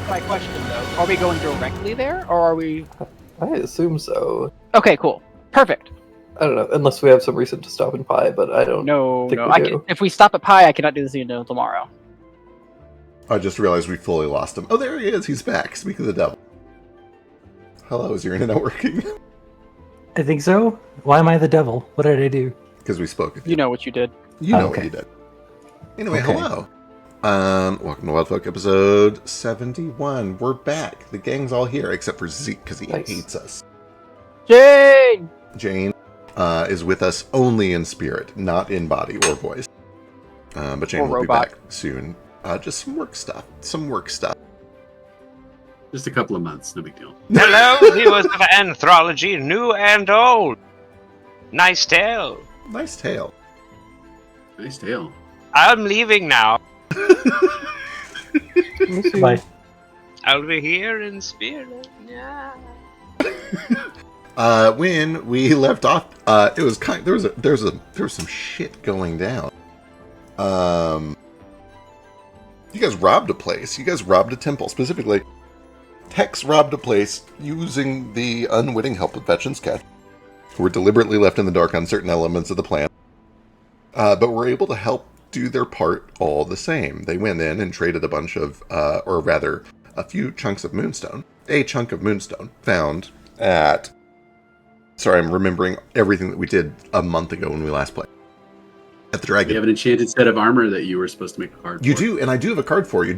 my question, though. Are we going directly there, or are we... I assume so. Okay, cool. Perfect. I don't know, unless we have some reason to stop in Pi, but I don't think we do. If we stop at Pi, I cannot do this until tomorrow. I just realized we fully lost him. Oh, there he is. He's back. Speak of the devil. Hello, is your internet working? I think so. Why am I the devil? What did I do? Because we spoke with you. You know what you did. You know what you did. Anyway, hello. Welcome to Wildfolk episode 71. We're back. The gang's all here, except for Zeke, because he hates us. Jane! Jane is with us only in spirit, not in body or voice. But Jane will be back soon. Just some work stuff. Just a couple of months, no big deal. Hello, viewers of Anthology, new and old. Nice tale. Nice tale. Nice tale. I'm leaving now. Bye. I'll be here in spirit. Yeah. When we left off, it was there was some shit going down. You guys robbed a place. You guys robbed a temple. Specifically, Tex robbed a place using the unwitting help of Fetch and Sketch, who were deliberately left in the dark on certain elements of the plan, but were able to help do their part all the same. They went in and traded a bunch of, or rather, a few chunks of moonstone. A chunk of moonstone found at... Sorry, I'm remembering everything that we did a month ago when we last played. At the Dragon. You have an enchanted set of armor that you were supposed to make a card for. You do, and I do have a card for you.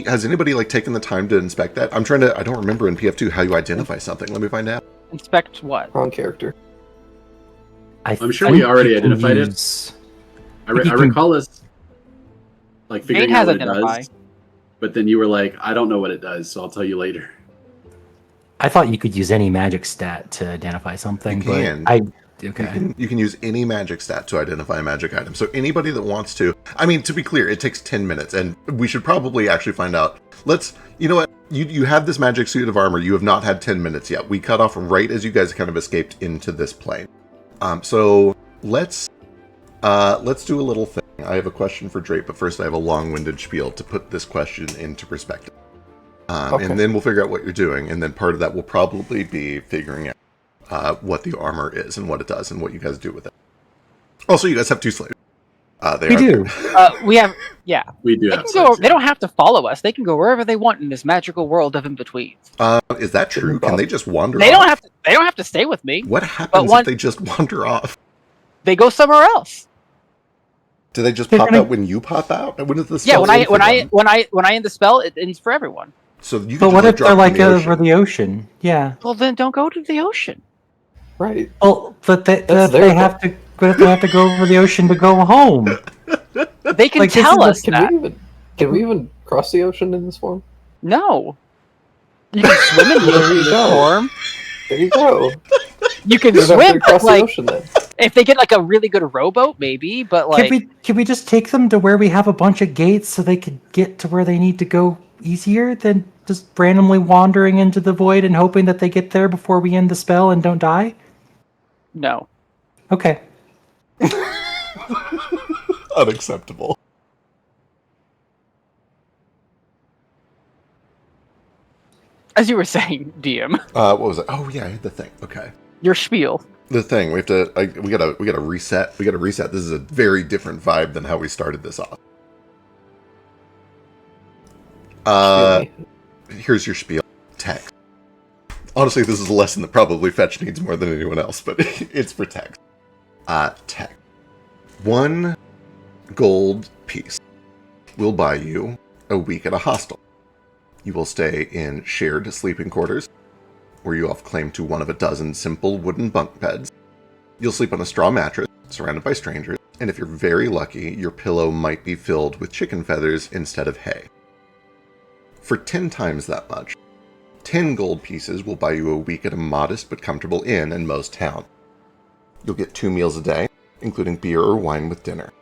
Has anybody like taken the time to inspect that? I don't remember in PF2 how you identify something. Let me find out. Inspect what? Wrong character. I'm sure we already identified it. I recall us like figuring out what it does. But then you were like, I don't know what it does, so I'll tell you later. I thought you could use any magic stat to identify something, You can. but okay. You can use any magic stat to identify a magic item. So anybody that wants to... I mean, to be clear, it takes 10 minutes, and we should probably actually find out. You know what? You have this magic suit of armor. You have not had 10 minutes yet. We cut off right as you guys kind of escaped into this plane. So let's do a little thing. I have a question for Drake, but first I have a long-winded spiel to put this question into perspective. And then we'll figure out what you're doing, and then part of that will probably be figuring out what the armor is and what it does and what you guys do with it. Also, you guys have two slaves. We do. We have, yeah. We do. They don't have to follow us. They can go wherever they want in this magical world of in between. Is that true? Can they just wander? They don't have to stay with me. What happens if they just wander off? They go somewhere else. Do they just pop out when you pop out? When is the spell? Yeah, when I end the spell, it ends for everyone. So you. But what if they're like over the ocean? Yeah. Well, then don't go to the ocean. Right. Well, but they have to. But if they have to go over the ocean to go home, they can tell us that. Can we even cross the ocean in this form? No. You can swim in the form. There you go. You can swim across the ocean then. If they get like a really good rowboat, maybe. But like, can we just take them to where we have a bunch of gates so they could get to where they need to go easier than just randomly wandering into the void and hoping that they get there before we end the spell and don't die? No. Okay. Unacceptable. As you were saying, DM. What was it? Oh yeah, I had the thing. Okay. Your spiel. The thing we have to. We gotta reset. We gotta reset. This is a very different vibe than how we started this off. Here's your spiel. Text. Honestly, this is a lesson that probably Fetch needs more than anyone else, but it's for text. Text. 1 gold piece will buy you a week at a hostel. You will stay in shared sleeping quarters, where you have claim to one of a dozen simple wooden bunk beds. You'll sleep on a straw mattress, surrounded by strangers, and if you're very lucky, your pillow might be filled with chicken feathers instead of hay. For 10 times that much, 10 gold pieces will buy you a week at a modest but comfortable inn in most towns. You'll get 2 meals a day, including beer or wine with dinner.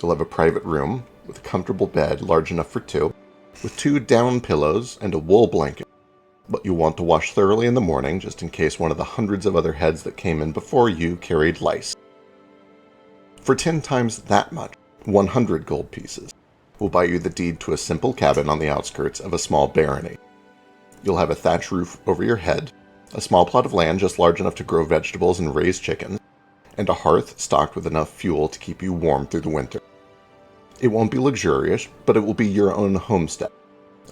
You'll have a private room with a comfortable bed large enough for 2, with 2 down pillows and a wool blanket. But you'll want to wash thoroughly in the morning, just in case one of the hundreds of other heads that came in before you carried lice. For 10 times that much, 100 gold pieces, will buy you the deed to a simple cabin on the outskirts of a small barony. You'll have a thatch roof over your head, a small plot of land just large enough to grow vegetables and raise chickens, and a hearth stocked with enough fuel to keep you warm through the winter. It won't be luxurious, but it will be your own homestead,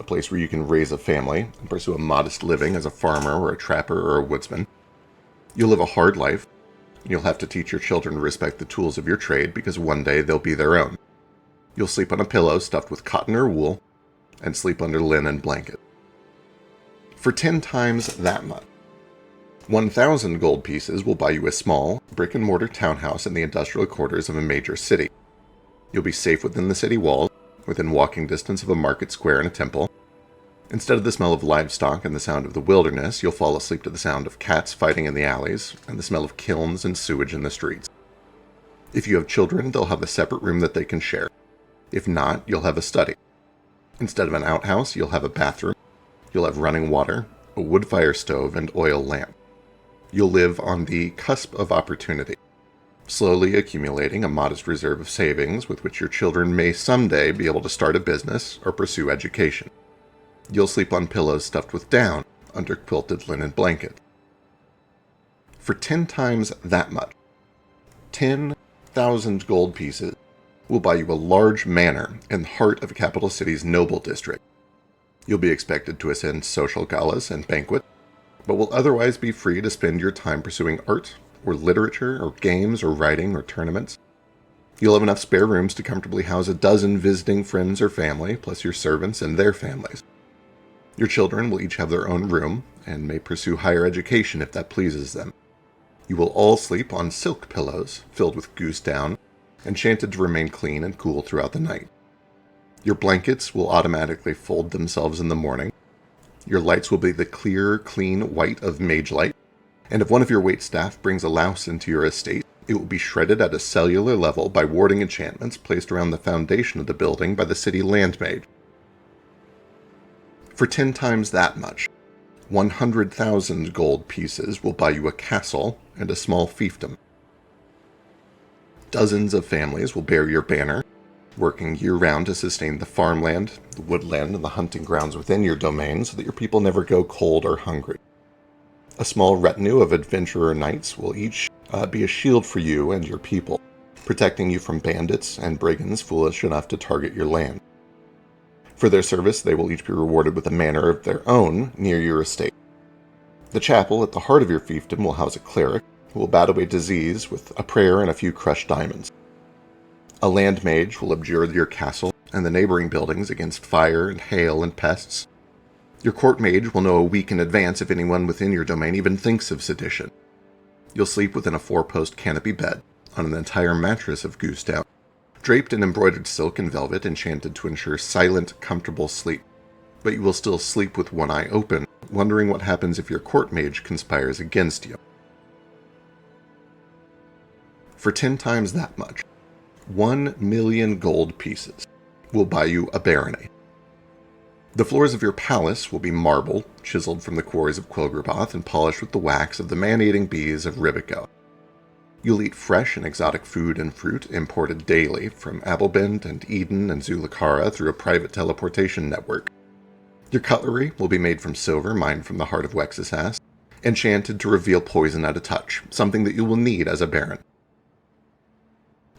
a place where you can raise a family and pursue a modest living as a farmer or a trapper or a woodsman. You'll live a hard life. You'll have to teach your children to respect the tools of your trade because one day they'll be their own. You'll sleep on a pillow stuffed with cotton or wool and sleep under linen blanket. For 10 times that much, 1,000 gold pieces will buy you a small, brick-and-mortar townhouse in the industrial quarters of a major city. You'll be safe within the city walls, within walking distance of a market square and a temple. Instead of the smell of livestock and the sound of the wilderness, you'll fall asleep to the sound of cats fighting in the alleys and the smell of kilns and sewage in the streets. If you have children, they'll have a separate room that they can share. If not, you'll have a study. Instead of an outhouse, you'll have a bathroom. You'll have running water, a wood fire stove, and oil lamp. You'll live on the cusp of opportunity, slowly accumulating a modest reserve of savings with which your children may someday be able to start a business or pursue education. You'll sleep on pillows stuffed with down under quilted linen blankets. For 10 times that much, 10,000 gold pieces will buy you a large manor in the heart of a capital city's noble district. You'll be expected to attend social galas and banquets, but will otherwise be free to spend your time pursuing art, or literature, or games, or writing, or tournaments. You'll have enough spare rooms to comfortably house a dozen visiting friends or family, plus your servants and their families. Your children will each have their own room, and may pursue higher education if that pleases them. You will all sleep on silk pillows, filled with goose down, enchanted to remain clean and cool throughout the night. Your blankets will automatically fold themselves in the morning. Your lights will be the clear, clean white of mage light, and if one of your waitstaff brings a louse into your estate, it will be shredded at a cellular level by warding enchantments placed around the foundation of the building by the city land mage. For 10 times that much, 100,000 gold pieces will buy you a castle and a small fiefdom. Dozens of families will bear your banner, working year-round to sustain the farmland, the woodland, and the hunting grounds within your domain so that your people never go cold or hungry. A small retinue of adventurer knights will each be a shield for you and your people, protecting you from bandits and brigands foolish enough to target your land. For their service, they will each be rewarded with a manor of their own near your estate. The chapel at the heart of your fiefdom will house a cleric who will bat away disease with a prayer and a few crushed diamonds. A land mage will abjure your castle and the neighboring buildings against fire and hail and pests. Your court mage will know a week in advance if anyone within your domain even thinks of sedition. You'll sleep within a 4-post canopy bed, on an entire mattress of goose down, draped in embroidered silk and velvet enchanted to ensure silent, comfortable sleep. But you will still sleep with one eye open, wondering what happens if your court mage conspires against you. For 10 times that much, 1 million gold pieces will buy you a barony. The floors of your palace will be marble, chiseled from the quarries of Quilgraboth and polished with the wax of the man-eating bees of Ribico. You'll eat fresh and exotic food and fruit imported daily from Abelbend and Eden and Zulakara through a private teleportation network. Your cutlery will be made from silver mined from the heart of Wexisas, enchanted to reveal poison at a touch, something that you will need as a baron.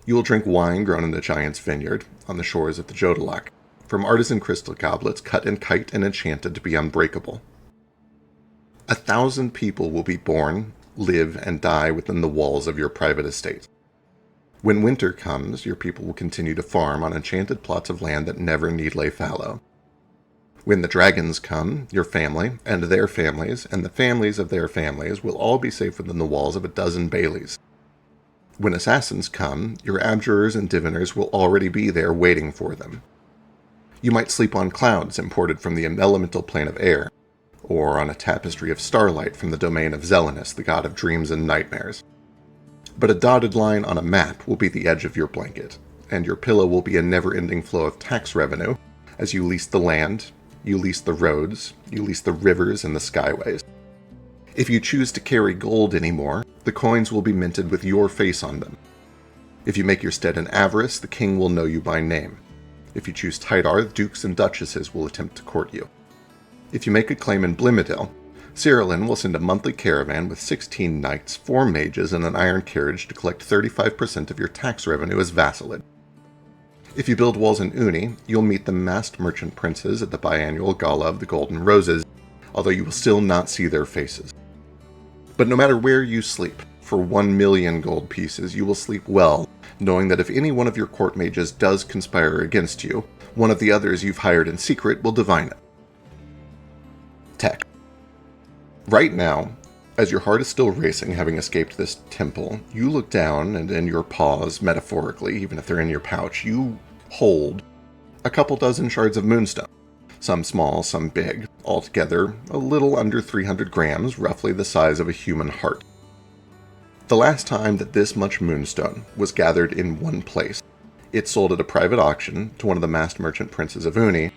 You will drink wine grown in the giant's vineyard on the shores of the Jodalak, from artisan crystal goblets cut in kite and enchanted to be unbreakable. 1,000 people will be born, live, and die within the walls of your private estate. When winter comes, your people will continue to farm on enchanted plots of land that never need lay fallow. When the dragons come, your family, and their families, and the families of their families will all be safe within the walls of a dozen baileys. When assassins come, your abjurers and diviners will already be there waiting for them. You might sleep on clouds imported from the elemental plane of air, or on a tapestry of starlight from the domain of Zelenus, the god of dreams and nightmares. But a dotted line on a map will be the edge of your blanket, and your pillow will be a never-ending flow of tax revenue as you lease the land, you lease the roads, you lease the rivers and the skyways. If you choose to carry gold anymore, the coins will be minted with your face on them. If you make your stead in avarice, the king will know you by name. If you choose Tidar, dukes and duchesses will attempt to court you. If you make a claim in Blimidel, Cyrillin will send a monthly caravan with 16 knights, 4 mages, and an iron carriage to collect 35% of your tax revenue as vassalage. If you build walls in Uni, you'll meet the masked merchant princes at the biannual Gala of the Golden Roses, although you will still not see their faces. But no matter where you sleep, for 1 million gold pieces, you will sleep well, knowing that if any one of your court mages does conspire against you, one of the others you've hired in secret will divine it. Tech. Right now, as your heart is still racing, having escaped this temple, you look down, and in your paws, metaphorically, even if they're in your pouch, you hold a couple dozen shards of moonstone. Some small, some big, altogether a little under 300 grams, roughly the size of a human heart. The last time that this much moonstone was gathered in one place, it sold at a private auction to one of the masked merchant princes of Uni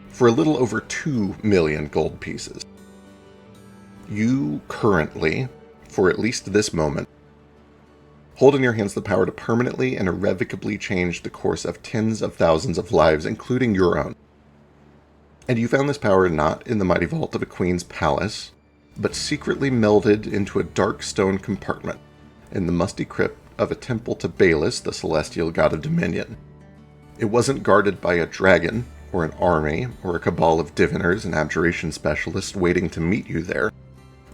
for a little over 2 million gold pieces. You currently, for at least this moment, hold in your hands the power to permanently and irrevocably change the course of tens of thousands of lives, including your own. And you found this power not in the mighty vault of a queen's palace, but secretly melded into a dark stone compartment in the musty crypt of a temple to Baelus, the celestial god of dominion. It wasn't guarded by a dragon, or an army, or a cabal of diviners and abjuration specialists waiting to meet you there,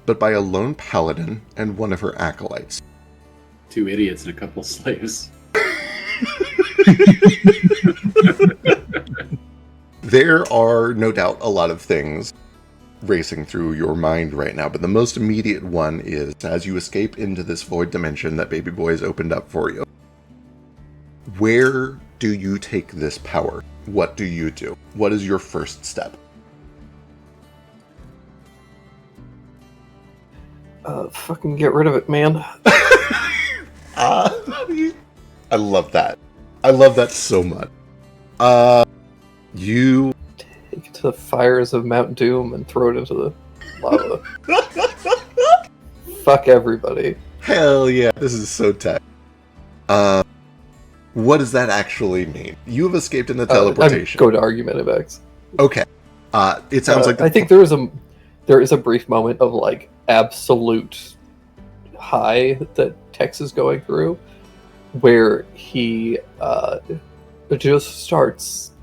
but by a lone paladin and one of her acolytes. 2 idiots and a couple slaves. There are, no doubt, a lot of things racing through your mind right now, but the most immediate one is, as you escape into this void dimension that Baby Boy has opened up for you, where do you take this power? What do you do? What is your first step? Fucking get rid of it, man. I love that. I love that so much. You take it to the fires of Mount Doom and throw it into the lava. Fuck everybody. Hell yeah, this is so tech. What does that actually mean? You have escaped into teleportation. Go to Argumentative X. Okay. It sounds like I think there is a brief moment of like absolute high that Tex is going through, where he just starts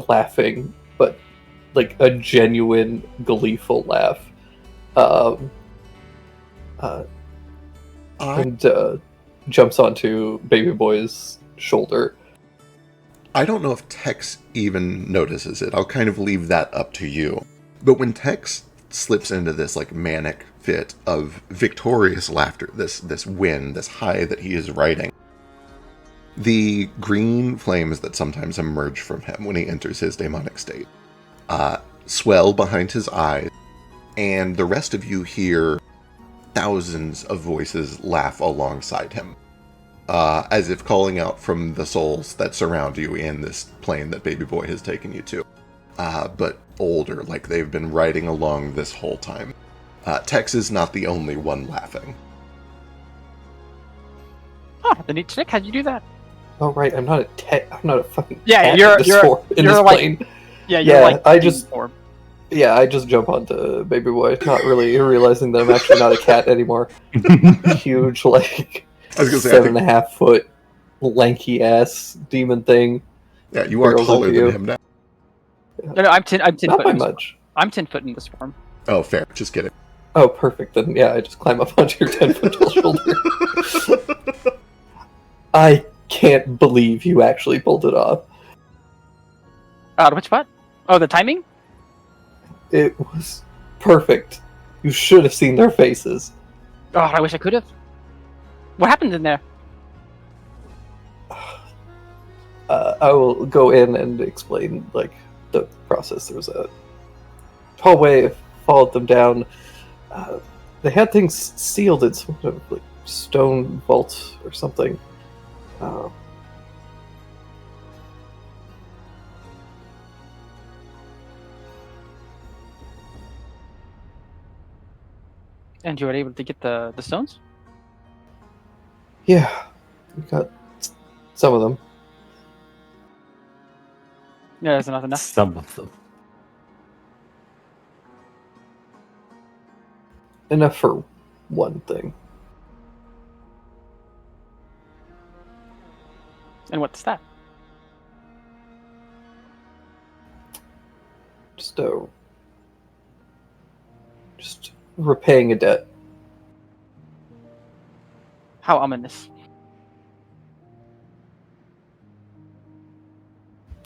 laughing, but like a genuine gleeful laugh, and jumps onto Baby Boy's shoulder. I don't know if Tex even notices it. I'll kind of leave that up to you. But when Tex slips into this like manic fit of victorious laughter, this win, this high that he is riding, the green flames that sometimes emerge from him when he enters his demonic state swell behind his eyes, and the rest of you hear thousands of voices laugh alongside him, as if calling out from the souls that surround you in this plane that Baby Boy has taken you to, but older, like they've been riding along this whole time. Tex is not the only one laughing. Oh, the neat trick. How'd you do that? Oh right, I'm not a fucking yeah. cat You're in this like plane. Yeah, I just jump onto Baby Boy, not really realizing that I'm actually not a cat anymore. Huge, like I was gonna say, 7.5 foot, lanky ass demon thing. Yeah, you are taller than him now. No, I'm 10 not foot. By much. I'm 10 foot in this form. Oh, fair. Just kidding. Oh, perfect. Then yeah, I just climb up onto your 10-foot tall shoulder. I can't believe you actually pulled it off. Which part? Oh, the timing? It was perfect. You should have seen their faces. Oh, I wish I could have. What happened in there? I will go in and explain like the process. There was a hallway, followed them down. They had things sealed in some sort of like stone vault or something. And you were able to get the stones? Yeah, we got some of them. Yeah, there's not enough. Some of them. Enough for one thing. And what's that? Just repaying a debt. How ominous.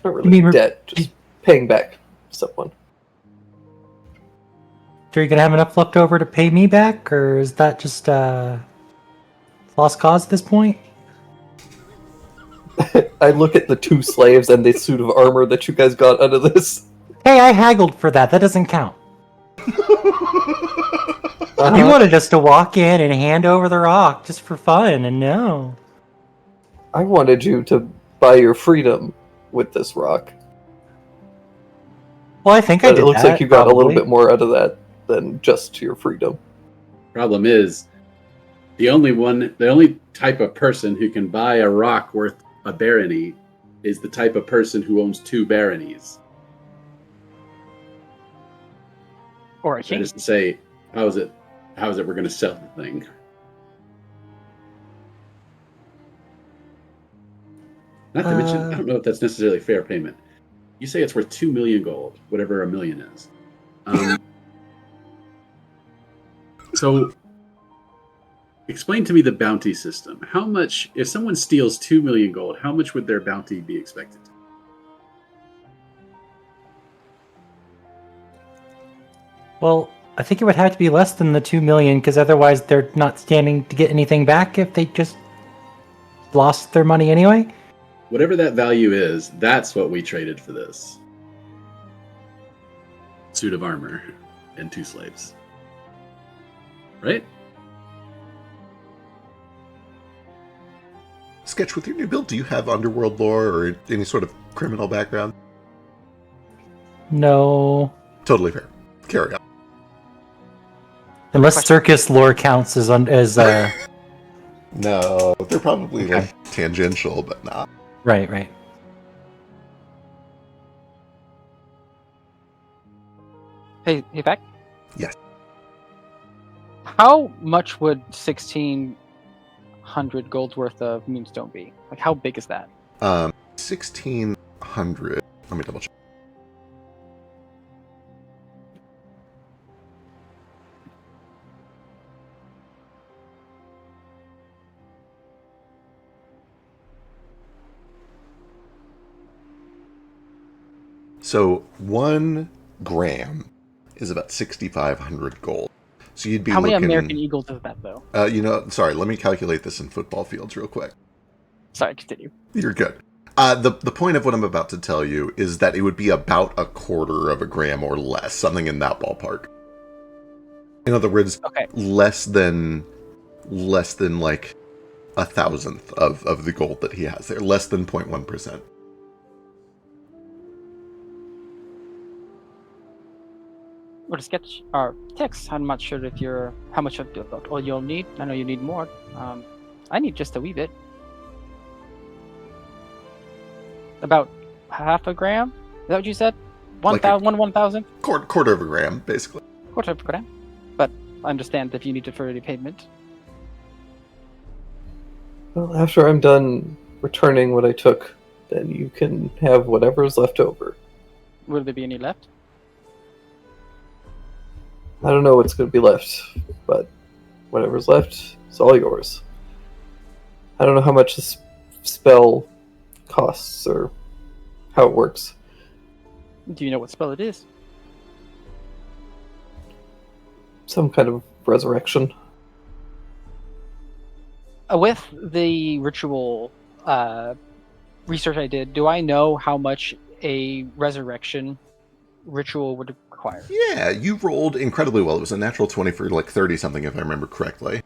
Not really debt, just paying back someone. Are you gonna have enough left over to pay me back, or is that just lost cause at this point? I look at the 2 slaves and the suit of armor that you guys got out of this. Hey, I haggled for that. That doesn't count. You wanted us to walk in and hand over the rock just for fun, and no. I wanted you to buy your freedom with this rock. Well, I think I did. It looks like you got a little bit more out of that than just your freedom. Problem is, the only type of person who can buy a rock worth a barony is the type of person who owns 2 baronies. Or a king. That is to say, how is it we're going to sell the thing? Not to mention, I don't know if that's necessarily fair payment. You say it's worth 2 million gold, whatever a million is. So, explain to me the bounty system. How much, if someone steals 2 million gold, how much would their bounty be expected? Well, I think it would have to be less than the 2 million, because otherwise they're not standing to get anything back if they just lost their money anyway. Whatever that value is, that's what we traded for this. Suit of armor and 2 slaves. Right? Sketch, with your new build, do you have underworld lore or any sort of criminal background? No. Totally fair. Carry on. Unless circus lore counts as No, they're probably like tangential, but not. Right. Hey, back. Yes. How much would 1,600 gold worth of moonstone be? Like, how big is that? 1,600. Let me double check. So 1 gram is about 6,500 gold. So you'd be How many looking, American Eagles is that, though? Sorry, let me calculate this in football fields real quick. Sorry, continue. You're good. The point of what I'm about to tell you is that it would be about 1/4 of a gram or less, something in that ballpark. In other words, less than like 1,000th of the gold that he has there, less than 0.1%. Or to sketch our text. I'm not sure if how much of all you'll need. I know you need more. I need just a wee bit. About half a gram. Is that what you said? 1,000. Quarter of a gram, basically. Quarter of a gram. But I understand if you need deferred payment. Well, after I'm done returning what I took, then you can have whatever's left over. Will there be any left? I don't know what's going to be left, but whatever's left is all yours. I don't know how much this spell costs or how it works. Do you know what spell it is? Some kind of resurrection. With the ritual research I did, do I know how much a resurrection ritual would require? Yeah, you rolled incredibly well. It was a natural 20 for like 30 something, if I remember correctly.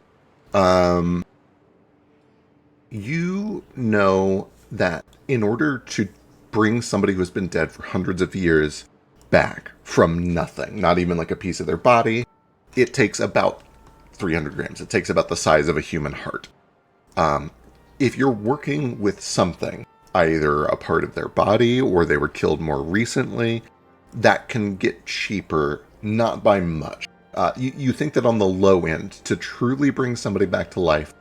You know that in order to bring somebody who's been dead for hundreds of years back from nothing, not even like a piece of their body, it takes about 300 grams. It takes about the size of a human heart. If you're working with something either a part of their body or they were killed more recently, that can get cheaper, not by much. You think that on the low end, to truly bring somebody back to life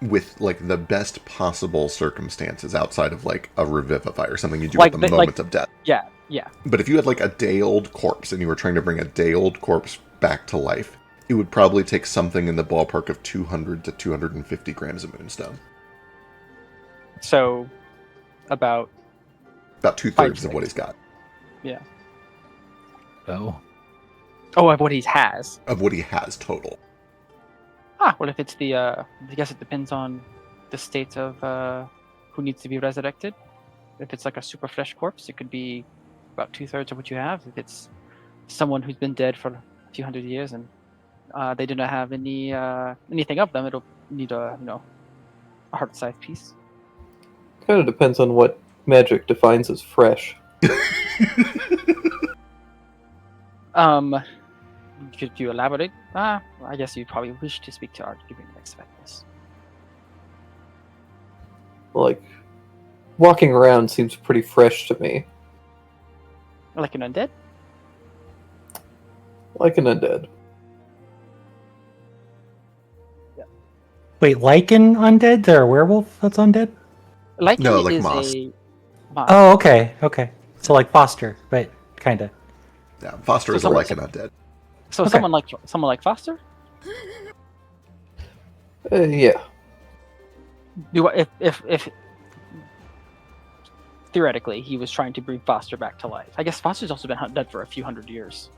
with like the best possible circumstances outside of like a revivify or something you do at the moment of death. Yeah. But if you had like a day-old corpse and you were trying to bring a day-old corpse back to life, it would probably take something in the ballpark of 200 to 250 grams of moonstone. So, about 2/3 of what he's got. Yeah. Oh. Oh, of what he has. Of what he has total. Well, if it's the, I guess it depends on the state of who needs to be resurrected. If it's like a super fresh corpse, it could be about 2/3 of what you have. If it's someone who's been dead for a few hundred years and they do not have anything of them, it'll need a heart-sized piece. Kind of depends on what magic defines as fresh. Could you elaborate? I guess you probably wish to speak to our giving next witness. Like, walking around seems pretty fresh to me. Like an undead? Like an undead. Yeah. Wait, like an undead? They're a werewolf that's undead? Like no, like is moss. a moss. Oh, okay. So like Foster, but kinda. Yeah, Foster is a like an undead. So Okay. someone like Foster? Yeah. If theoretically he was trying to bring Foster back to life. I guess Foster's also been dead for a few hundred years.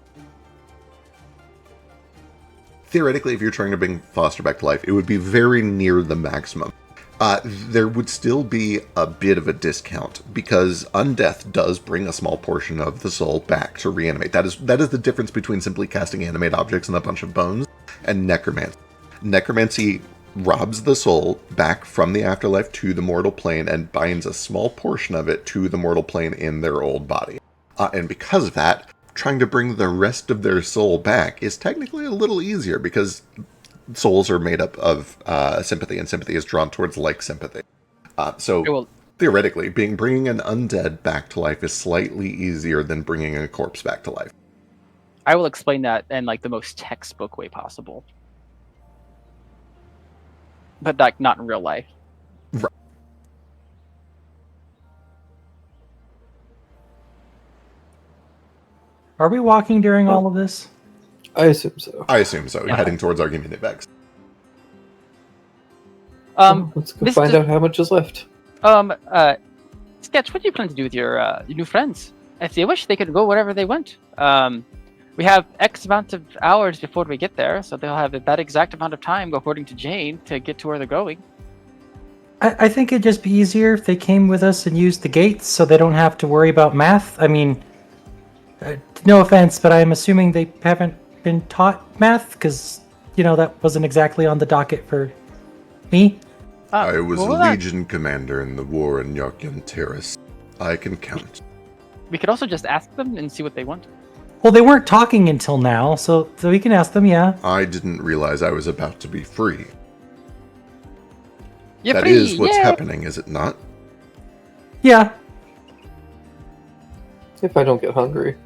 Theoretically, if you're trying to bring Foster back to life, it would be very near the maximum. There would still be a bit of a discount because undeath does bring a small portion of the soul back to reanimate. That is the difference between simply casting animate objects and a bunch of bones and necromancy. Necromancy robs the soul back from the afterlife to the mortal plane and binds a small portion of it to the mortal plane in their old body. And because of that, trying to bring the rest of their soul back is technically a little easier because souls are made up of sympathy, and sympathy is drawn towards like sympathy. Theoretically, bringing an undead back to life is slightly easier than bringing a corpse back to life. I will explain that in like the most textbook way possible, but like not in real life. Right. Are we walking during all of this? I assume so. Yeah. Heading towards Argumentavex. Let's go find out how much is left. Sketch, what do you plan to do with your new friends? If they wish, they could go wherever they want. We have X amount of hours before we get there, so they'll have that exact amount of time, according to Jane, to get to where they're going. I think it'd just be easier if they came with us and used the gates so they don't have to worry about math. I mean, no offense, but I'm assuming they haven't been taught math because, that wasn't exactly on the docket for me. I was a Legion commander in the war in Yarkyan Terrace. I can count. We could also just ask them and see what they want. Well, they weren't talking until now, so we can ask them, yeah. I didn't realize I was about to be free. That is what's happening, is it not? Yeah. If I don't get hungry.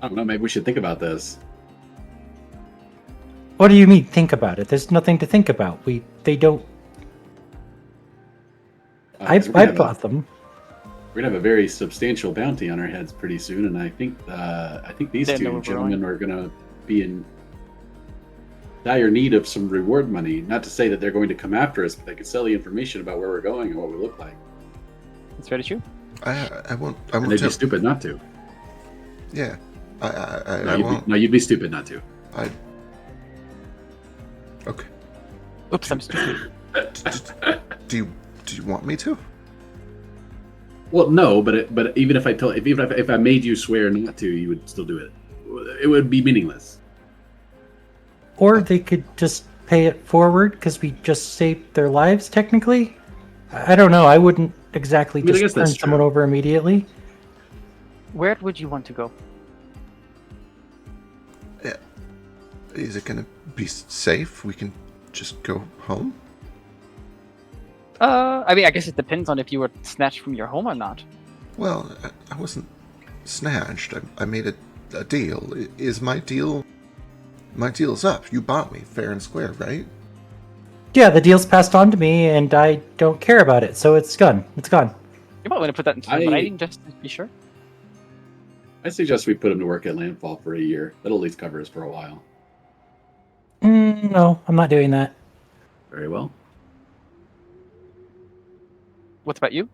I don't know, maybe we should think about this. What do you mean, think about it? There's nothing to think about. They don't... I bought them. We're gonna have a very substantial bounty on our heads pretty soon, and I think these two gentlemen are gonna be in dire need of some reward money. Not to say that they're going to come after us, but they could sell the information about where we're going and what we look like. That's very true. I won't. And they'd be stupid not to. Yeah, I won't. No, you'd be stupid not to. Okay. Oops, I'm stupid. Do you want me to? Well, no, but even if if I made you swear not to, you would still do it. It would be meaningless. Or they could just pay it forward because we just saved their lives, technically. I don't know. I wouldn't exactly just turn someone over immediately. Where would you want to go? Yeah. Is it going to be safe? We can just go home? I mean, I guess it depends on if you were snatched from your home or not. Well, I wasn't snatched. I made a deal. Is my deal... My deal's up. You bought me fair and square, right? Yeah, the deal's passed on to me, and I don't care about it, so it's gone. It's gone. You might want to put that into writing just to be sure. I suggest we put him to work at Landfall for a year. That'll at least cover us for a while. No, I'm not doing that. Very well. What about you?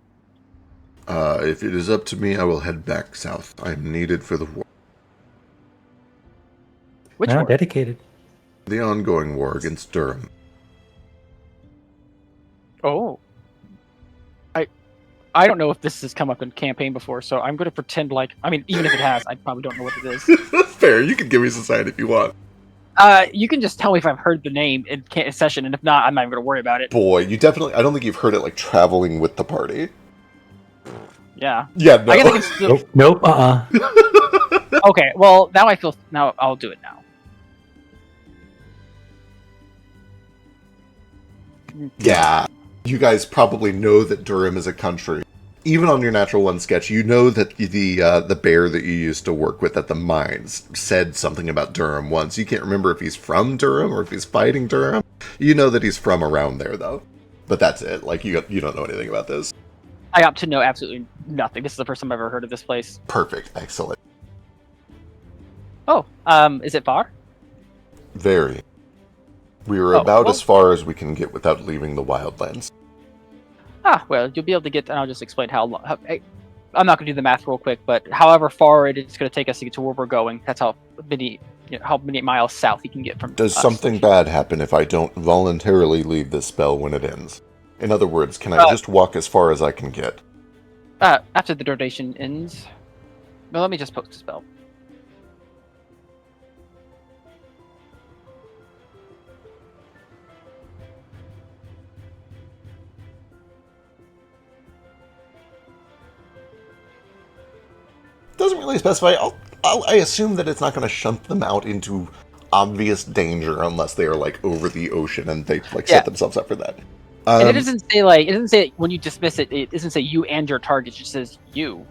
If it is up to me, I will head back south. I am needed for the war. Which No, war? dedicated. The ongoing war against Durham. Oh. I don't know if this has come up in campaign before, so I'm going to pretend like... I mean, even if it has, I probably don't know what it is. Fair, you can give me some sign if you want. You can just tell me if I've heard the name in session, and if not, I'm not even going to worry about it. Boy, you definitely... I don't think you've heard it, like, traveling with the party. Yeah. Yeah, no. I guess I can still... Nope, Okay, well, now I'll do it now. Yeah. You guys probably know that Durham is a country. Even on your Natural One sketch, you know that the bear that you used to work with at the mines said something about Durham once. You can't remember if he's from Durham or if he's fighting Durham. You know that he's from around there, though. But that's it. Like, you don't know anything about this. I opt to know absolutely nothing. This is the first time I've ever heard of this place. Perfect. Excellent. Oh, is it far? Very. We are Oh, about well- as far as we can get without leaving the wildlands. Well, you'll be able to get, and I'll just explain I'm not going to do the math real quick, but however far it is going to take us to get to where we're going, that's how many miles south you can get from Does us. something bad happen if I don't voluntarily leave this spell when it ends? In other words, can I just walk as far as I can get? After the duration ends... Well, let me just post a spell. Doesn't really specify. I assume that it's not going to shunt them out into obvious danger unless they are like over the ocean and they set themselves up for that. And it doesn't say when you dismiss it. It doesn't say you and your target. It just says you.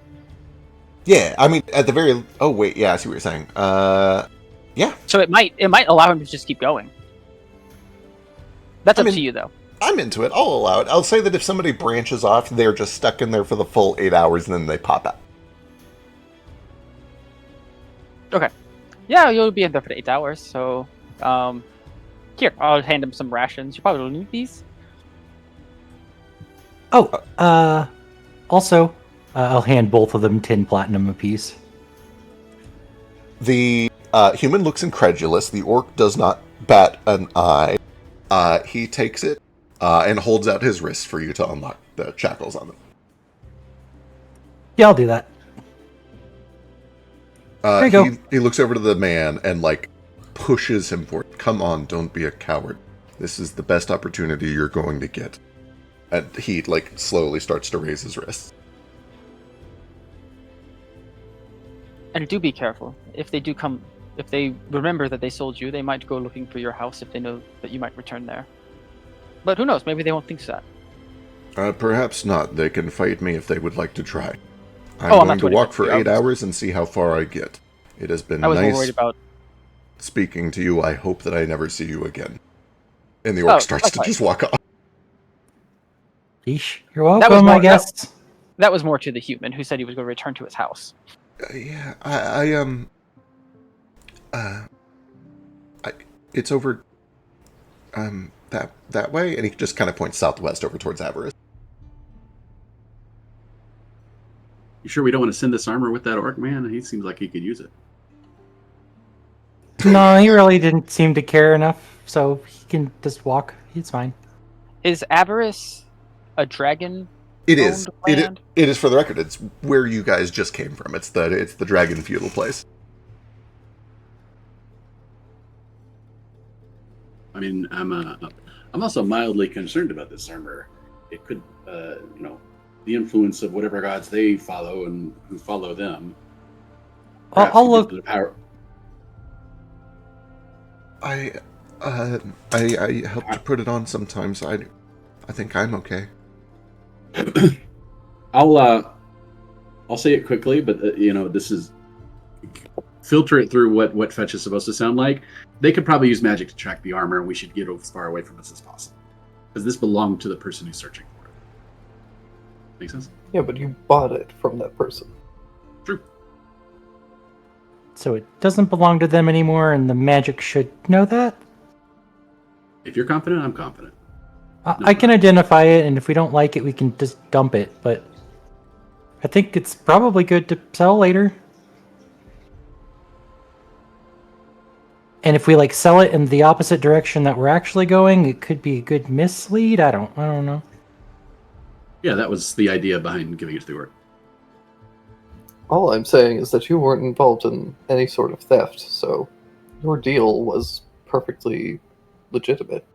Yeah, I mean at the very. Oh wait, yeah, I see what you're saying. Yeah. So it might allow him to just keep going. That's up to you though. I'm into it. I'll allow it. I'll say that if somebody branches off, they're just stuck in there for the full 8 hours and then they pop out. Okay. Yeah, you'll be in there for 8 hours, so... Here, I'll hand him some rations. You probably don't need these. Oh, also, I'll hand both of them 10 platinum apiece. The human looks incredulous. The orc does not bat an eye. He takes it and holds out his wrist for you to unlock the shackles on them. Yeah, I'll do that. There you go. He looks over to the man and, like, pushes him forward. Come on, don't be a coward. This is the best opportunity you're going to get. And he, like, slowly starts to raise his wrists. And do be careful. If they remember that they sold you, they might go looking for your house if they know that you might return there. But who knows, maybe they won't think so. Perhaps not. They can fight me if they would like to try. I'm going to walk for 8 hours and see how far I get. It has been nice speaking to you. I hope that I never see you again. And the orc starts to just walk off. Yeesh. You're welcome, I guess. That was more to the human who said he was going to return to his house. Yeah, it's over, that way, and he just kind of points southwest over towards Avarice. You sure we don't want to send this armor with that orc man? He seems like he could use it. No, he really didn't seem to care enough, so he can just walk. He's fine. Is Avarice a dragon? It is. It is, for the record. It's where you guys just came from. It's the dragon feudal place. I mean, I'm also mildly concerned about this armor. It could, the influence of whatever gods they follow and who follow them. I'll look. The power. I help to put it on sometimes. I think I'm okay. I'll say it quickly, but this is filter it through what fetch is supposed to sound like. They could probably use magic to track the armor, and we should get as far away from this as possible because this belonged to the person who's searching for it. Make sense? Yeah, but you bought it from that person. True. So it doesn't belong to them anymore, and the magic should know that? If you're confident, I'm confident. I can identify it, and if we don't like it, we can just dump it, but I think it's probably good to sell later. And if we sell it in the opposite direction that we're actually going, it could be a good mislead. I don't know. Yeah, that was the idea behind giving it to the orc. All I'm saying is that you weren't involved in any sort of theft, so your deal was perfectly legitimate.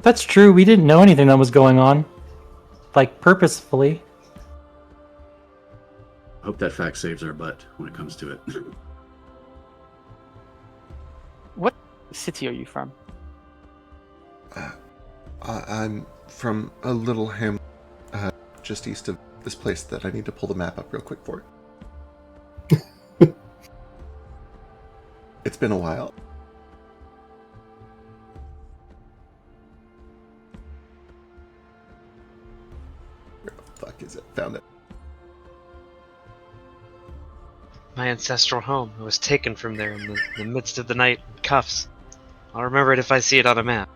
That's true. We didn't know anything that was going on. Purposefully. I hope that fact saves our butt when it comes to it. What city are you from? I'm from a little hamlet just east of this place that I need to pull the map up real quick for. It's been a while. Where the fuck is it? Found it. My ancestral home. It was taken from there in the midst of the night in cuffs. I'll remember it if I see it on a map.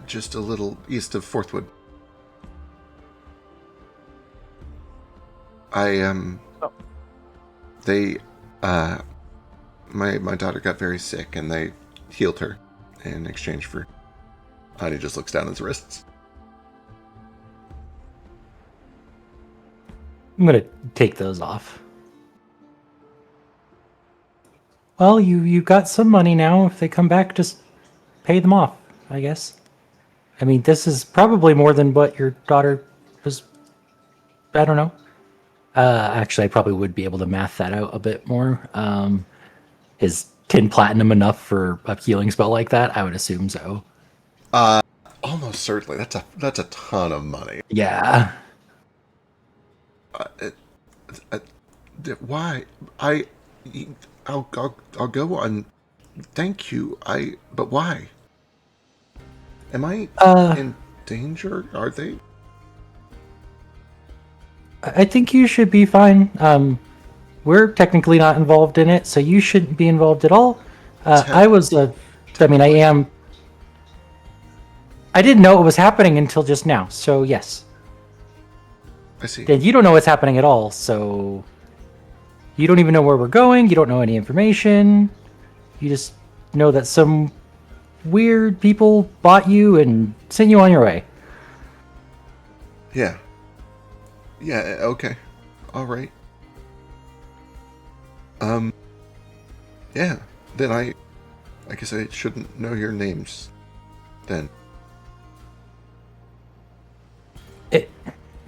Just a little east of Forthwood. My daughter got very sick and they healed her in exchange for... And he just looks down at his wrists. I'm gonna take those off. Well, you got some money now. If they come back, just pay them off, I guess. I mean, this is probably more than what your daughter was... I don't know. Actually, I probably would be able to math that out a bit more. Is 10 platinum enough for a healing spell like that? I would assume so. Almost certainly. That's a ton of money. Yeah. Why? I'll go on. Thank you. But why? Am I in danger? Are they? I think you should be fine. We're technically not involved in it, so you shouldn't be involved at all. I didn't know it was happening until just now, so yes. I see. And you don't know what's happening at all, so you don't even know where we're going. You don't know any information. You just know that some weird people bought you and sent you on your way. Yeah. Yeah, okay. All right. Yeah. Then I guess I shouldn't know your names then.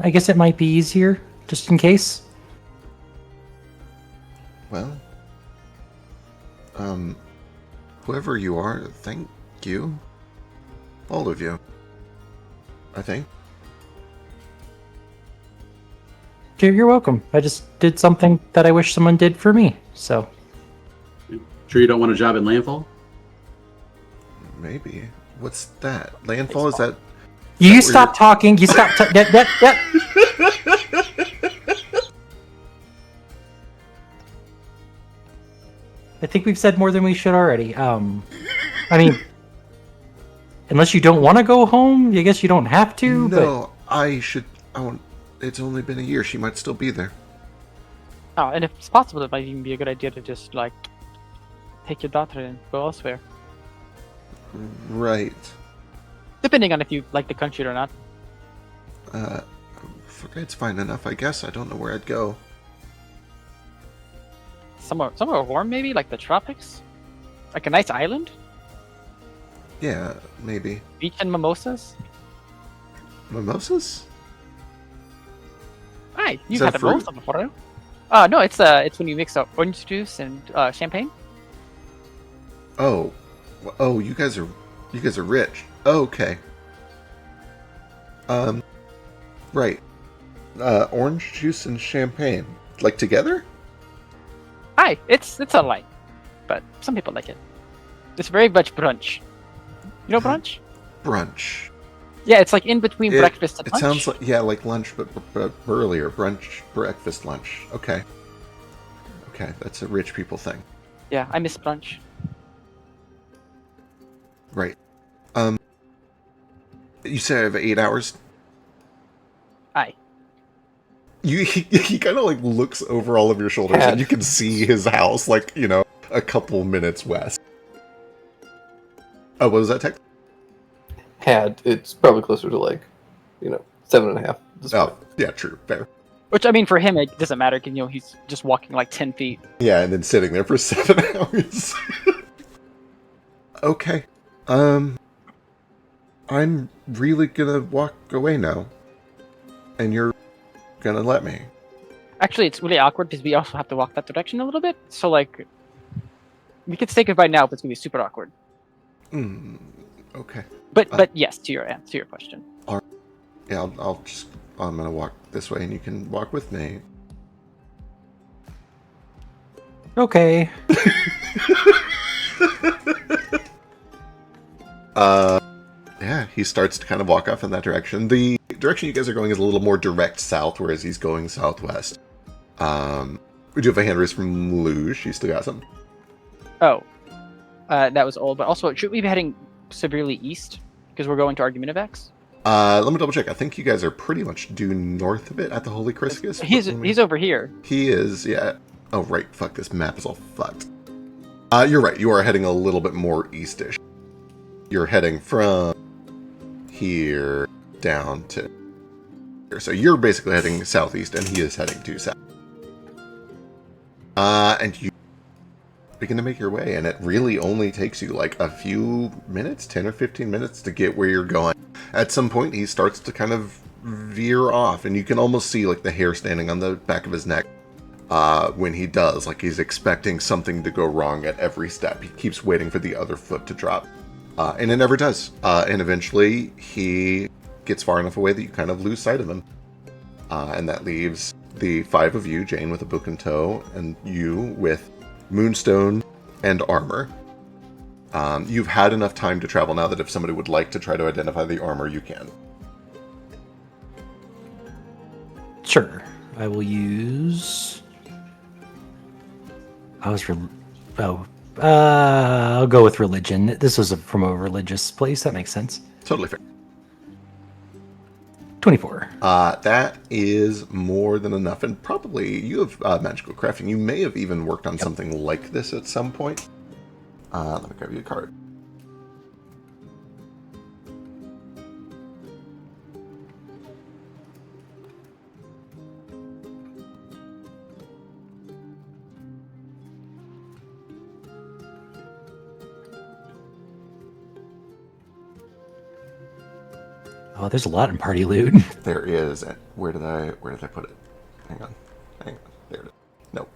I guess it might be easier, just in case. Well, whoever you are, thank you. All of you. I think. You're welcome. I just did something that I wish someone did for me, so. Sure you don't want a job in Landfall? Maybe. What's that? Landfall? Is that... You stop talking. You stop... Yep. I think we've said more than we should already. I mean, unless you don't want to go home, I guess you don't have to. No, I won't. It's only been a year. She might still be there. Oh, and if it's possible, it might even be a good idea to just, take your daughter and go elsewhere. Right. Depending on if you like the country or not. It's fine enough, I guess. I don't know where I'd go. Somewhere warm, maybe? Like the tropics? Like a nice island? Yeah, maybe. Beach and mimosas? Mimosas? Right, Is you've that had a fruit? mimosa before, no? No, it's when you mix up orange juice and champagne. Oh, you guys are rich. Okay. Right. Orange juice and champagne. Like together? Hi, it's a light, but some people like it. It's very much brunch. You know brunch? Brunch. Yeah, it's like in between breakfast and it lunch. Sounds like, yeah, like lunch, but earlier. Brunch, breakfast, lunch. Okay. Okay, that's a rich people thing. Yeah, I miss brunch. Right. You said I have 8 hours? Aye. He kind of like looks over all of your shoulders and you can see his house, like, you know, a couple minutes west. Oh, what was that text? It's probably closer to like, 7.5. Oh, yeah, true, fair. Which, I mean, for him, it doesn't matter, because, he's just walking like 10 feet. Yeah, and then sitting there for 7 hours. Okay. I'm really gonna walk away now. And you're gonna let me. Actually, it's really awkward, because we also have to walk that direction a little bit. So, like, we could say goodbye now, but it's going to be super awkward. Okay. But yes, to your question. Yeah, I'm gonna walk this way and you can walk with me. Okay. Yeah, he starts to kind of walk off in that direction. The direction you guys are going is a little more direct south, whereas he's going southwest. We do have a hand raise from Luge. She still got some. Oh. That was old, but also, should we be heading severely east? Because we're going to Argument of X? Let me double check. I think you guys are pretty much due north of it at the Holy Christus. He's over here. He is, yeah. Oh, right. Fuck, this map is all fucked. You're right. You are heading a little bit more eastish. You're heading from here down to here. So you're basically heading southeast, and he is heading due south. And you begin to make your way, and it really only takes you like a few minutes, 10 or 15 minutes to get where you're going. At some point, he starts to kind of veer off, and you can almost see like the hair standing on the back of his neck when he does. Like he's expecting something to go wrong at every step. He keeps waiting for the other foot to drop. And it never does. And eventually, he gets far enough away that you kind of lose sight of him. And that leaves the 5 of you, Jane with a book in tow, and you with Moonstone and armor. You've had enough time to travel now that if somebody would like to try to identify the armor, you can. Sure. I will use... I'll go with religion. This was from a religious place. That makes sense. Totally fair. 24. That is more than enough. And probably you have magical crafting. You may have even worked on something like this at some point. Let me grab you a card. Oh, there's a lot in party loot. There is. Where did I put it? Hang on. There it is. Nope.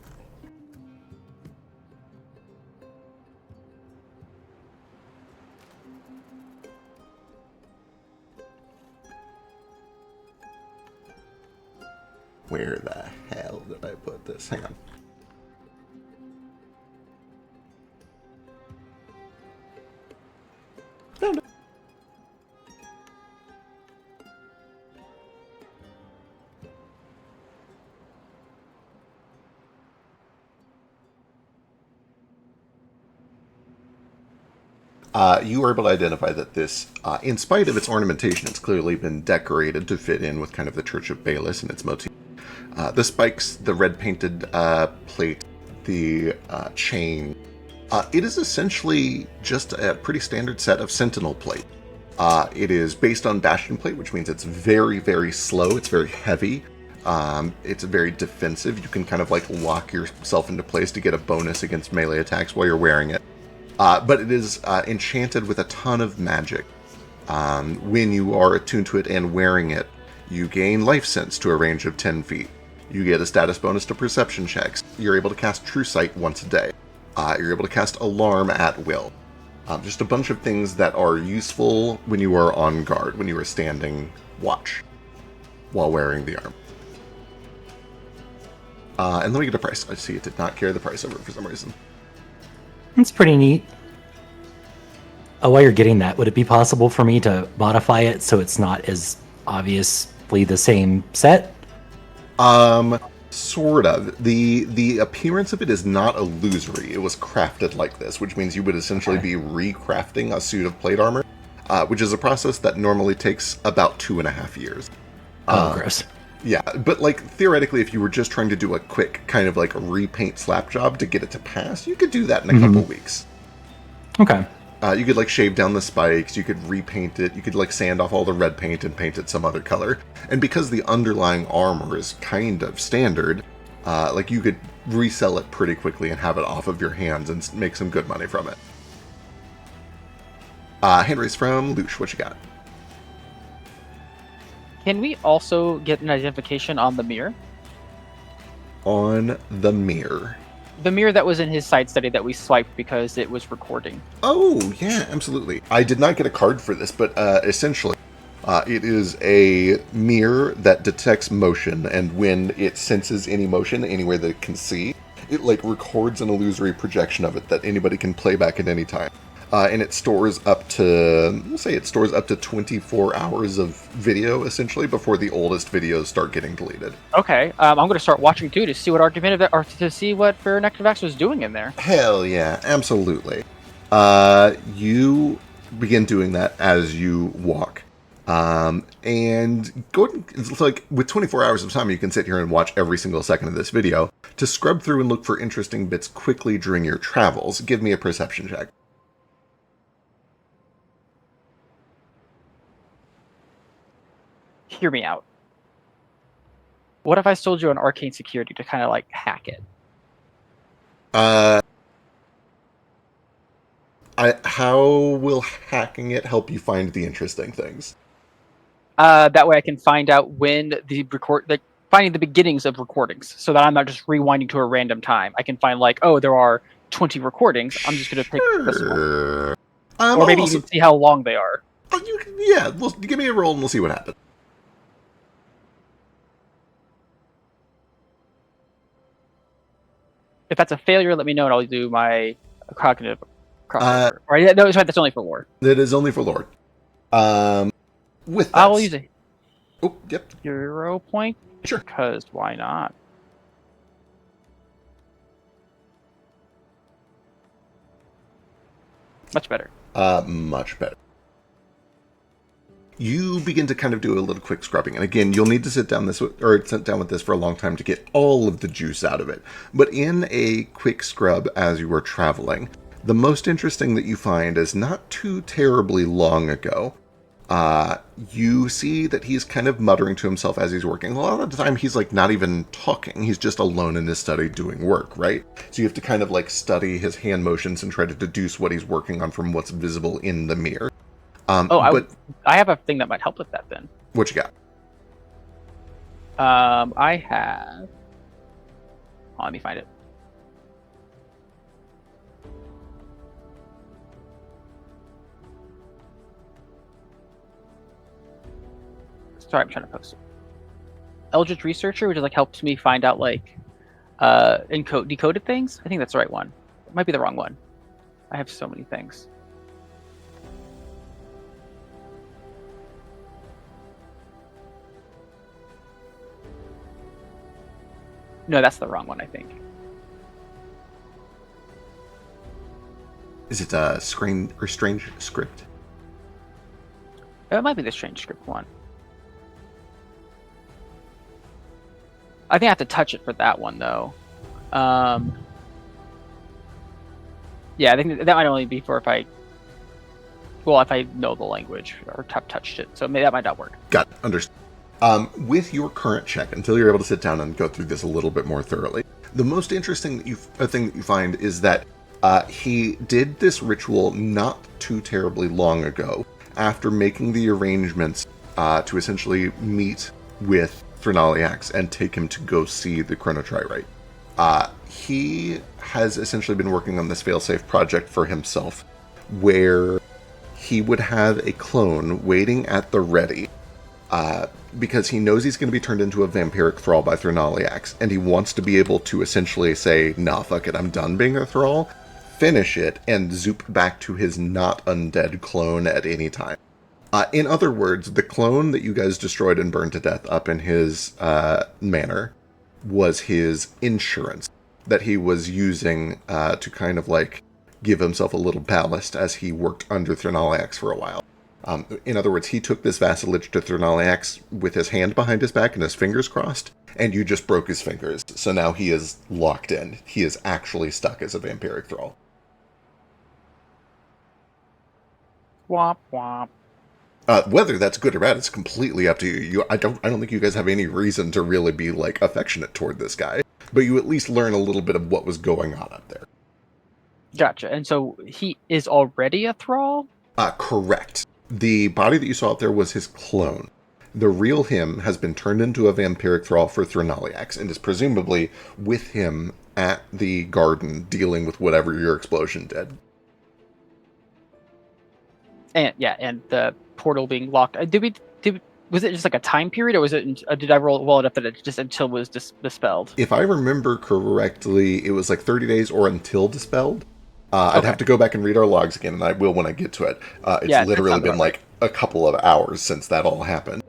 Where the hell did I put this? Hang on. Found it. You are able to identify that this, in spite of its ornamentation, it's clearly been decorated to fit in with kind of the Church of Baelus and its motif. The spikes, the red painted plate, the chain, it is essentially just a pretty standard set of sentinel plate. It is based on bastion plate, which means it's very, very slow. It's very heavy. It's very defensive. You can kind of like lock yourself into place to get a bonus against melee attacks while you're wearing it. But it is enchanted with a ton of magic. When you are attuned to it and wearing it, you gain life sense to a range of 10 feet. You get a status bonus to perception checks. You're able to cast True Sight once a day. You're able to cast Alarm at will. Just a bunch of things that are useful when you are on guard, when you are standing watch while wearing the arm. And let me get a price. I see it did not carry the price over for some reason. It's pretty neat. Oh, while you're getting that, would it be possible for me to modify it so it's not as obviously the same set? Sort of. The appearance of it is not illusory. It was crafted like this, which means you would essentially be recrafting a suit of plate armor, which is a process that normally takes about 2.5 years. Gross. Yeah, but like theoretically, if you were just trying to do a quick kind of like a repaint slap job to get it to pass, you could do that in a couple weeks. Okay. You could like shave down the spikes, you could repaint it, you could like sand off all the red paint and paint it some other color. And because the underlying armor is kind of standard, like you could resell it pretty quickly and have it off of your hands and make some good money from it. Hand raise from Lush, what you got? Can we also get an identification on the mirror? On the mirror. The mirror that was in his side study that we swiped because it was recording. Oh, yeah, absolutely. I did not get a card for this, but essentially, it is a mirror that detects motion, and when it senses any motion anywhere that it can see, it like records an illusory projection of it that anybody can play back at any time. And it stores up to, we'll say it stores up to 24 hours of video, essentially, before the oldest videos start getting deleted. Okay, I'm going to start watching too to see what argument or to see what Baronectovax was doing in there. Hell yeah, absolutely. You begin doing that as you walk. And it's like with 24 hours of time, you can sit here and watch every single second of this video to scrub through and look for interesting bits quickly during your travels. Give me a perception check. Hear me out. What if I sold you an arcane security to kind of like hack it? How will hacking it help you find the interesting things? That way I can find out when finding the beginnings of recordings, so that I'm not just rewinding to a random time. I can find like, oh, there are 20 recordings. I'm just going to pick this one. Or maybe you can see how long they are. Well, give me a roll and we'll see what happens. If that's a failure, let me know and I'll do my cognitive crossover. No, it's right. That's only for war. That is only for Lord. With that, I will use a hero point. Sure. Because why not? Much better. Much better. You begin to kind of do a little quick scrubbing, and again, you'll need to sit down with this for a long time to get all of the juice out of it. But in a quick scrub as you are traveling, the most interesting that you find is not too terribly long ago. You see that he's kind of muttering to himself as he's working. A lot of the time, he's like not even talking. He's just alone in his study doing work, right? So you have to kind of like study his hand motions and try to deduce what he's working on from what's visible in the mirror. I have a thing that might help with that then. What you got? I have... let me find it. Sorry, I'm trying to post it. Eldritch Researcher, which is like helps me find out like decoded things. I think that's the right one. It might be the wrong one. I have so many things. No, that's the wrong one, I think. Is it a strange script? It might be the strange script one. I think I have to touch it for that one, though. Yeah, I think that might only be for if I know the language or have touched it. So maybe that might not work. Got it. Understood. With your current check, until you're able to sit down and go through this a little bit more thoroughly, the most interesting thing that you find is that he did this ritual not too terribly long ago after making the arrangements to essentially meet with Threnaliax and take him to go see the Chronotrite. He has essentially been working on this failsafe project for himself where he would have a clone waiting at the ready, because he knows he's going to be turned into a vampiric thrall by Thrallniax, and he wants to be able to essentially say, nah, fuck it, I'm done being a thrall, finish it, and zoop back to his not undead clone at any time. In other words, the clone that you guys destroyed and burned to death up in his manor was his insurance that he was using to kind of like give himself a little ballast as he worked under Thrallniax for a while. In other words, he took this vassalage to Thrallniax with his hand behind his back and his fingers crossed, and you just broke his fingers. So now he is locked in. He is actually stuck as a vampiric thrall. Womp womp. Whether that's good or bad, it's completely up to you. I don't think you guys have any reason to really be like affectionate toward this guy, but you at least learn a little bit of what was going on up there. Gotcha. And so he is already a thrall? Correct. The body that you saw out there was his clone. The real him has been turned into a vampiric thrall for Thrallniax and is presumably with him at the garden dealing with whatever your explosion did. And the portal being locked. Was it just like a time period, or was it? Did I roll it up that it just until it was dispelled? If I remember correctly, it was like 30 days or until dispelled. I'd have to go back and read our logs again, and I will when I get to it. It's literally been like a couple of hours since that all happened,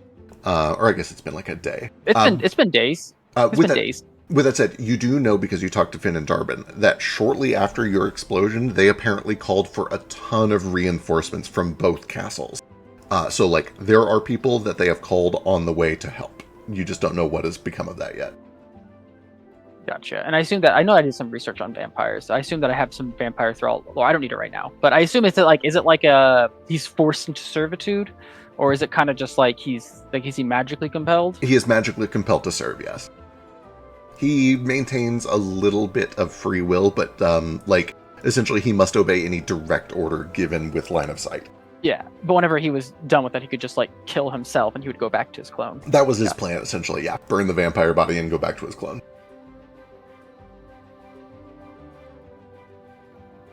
or I guess it's been like a day. It's been days. Days. With that said, you do know, because you talked to Finn and Darbin, that shortly after your explosion, they apparently called for a ton of reinforcements from both castles. So, like, there are people that they have called on the way to help. You just don't know what has become of that yet. Gotcha. And I assume that, I know I did some research on vampires. I assume that I have some vampire thrall. Well, I don't need it right now, but I assume is it like he's forced into servitude, or is it kind of just like is he magically compelled? He is magically compelled to serve, yes. He maintains a little bit of free will, but essentially he must obey any direct order given with line of sight. Yeah, but whenever he was done with that, he could just like kill himself and he would go back to his clone. That was his plan, essentially, yeah. Burn the vampire body and go back to his clone.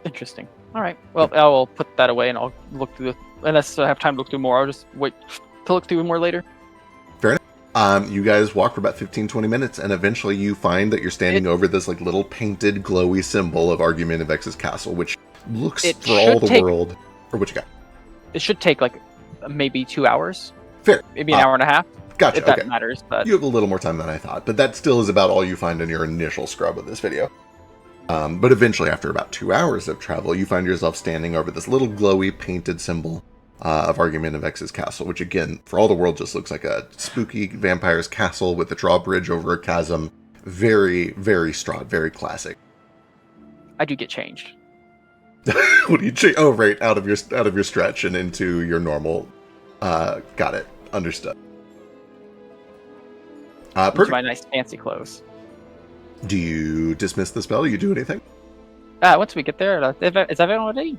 Interesting. All right. Well, I will put that away and I'll look through unless I have time to look through more. I'll just wait to look through more later. Fair enough. You guys walk for about 15-20 minutes, and eventually you find that you're standing over this like little painted, glowy symbol of Argumentivex's castle, which looks for all the world. Or what you got? It should take like maybe 2 hours. Fair. Maybe an hour and a half. Gotcha. If that matters. But you have a little more time than I thought, but that still is about all you find in your initial scrub of this video. But eventually, after about 2 hours of travel, you find yourself standing over this little glowy painted symbol of Argumentivex's castle, which again, for all the world, just looks like a spooky vampire's castle with a drawbridge over a chasm. Very, very Strahd, very classic. I do get changed. What do you change? Oh, right, out of your stretch and into your normal. Got it. Understood. Perfect. My nice fancy clothes. Do you dismiss the spell? Do you do anything? Once we get there, is everyone ready?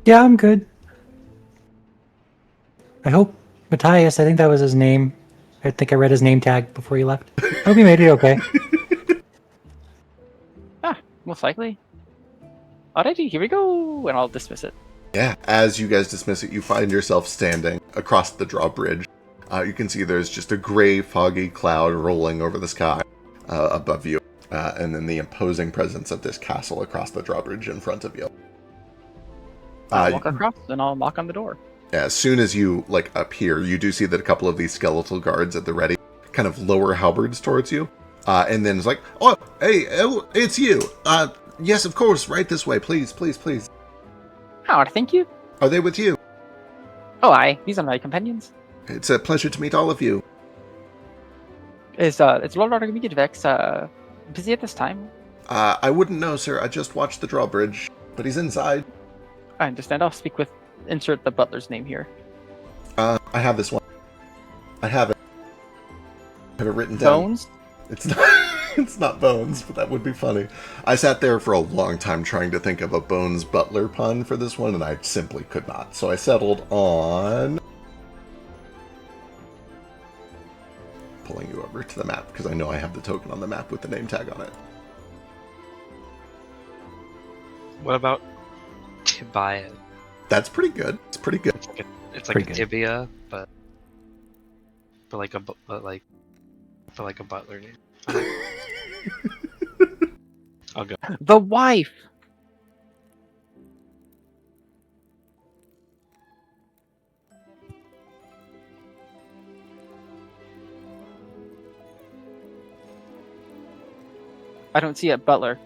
Yeah, I'm good. I hope Matthias, I think that was his name. I think I read his name tag before he left. I hope he made it okay. Most likely. Alrighty, here we go, and I'll dismiss it. Yeah, as you guys dismiss it, you find yourself standing across the drawbridge. You can see there's just a gray, foggy cloud rolling over the sky above you, and then the imposing presence of this castle across the drawbridge in front of you. I'll walk across, and I'll knock on the door. As soon as you appear, you do see that a couple of these skeletal guards at the ready kind of lower halberds towards you, and then it's like, "Oh, hey, it's you! Yes, of course, right this way, please, please, please." Oh, thank you. Are they with you? Oh, aye. These are my companions. It's a pleasure to meet all of you. It's Lord Argumentivex's busy at this time? I wouldn't know, sir. I just watched the drawbridge, but he's inside. I understand. I'll speak with... Insert the butler's name here. I have this one. I have it. I have it written down. Bones? It's not, it's not Bones, but that would be funny. I sat there for a long time trying to think of a Bones Butler pun for this one, and I simply could not. So I settled on... pulling you over to the map, because I know I have the token on the map with the name tag on it. What about tibia? That's pretty good. It's pretty good. It's like Pretty a good. tibia, but for like a butler name. I'll go. The wife. I don't see a butler.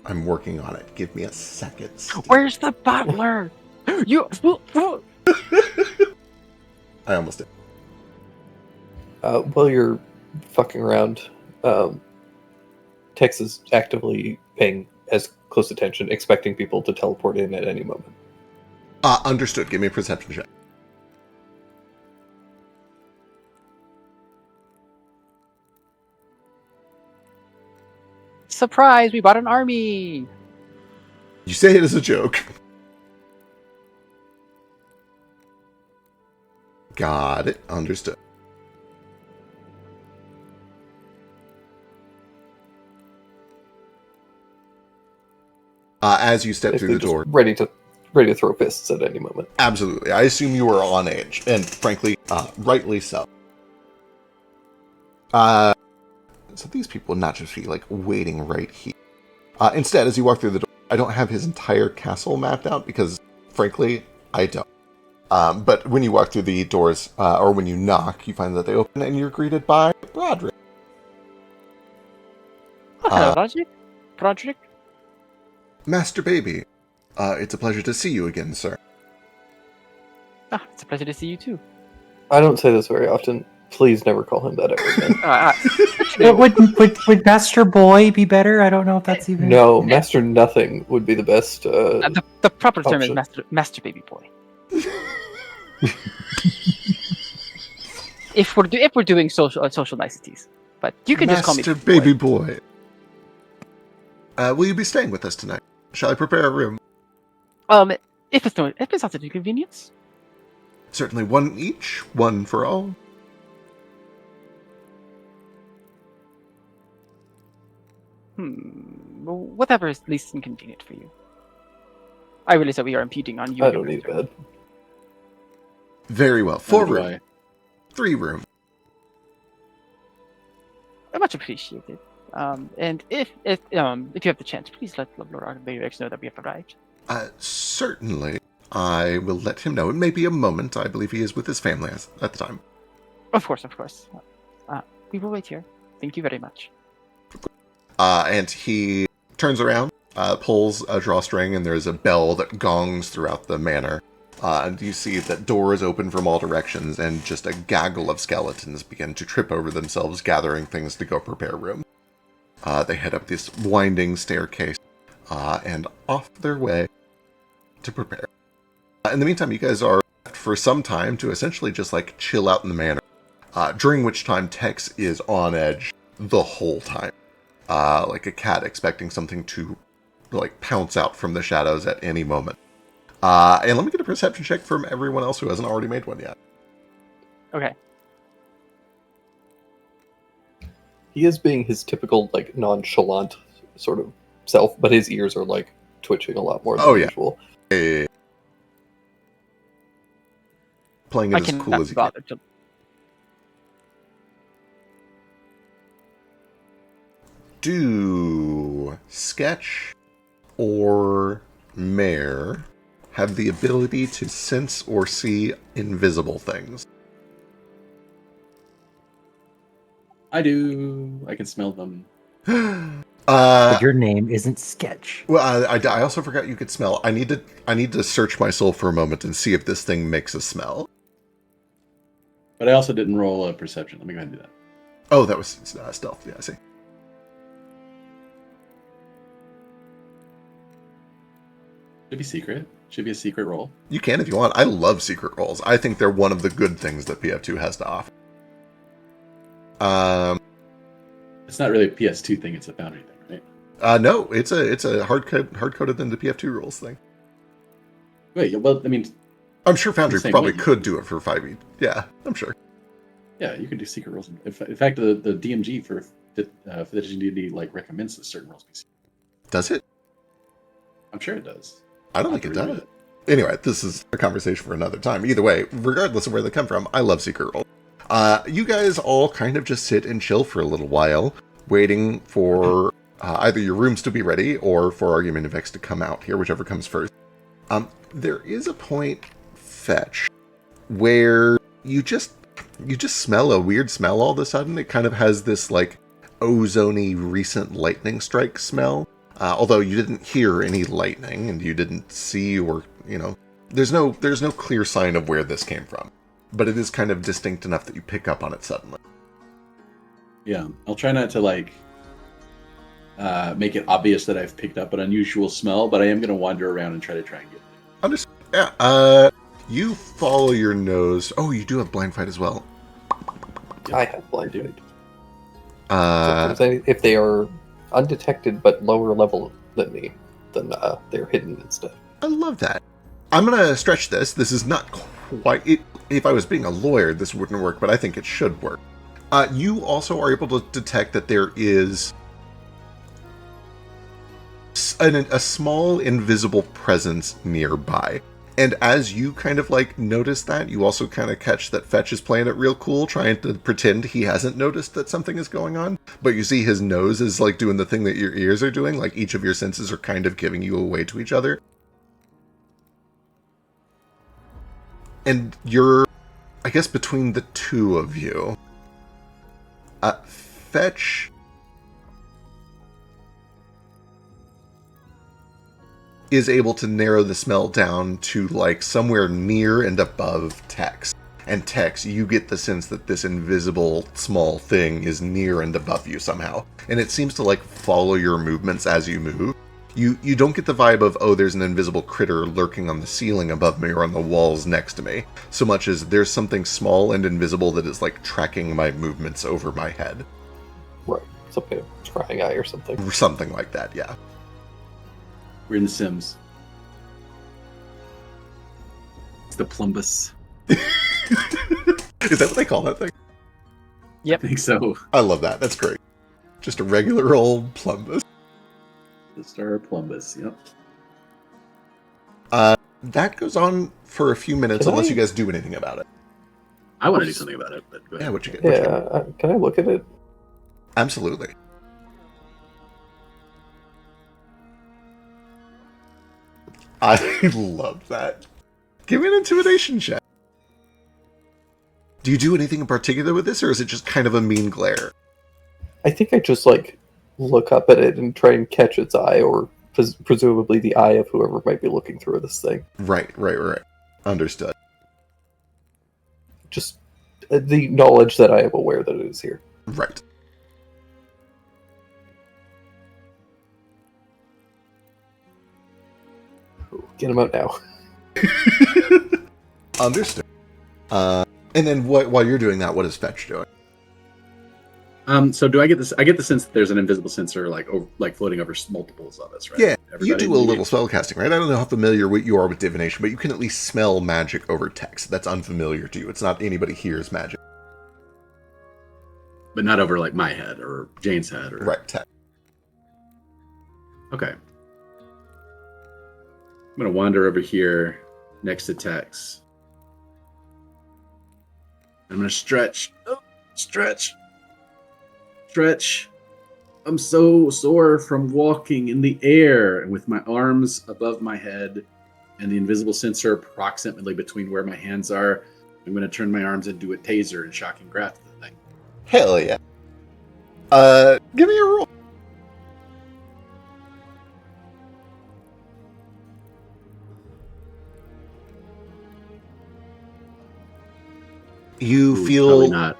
I'm working on it. Give me a second. Steve. Where's the butler? You. I almost did. While you're fucking around, Tex is actively paying as close attention, expecting people to teleport in at any moment. Understood. Give me a perception check. Surprise! We bought an army. You say it as a joke. Got it. Understood. As you step through the door, ready to throw fists at any moment. absolutely. I assume you are on edge, and frankly, rightly so. So these people would not just be like waiting right here. Instead, as you walk through the door, I don't have his entire castle mapped out because, frankly, I don't. But when you walk through the doors, or when you knock, you find that they open, and you're greeted by Broderick. Oh, hello, Broderick. Master Baby, it's a pleasure to see you again, sir. Ah, it's a pleasure to see you too. I don't say this very often. Please never call him that ever again. Would Master Boy be better? I don't know if that's even. No, Master Nothing would be the best. The proper term is option. Master Baby Boy. if we're doing social niceties, but you can just call me Master Baby Boy. Will you be staying with us tonight? Shall I prepare a room? If it's not an inconvenience. Certainly one each, one for all. Well, whatever is least inconvenient for you. I realize that we are impeding on you. I don't need bed. Very well. 4 rooms. 3 rooms. Much appreciated. And if you have the chance, please let Lord Beirix know that we have arrived. Certainly. I will let him know. It may be a moment. I believe he is with his family at the time. Of course. We will wait here. Thank you very much. And he turns around, pulls a drawstring, and there's a bell that gongs throughout the manor. And you see that doors open from all directions, and just a gaggle of skeletons begin to trip over themselves, gathering things to go prepare room. They head up this winding staircase, and off their way to prepare. In the meantime, you guys are left for some time to essentially just like chill out in the manor, during which time Tex is on edge the whole time. Like a cat expecting something to like pounce out from the shadows at any moment. And let me get a perception check from everyone else who hasn't already made one yet. Okay. He is being his typical like nonchalant sort of self, but his ears are like twitching a lot more than usual. Playing it as cool as you can. Do Sketch or Mare have the ability to sense or see invisible things? I do. I can smell them. But your name isn't Sketch. Well, I also forgot you could smell. I need to search my soul for a moment and see if this thing makes a smell. But I also didn't roll a perception. Let me go ahead and do that. Oh, that was stealth. Yeah, I see. Should be secret. Should be a secret roll. You can if you want. I love secret rolls. I think they're one of the good things that PF2 has to offer. It's not really a PS2 thing. It's a Foundry thing, right? No, it's a hard coded than the PF2 rules thing. Wait, well, I mean, I'm sure Foundry probably way. could do it for 5e. Yeah, I'm sure. Yeah, you can do secret rolls. In fact, the DMG for 5th edition D&D like recommends that certain rolls be secret. Does it? I'm sure it does. I don't think it does. Anyway, this is a conversation for another time. Either way, regardless of where they come from, I love secret roll. You guys all kind of just sit and chill for a little while, waiting for either your rooms to be ready or for Argumentavex to come out here, whichever comes first. There is a point, Fetch, where you just smell a weird smell all of a sudden. It kind of has this like ozony recent lightning strike smell. Although you didn't hear any lightning and you didn't see or, there's no clear sign of where this came from. But it is kind of distinct enough that you pick up on it suddenly. Yeah, I'll try not to make it obvious that I've picked up an unusual smell, but I am going to wander around and try to triangulate. Understood. Yeah, you follow your nose. Oh, you do have blind fight as well. I have blind fight. If they are undetected but lower level than me, then they're hidden instead. I love that. I'm going to stretch this. This is not quite... If I was being a lawyer, this wouldn't work, but I think it should work. You also are able to detect that there is a small invisible presence nearby. And as you kind of notice that, you also kind of catch that Fetch is playing it real cool, trying to pretend he hasn't noticed that something is going on. But you see his nose is doing the thing that your ears are doing, like each of your senses are kind of giving you away to each other. And you're, I guess, between the two of you, Fetch is able to narrow the smell down to somewhere near and above Tex. And Tex, you get the sense that this invisible small thing is near and above you somehow. And it seems to follow your movements as you move. You don't get the vibe of, oh, there's an invisible critter lurking on the ceiling above me or on the walls next to me, so much as there's something small and invisible that is tracking my movements over my head. Right. Some kind of scrying eye or something. Something like that, yeah. We're in The Sims. It's the plumbus. Is that what they call that thing? Yep. I think so. I love that. That's great. Just a regular old plumbus. The Star Plumbus, yep. That goes on for a few minutes unless you guys do anything about it. I want to do something about it, but go ahead. Yeah, what you get? Can I look at it? Absolutely. I love that. Give me an intimidation check. Do you do anything in particular with this, or is it just kind of a mean glare? I think I just look up at it and try and catch its eye, or presumably the eye of whoever might be looking through this thing. Right. Understood. Just the knowledge that I am aware that it is here. Right. Get him out now. Understood. And then while you're doing that, what is Fetch doing? So do I get this? I get the sense that there's an invisible sensor floating over multiples of us, right? Yeah, Everybody you do a little spell casting, right? I don't know how familiar you are with divination, but you can at least smell magic over text. That's unfamiliar to you. It's not anybody here's magic. But not over my head or Jane's head, or right? Text. Okay. I'm gonna wander over here next to Tex. I'm gonna stretch. Stretch. I'm so sore from walking in the air and with my arms above my head and the invisible sensor approximately between where my hands are. I'm going to turn my arms into a taser and shocking grasp the thing. Hell yeah. Give me a roll. You feel not.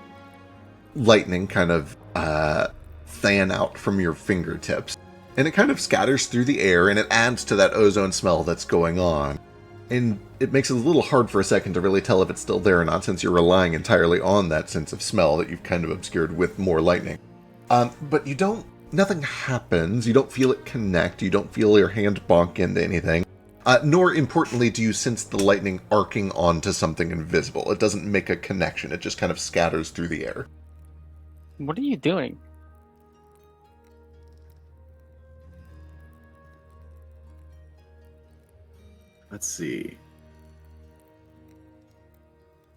Lightning kind of fan out from your fingertips, and it kind of scatters through the air, and it adds to that ozone smell that's going on. And it makes it a little hard for a second to really tell if it's still there or not, since you're relying entirely on that sense of smell that you've kind of obscured with more lightning. But nothing happens. You don't feel it connect. You don't feel your hand bonk into anything. Nor, importantly, do you sense the lightning arcing onto something invisible. It doesn't make a connection. It just kind of scatters through the air. What are you doing? Let's see.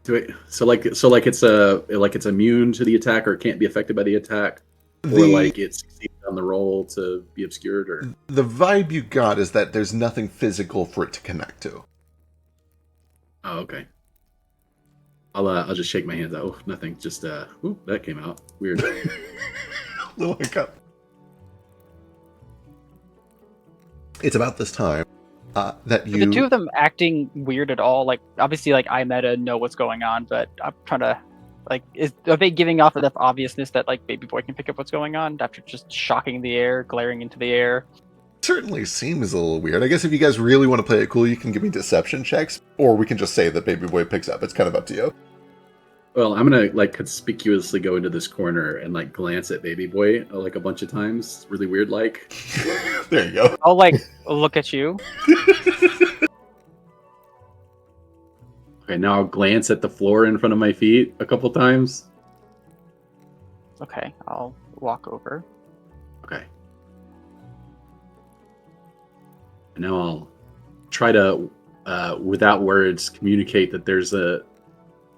So it's immune to the attack, or it can't be affected by the attack, or like it succeeds on the roll to be obscured, or the vibe you got is that there's nothing physical for it to connect to. oh, okay. I'll just shake my hands out. Oh, nothing. Just that came out weird. Little hiccup. It's about this time that you. Are the two of them acting weird at all? Like, obviously, like I meta know what's going on, but I'm trying to, like, are they giving off enough obviousness that like Baby Boy can pick up what's going on after just shocking the air, glaring into the air? Certainly seems a little weird. I guess if you guys really want to play it cool, you can give me deception checks, or we can just say that Baby Boy picks up. It's kind of up to you. Well, I'm gonna like conspicuously go into this corner and like glance at Baby Boy like a bunch of times, really weird like. There you go. I'll like look at you. Okay, now I'll glance at the floor in front of my feet a couple times. Okay, I'll walk over. Okay. And now I'll try to, without words, communicate that there's an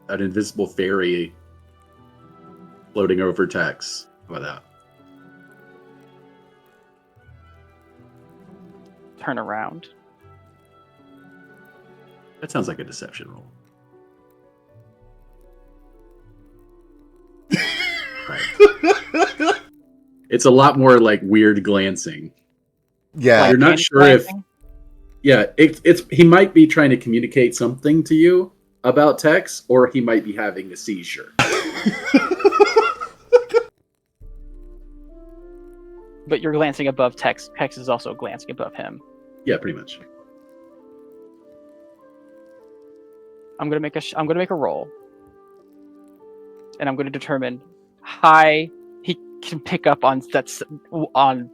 invisible fairy floating over Tex. How about that? Turn around. That sounds like a deception roll. Right. It's a lot more like weird glancing. Yeah. You're not sure glancing? it's he might be trying to communicate something to you about Tex, or he might be having a seizure. But you're glancing above Tex. Tex is also glancing above him. Yeah, pretty much. I'm gonna make a roll, and I'm gonna determine high he can pick up on on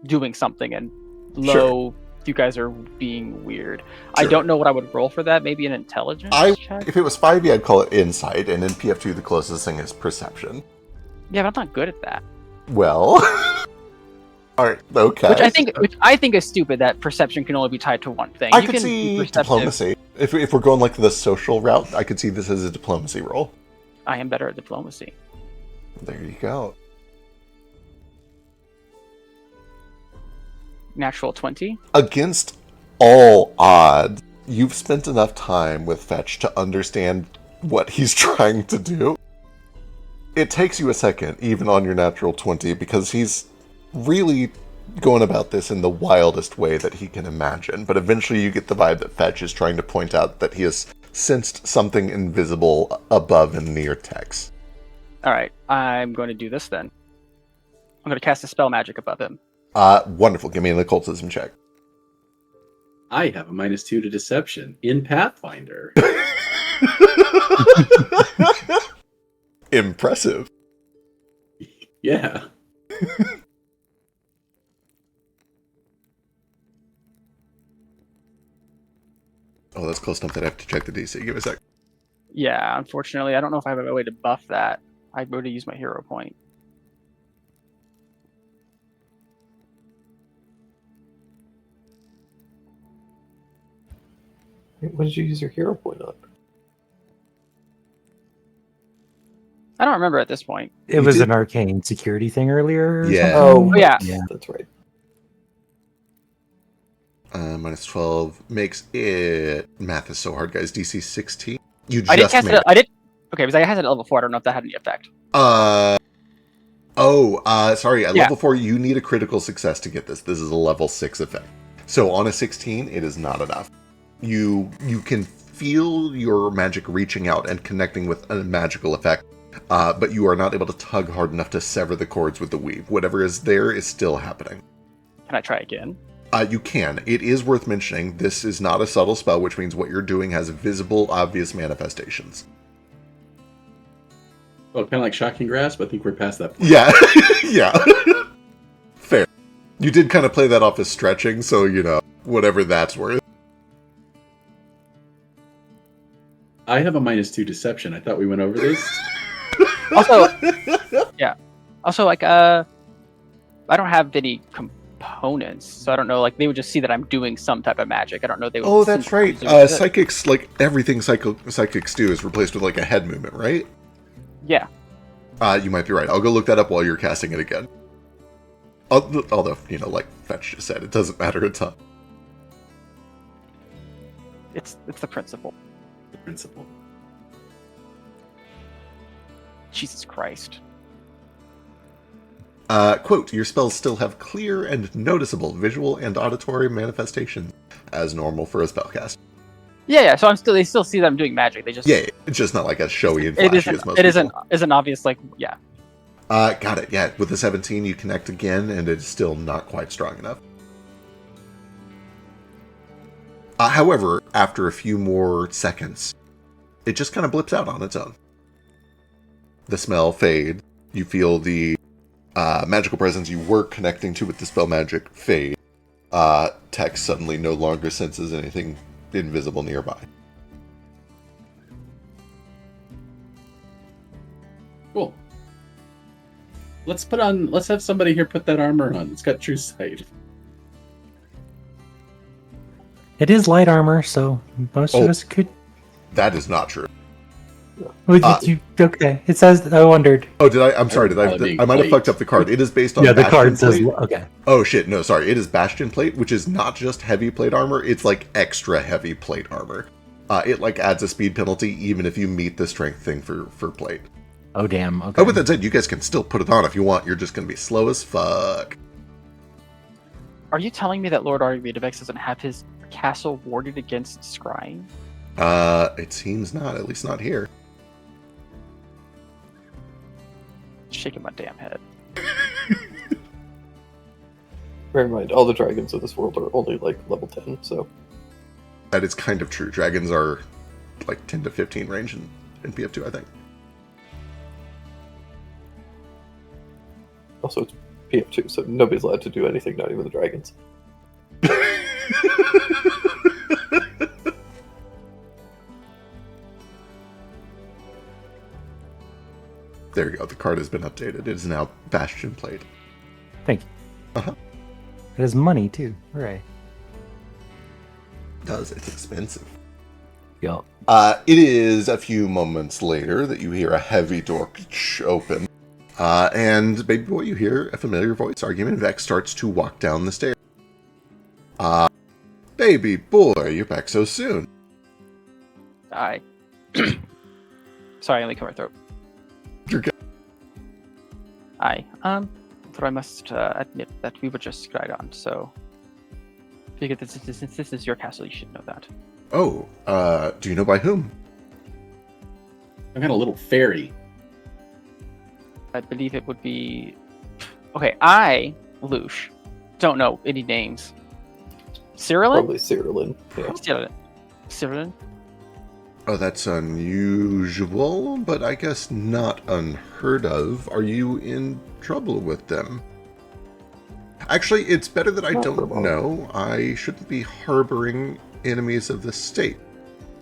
doing something, and low Sure. you guys are being weird. Sure. I don't know what I would roll for that. Maybe an intelligence check. If it was 5e, I'd call it insight, and in PF2, the closest thing is perception. Yeah, but I'm not good at that. Well, all right, okay. Which I think is stupid. That perception can only be tied to one thing. I You could can see be perceptive. diplomacy. If we're going like the social route, I could see this as a diplomacy roll. I am better at diplomacy. There you go. Natural 20. Against all odds, you've spent enough time with Fetch to understand what he's trying to do. It takes you a second, even on your natural 20, because he's really going about this in the wildest way that he can imagine. But eventually you get the vibe that Fetch is trying to point out that he has sensed something invisible above and near Tex. All right, I'm going to do this then. I'm going to cast a spell magic above him. Wonderful. Give me an occultism check. I have a -2 to deception in Pathfinder. Impressive. Yeah. Oh, that's close enough that I have to check the DC. Give me a sec. Yeah, unfortunately, I don't know if I have a way to buff that. I would have used my hero point. What did you use your hero point on? I don't remember at this point. It was an arcane security thing earlier. Or Yeah. something? Oh, yeah. Yeah. That's right. -12 makes it... Math is so hard, guys. DC 16. You I did just cast made it. I did. Okay, because I had it at level 4. I don't know if that had any effect. Sorry. At Yeah. level 4, you need a critical success to get this. This is a level 6 effect. So on a 16, it is not enough. You can feel your magic reaching out and connecting with a magical effect, but you are not able to tug hard enough to sever the cords with the weave. Whatever is there is still happening. Can I try again? You can. It is worth mentioning, this is not a subtle spell, which means what you're doing has visible, obvious manifestations. Well, kind of like Shocking Grasp. I think we're past that point. Yeah, yeah. Fair. You did kind of play that off as stretching, so, whatever that's worth. I have a -2 deception. I thought we went over this. Also, yeah. Also, like, I don't have any opponents, so I don't know. Like they would just see that I'm doing some type of magic. I don't know. They would. Oh, that's right. presume it's it. Psychics, like everything psychics do, is replaced with like a head movement, right? Yeah. You might be right. I'll go look that up while you're casting it again. Although, like Fetch just said, it doesn't matter a ton. It's the principle. The principle. Jesus Christ. Quote, your spells still have clear and noticeable visual and auditory manifestations as normal for a spellcast. Yeah. So they still see that I'm doing magic. They just It's just not like as showy and flashy as most people. Isn't obvious. Like yeah. Got it. Yeah, with the 17, you connect again, and it's still not quite strong enough. However, after a few more seconds, it just kind of blips out on its own. The smell fades. You feel the magical presence you were connecting to with the spell magic fade. Tex suddenly no longer senses anything invisible nearby. Cool. Let's have somebody here put that armor on. It's got true sight. It is light armor, so most of us could. That is not true. Okay, it says. I wondered. Oh, did I? I'm sorry. I might have fucked up the card. It is based on. Yeah, the Bastion card says. plate. Okay. Oh shit! No, sorry. It is Bastion plate, which is not just heavy plate armor. It's like extra heavy plate armor. It like adds a speed penalty even if you meet the strength thing for plate. Oh damn. Okay. Oh, with that said, you guys can still put it on if you want. You're just gonna be slow as fuck. Are you telling me that Lord Arvidavex doesn't have his castle warded against scrying? It seems not. At least not here. Shaking my damn head. Bear in mind, all the dragons of this world are only like level 10, so. That is kind of true. Dragons are like 10 to 15 range in PF2, I think. Also, it's PF2, so nobody's allowed to do anything, not even the dragons. There you go. The card has been updated. It is now Bastion plate. Thank you. Uh-huh. It has money too. Hooray. Does. It's expensive. Yup. It is a few moments later that you hear a heavy door open. And baby boy, you hear a familiar voice. Argument Vex starts to walk down the stairs. Baby boy, you're back so soon. Sorry, I only cleared my throat. You're good. For I must admit that we were just cried on, so figured that since this is your castle, you should know that. Oh, do you know by whom? I've got a little fairy. I believe it would be... Okay, I, Lush, don't know any names. Cyrilin? Probably Cyrilin. Yeah. Cyrilin? Oh, that's unusual, but I guess not unheard of. Are you in trouble with them? Actually, it's better that I don't know. I shouldn't be harboring enemies of the state.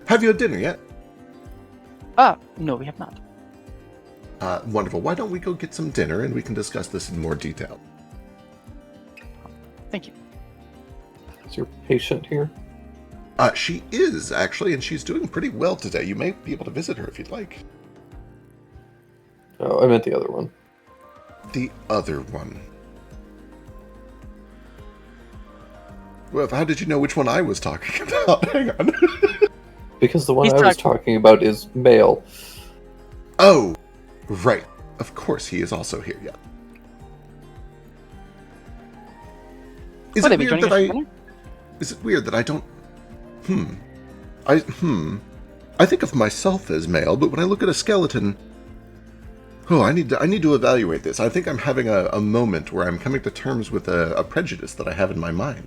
Have you had dinner yet? No, we have not. Wonderful. Why don't we go get some dinner and we can discuss this in more detail? Thank you. Is your patient here? She is, actually, and she's doing pretty well today. You may be able to visit her if you'd like. Oh, I meant the other one. The other one. Well, how did you know which one I was talking about? Hang on. Because the one I was talking about is male. Oh, right. Of course, he is also here, yeah. Is it weird that I don't... I think of myself as male, but when I look at a skeleton... Oh, I need to evaluate this. I think I'm having a moment where I'm coming to terms with a prejudice that I have in my mind.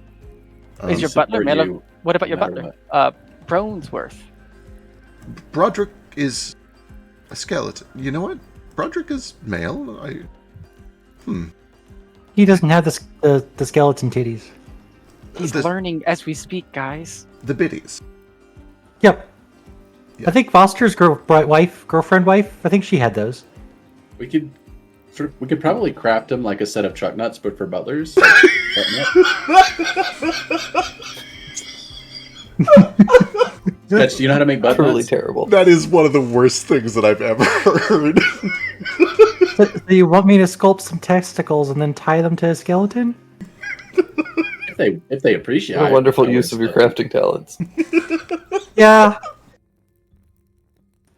Is your butler male? What about your butler? Bronesworth. Broderick is a skeleton. You know what? Broderick is male. He doesn't have the skeleton titties. He's learning as we speak, guys. The biddies. Yep. Yeah. I think Foster's girlfriend wife, I think she had those. We could We could probably craft them like a set of truck nuts, but for butlers. Fetch, do you know how to make butt Truly nuts? terrible. That is one of the worst things that I've ever heard. So you want me to sculpt some testicles and then tie them to a skeleton? If they appreciate What it. a wonderful use of your crafting talents. Yeah.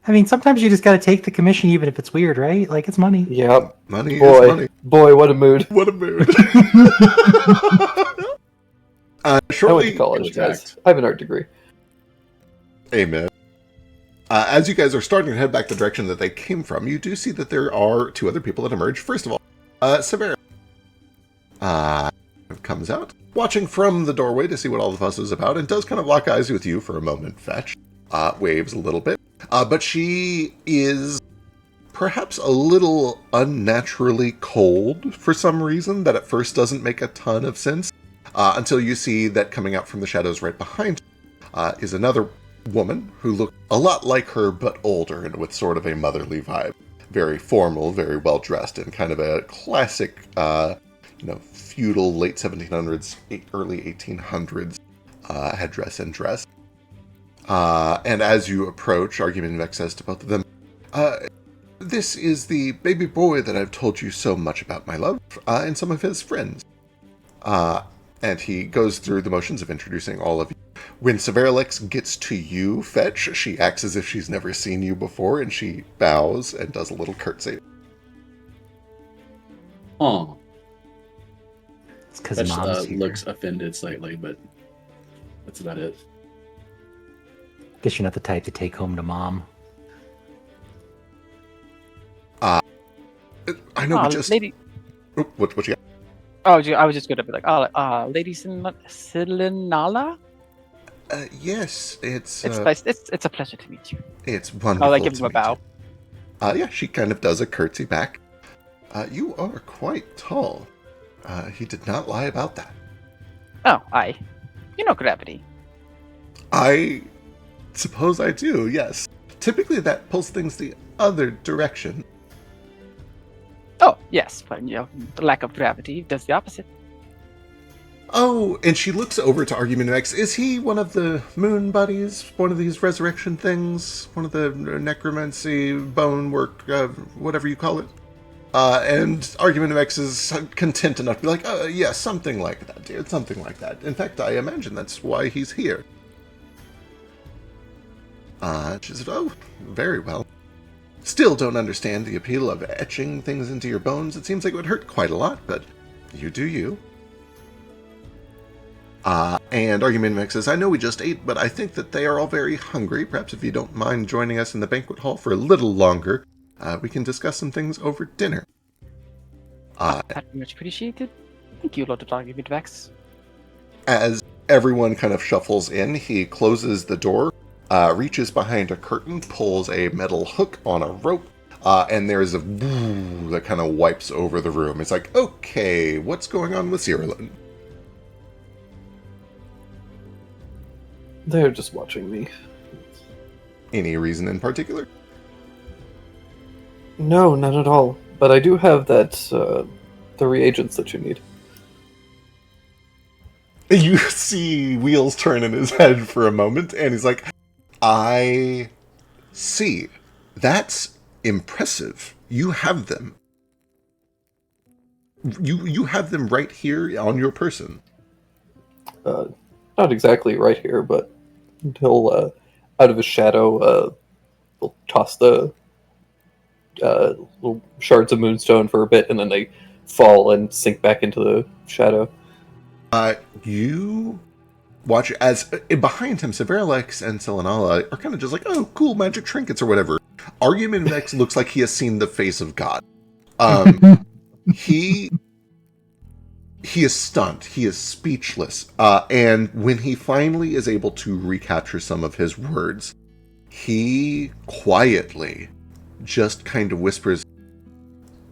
I mean, sometimes you just gotta take the commission even if it's weird, right? Like, it's money. Yep. Money Boy, is money. boy, what a mood. What a mood. I went Shortly, to college, guys. I have an art degree. amen. As you guys are starting to head back the direction that they came from, you do see that there are two other people that emerge. First of all, Severa comes out, watching from the doorway to see what all the fuss is about, and does kind of lock eyes with you for a moment, Fetch. Waves a little bit. But she is perhaps a little unnaturally cold for some reason that at first doesn't make a ton of sense, until you see that coming out from the shadows right behind her is another woman who looked a lot like her but older and with sort of a motherly vibe. Very formal, very well dressed, in kind of a classic, feudal late 1700s, early 1800s headdress and dress. And as you approach, Argumentex says to both of them, this is the baby boy that I've told you so much about, my love, and some of his friends. And he goes through the motions of introducing all of you. When Severalex gets to you, Fetch, she acts as if she's never seen you before, and she bows and does a little curtsy. Oh. It's because Fetch mom's here. looks offended slightly, but that's about it. Guess you're not the type to take home to mom. I know we just... Lady... Oh, what you got? Oh, I was just going to be like, Lady Silenala? Yes, it's nice. It's a pleasure to meet you. It's wonderful. I'll give him a bow. Yeah, she kind of does a curtsy back. You are quite tall. He did not lie about that. Oh, you know gravity. I suppose I do, yes. Typically that pulls things the other direction. Oh, yes, but the lack of gravity does the opposite. Oh, and she looks over to Argumentex. Is he one of the moon buddies? One of these resurrection things? One of the necromancy, bone work, whatever you call it? And Argumentex is content enough to be like, yeah, something like that, dear, something like that. In fact, I imagine that's why he's here. She said, oh, very well. Still don't understand the appeal of etching things into your bones. It seems like it would hurt quite a lot, but you do you. And Argumentex says, I know we just ate, but I think that they are all very hungry. Perhaps if you don't mind joining us in the banquet hall for a little longer, we can discuss some things over dinner. That'd be much appreciated. Thank you, Lord Argumentex. As everyone kind of shuffles in, he closes the door, reaches behind a curtain, pulls a metal hook on a rope, and there's a boo that kind of wipes over the room. It's like, okay, what's going on with Cyrillin? They're just watching me. Any reason in particular? No, not at all. But I do have the reagents that you need. You see wheels turn in his head for a moment, and he's like, I see. That's impressive. You have them. You have them right here on your person. Not exactly right here, but he'll, out of his shadow, he'll toss the little shards of moonstone for a bit, and then they fall and sink back into the shadow. You watch as behind him, Severalex and Selenala are kind of just like, oh, cool magic trinkets or whatever. Argumentex looks like he has seen the face of God. He is stunned. He is speechless. And when he finally is able to recapture some of his words, he quietly just kind of whispers,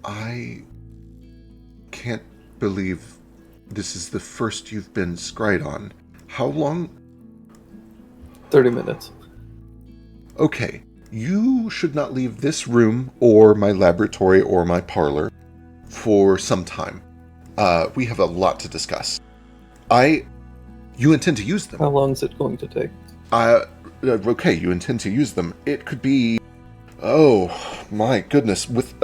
I can't believe this is the first you've been scryed on. How long? 30 minutes. Okay, you should not leave this room or my laboratory or my parlor for some time. We have a lot to discuss. You intend to use them. How long is it going to take? Okay, you intend to use them. It could be, oh my goodness, with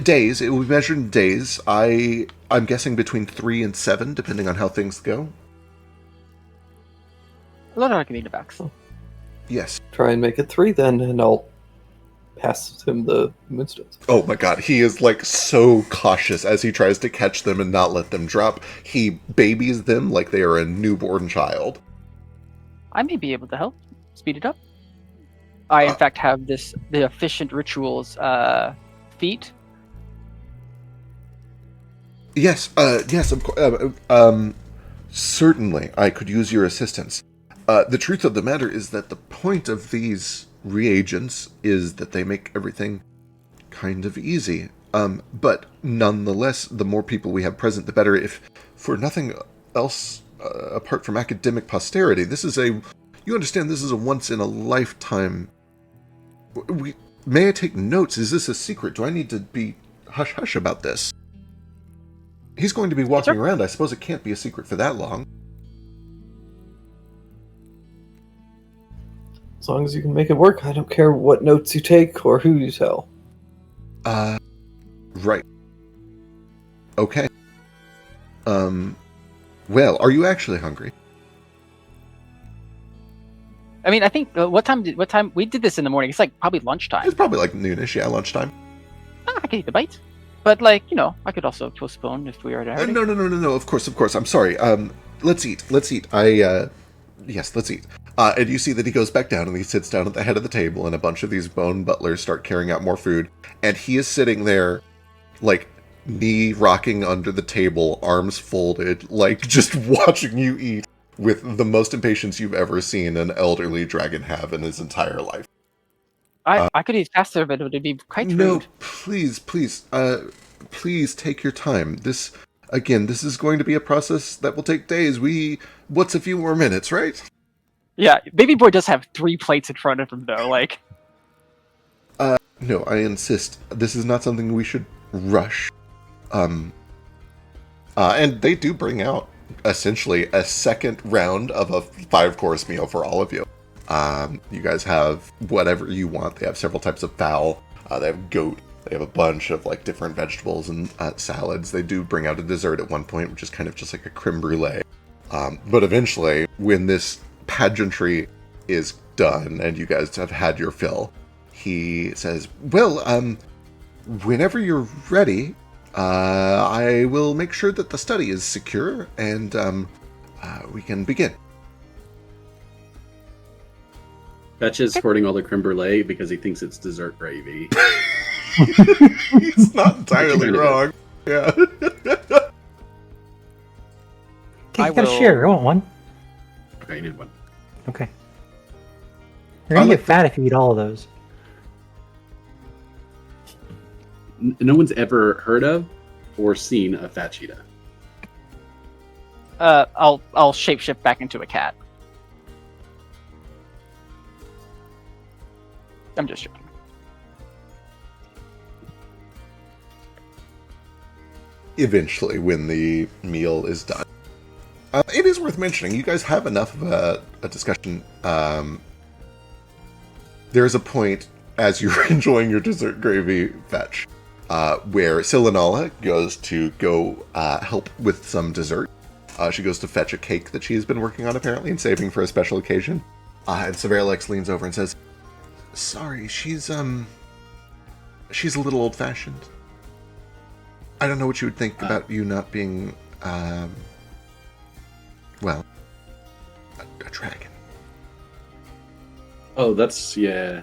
days. It will be measured in days. I'm guessing between 3 and 7, depending on how things go. A lot of Arcanine backs. Yes. Try and make it 3 then, and I'll pass him the moonstones. Oh my god, he is like so cautious as he tries to catch them and not let them drop. He babies them like they are a newborn child. I may be able to help speed it up. I, in fact, have the efficient rituals feat. Yes, of course. Certainly, I could use your assistance. The truth of the matter is that the point of these reagents is that they make everything kind of easy. But nonetheless, the more people we have present, the better. If for nothing else, apart from academic posterity, you understand this is a once-in-a-lifetime... May I take notes? Is this a secret? Do I need to be hush-hush about this? He's going to be walking around. I suppose it can't be a secret for that long. As long as you can make it work, I don't care what notes you take or who you tell. Right. Okay. Well, are you actually hungry? I mean, I think what time we did this in the morning? It's like probably lunchtime. It's probably like noonish, yeah, lunchtime. I could eat the bite, but like I could also postpone if we are to. No. Of course. I'm sorry. Let's eat. Yes, let's eat. And you see that he goes back down and he sits down at the head of the table, and a bunch of these bone butlers start carrying out more food, and he is sitting there, like knee rocking under the table, arms folded, like just watching you eat with the most impatience you've ever seen an elderly dragon have in his entire life. I could eat faster, but it would be quite rude. No, please take your time. This is going to be a process that will take days. What's a few more minutes, right? Yeah, baby boy does have 3 plates in front of him, though, like... No, I insist. This is not something we should rush. And they do bring out, essentially, a second round of a 5-course meal for all of you. You guys have whatever you want. They have several types of fowl. They have goat. They have a bunch of, like, different vegetables and salads. They do bring out a dessert at one point, which is kind of just like a creme brulee. But eventually, when this pageantry is done and you guys have had your fill, he says, well, whenever you're ready, I will make sure that the study is secure and we can begin. Fetch is hoarding all the creme brulee because he thinks it's dessert gravy. He's not entirely wrong. Yeah. Okay, you gotta share. I want one. Okay, you need one. Okay. You're gonna get fat if you eat all of those. No one's ever heard of or seen a fat cheetah. I'll shapeshift back into a cat. I'm just joking. Eventually, when the meal is done. It is worth mentioning, you guys have enough of a discussion. There's a point, as you're enjoying your dessert gravy fetch, where Silanala goes to go help with some dessert. She goes to fetch a cake that she has been working on, apparently, and saving for a special occasion. And Severalex leans over and says, sorry, she's a little old-fashioned. I don't know what you would think about you not being, a dragon. Oh, yeah.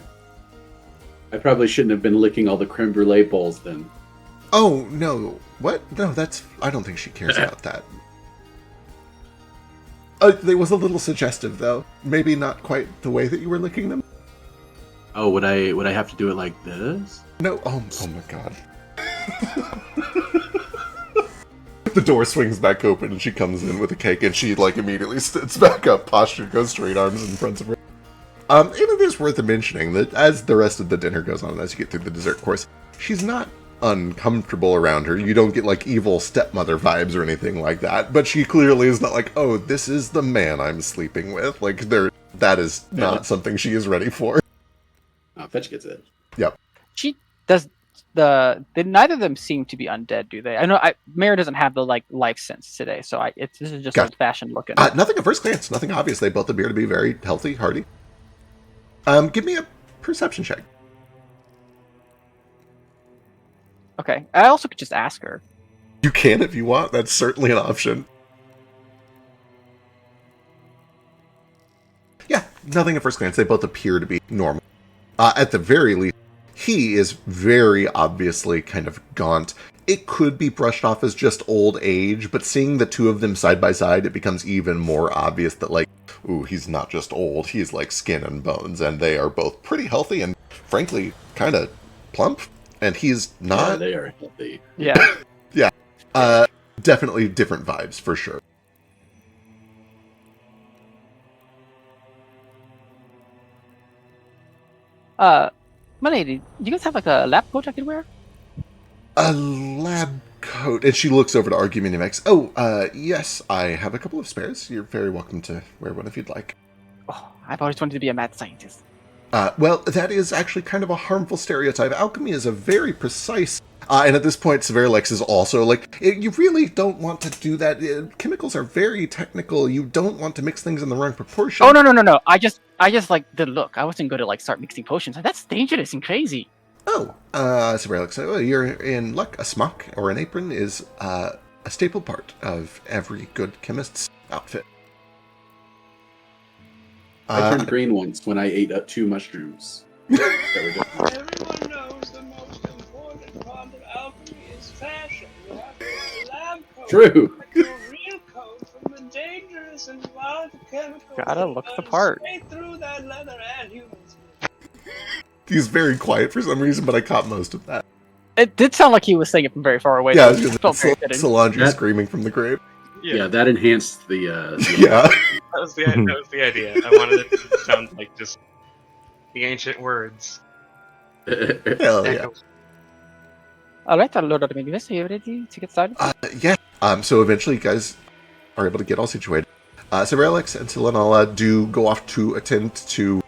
I probably shouldn't have been licking all the creme brulee bowls then. Oh, no. What? No, I don't think she cares about that. It was a little suggestive, though. Maybe not quite the way that you were licking them. Oh, would I have to do it like this? No. Oh my god. The door swings back open and she comes in with a cake and she immediately sits back up, posture goes straight, arms in front of her. It is worth mentioning that as the rest of the dinner goes on, as you get through the dessert course, she's not uncomfortable around her. You don't get like evil stepmother vibes or anything like that, but she clearly is not like, oh, this is the man I'm sleeping with. Like, that is not something she is ready for. Fetch gets it. Yep. She does neither of them seem to be undead, do they? I know Mare doesn't have the like life sense today, so this is just old fashioned looking. Nothing at first glance, nothing obvious. They both appear to be very healthy, hardy. Give me a perception check. Okay. I also could just ask her. You can if you want. That's certainly an option. Yeah, nothing at first glance. They both appear to be normal. At the very least, he is very obviously kind of gaunt. It could be brushed off as just old age, but seeing the two of them side by side, it becomes even more obvious that, like, ooh, he's not just old, he's like skin and bones, and they are both pretty healthy and, frankly, kind of plump. And he's not. Yeah, they are healthy. Yeah. Yeah. Definitely different vibes, for sure. My lady, do you guys have like a lab coat I could wear? A lab coat. And she looks over to Argumentamex. Oh, yes, I have a couple of spares. You're very welcome to wear one if you'd like. Oh, I've always wanted to be a mad scientist. Well, that is actually kind of a harmful stereotype. Alchemy is a very precise... and at this point, Severalex is also like, you really don't want to do that. Chemicals are very technical. You don't want to mix things in the wrong proportion. Oh, no. I just like the look. I wasn't going to like start mixing potions. That's dangerous and crazy. Oh, Severalex, well, you're in luck. A smock or an apron is a staple part of every good chemist's outfit. I turned green once when I ate 2 mushrooms. Everyone knows the most important part of alchemy is fashion. You have to wear a lab coat. True. Like a real coat from the dangerous and volatile chemicals. Gotta look the part. Straight through that leather and humans. He's very quiet for some reason, but I caught most of that. It did sound like he was saying it from very far away. Yeah, Felt screaming from the grave. Yeah, that enhanced the... Yeah. That was the idea. I wanted it to sound like just the ancient words. Hell yeah. All right, Lord Arminius, are you ready to get started? Yeah. So eventually you guys are able to get all situated. Severalex and Silenala do go off to attend to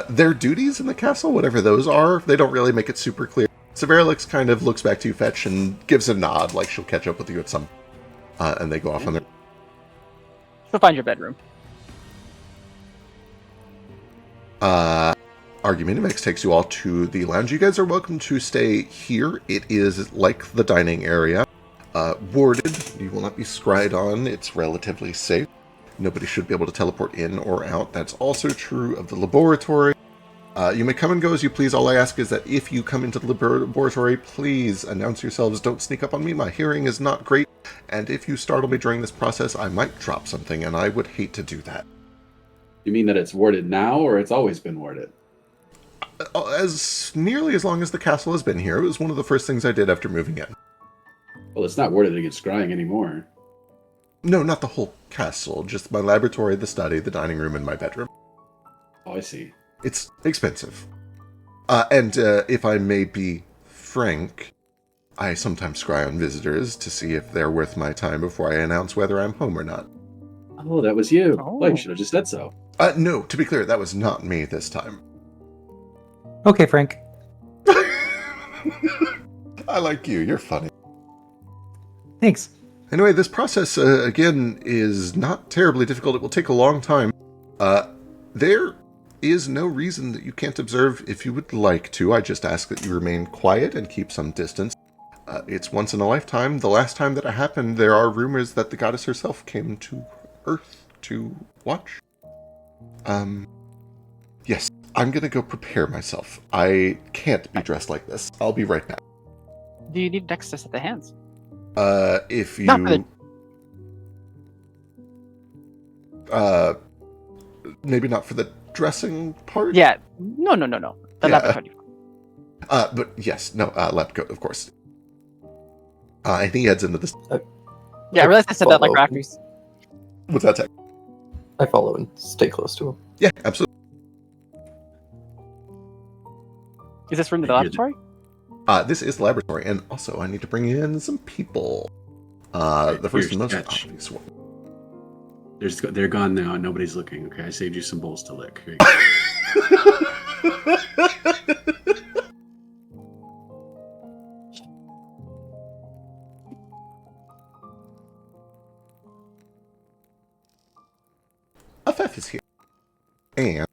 their duties in the castle, whatever those are. They don't really make it super clear. Severalex kind of looks back to you, Fetch, and gives a nod, like she'll catch up with you at some... and they go off on their... She'll find your bedroom. Argumentamex takes you all to the lounge. You guys are welcome to stay here. It is like the dining area. Warded. You will not be scryed on. It's relatively safe. Nobody should be able to teleport in or out. That's also true of the laboratory. You may come and go as you please. All I ask is that if you come into the laboratory, please announce yourselves. Don't sneak up on me. My hearing is not great. And if you startle me during this process, I might drop something, and I would hate to do that. You mean that it's warded now, or it's always been warded? As nearly as long as the castle has been here. It was one of the first things I did after moving in. Well, it's not warded against scrying anymore. No, not the whole castle. Just my laboratory, the study, the dining room, and my bedroom. Oh, I see. It's expensive. And if I may be frank, I sometimes scry on visitors to see if they're worth my time before I announce whether I'm home or not. Oh, that was you. Oh. Well, you should have just said so. No, to be clear, that was not me this time. Okay, Frank. I like you. You're funny. Thanks. Anyway, this process, again, is not terribly difficult. It will take a long time. There is no reason that you can't observe if you would like to. I just ask that you remain quiet and keep some distance. It's once in a lifetime. The last time that it happened, there are rumors that the goddess herself came to Earth to watch. Yes, I'm gonna go prepare myself. I can't be dressed like this. I'll be right back. Do you need access at the hands? If you... Not for the... maybe not for the dressing part? Yeah. No. The Yeah. laboratory. But yes, no, lab coat, of course. I think he heads into this... Yeah, I realized I said that like follow. after. What's that tech? I follow and stay close to him. Yeah, absolutely. Is this room to the laboratory? This is the laboratory, and also I need to bring in some people. The first and most obvious one. They're gone now. Nobody's looking. Okay, I saved you some bowls to lick. Here you go. Afef is here. And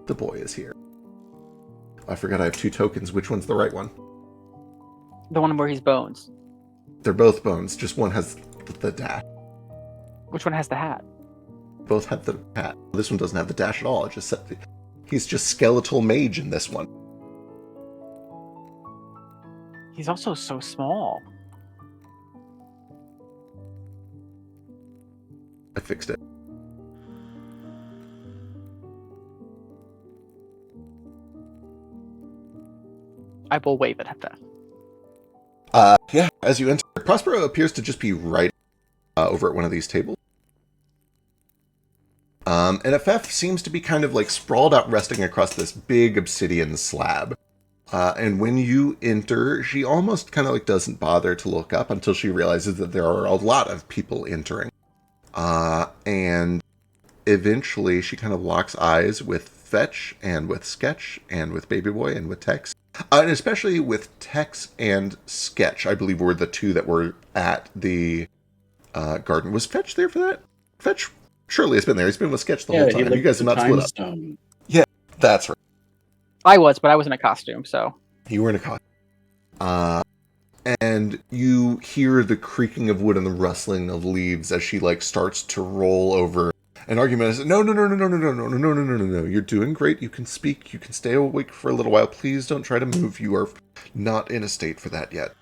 the boy is here. I forgot I have 2 tokens. Which one's the right one? The one where he's bones. They're both bones. Just one has the dash. Which one has the hat? Both have the hat. This one doesn't have the dash at all. He's just skeletal mage in this one. He's also so small. I fixed it. I will wave at that. Yeah, as you enter, Prospero appears to just be right over at one of these tables. And Afef seems to be kind of like sprawled out resting across this big obsidian slab. And when you enter, she almost kind of like doesn't bother to look up until she realizes that there are a lot of people entering. And eventually she kind of locks eyes with Fetch and with Sketch and with Baby Boy and with Tex. And especially with Tex and Sketch, I believe were the 2 that were at the garden. Was Fetch there for that? Fetch surely has been there. He's been with Sketch the whole time. You guys have not split up. Stone. Yeah, that's right. I was, but I was in a costume, so. You were in a costume. And you hear the creaking of wood and the rustling of leaves as she like starts to roll over. An argument is, no. You're doing great. You can speak. You can stay awake for a little while. Please don't try to move. You are not in a state for that yet.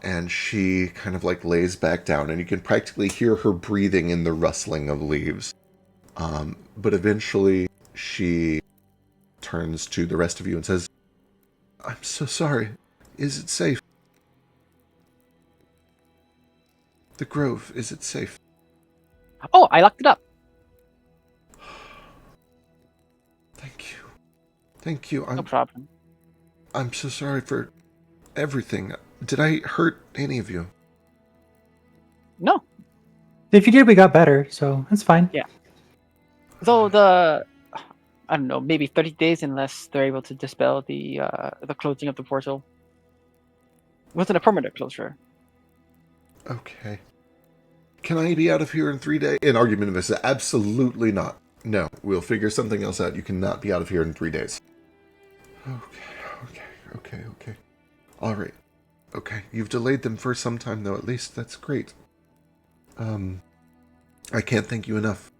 And she kind of like lays back down, and you can practically hear her breathing in the rustling of leaves. But eventually she turns to the rest of you and says, I'm so sorry. Is it safe? The grove, is it safe? Oh, I locked it up. Thank you. No problem. I'm so sorry for everything. Did I hurt any of you? No. If you did, we got better, so that's fine. Yeah. Though I don't know, maybe 30 days unless they're able to dispel the closing of the portal. It wasn't a permanent closure. Okay. Can I be out of here in 3 days? An argument is absolutely not. No, we'll figure something else out. You cannot be out of here in 3 days. Okay. All right. Okay, you've delayed them for some time, though, at least. That's great. I can't thank you enough.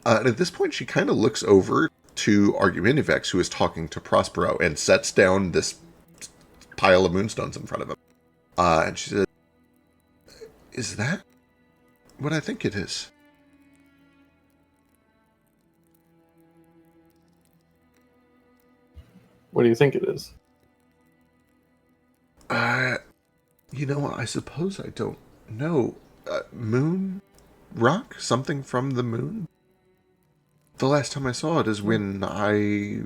At this point, she kind of looks over to Argumentivex, who is talking to Prospero, and sets down this pile of moonstones in front of him. And she says, is that what I think it is? What do you think it is? You know, I suppose I don't know. Moon? Rock? Something from the moon? The last time I saw it is when I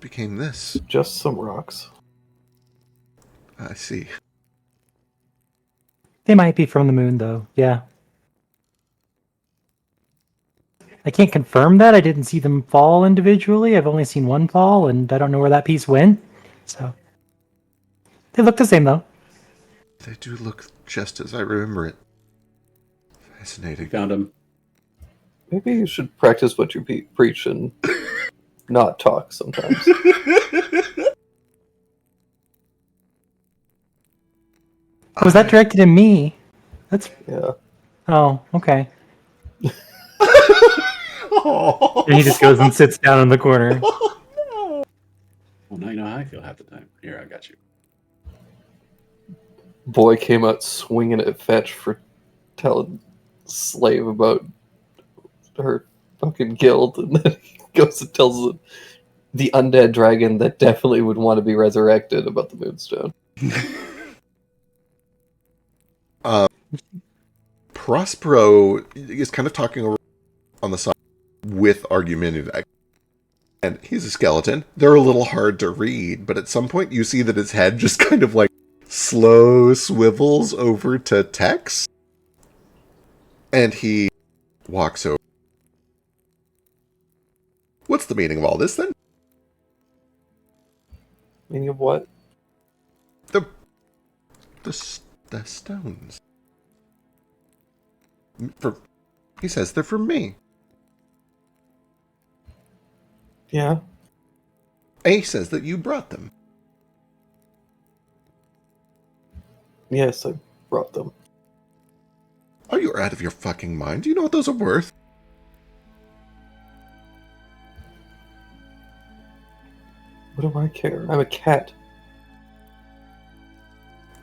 became this. Just some rocks. I see. They might be from the moon, though. Yeah. I can't confirm that. I didn't see them fall individually. I've only seen one fall, and I don't know where that piece went. So they look the same, though. They do look just as I remember it. Fascinating. Found him. Maybe you should practice what you preach and not talk sometimes. Was that directed at me? That's. Yeah. Oh, okay. Oh. And he just goes and sits down in the corner. Well, now you know how I feel half the time. Here, I got you. Boy came out swinging at Fetch for telling Slave about her fucking guild, and then he goes and tells the undead dragon that definitely would want to be resurrected about the moonstone. Prospero is kind of talking over on the side with Argumentative. And he's a skeleton. They're a little hard to read, but at some point you see that his head just kind of like slow swivels over to Tex. And he walks over. What's the meaning of all this then? Meaning of what? The stones. He says they're for me. Yeah. A says that you brought them. Yes, I brought them. Are you out of your fucking mind? Do you know what those are worth? What do I care? I'm a cat.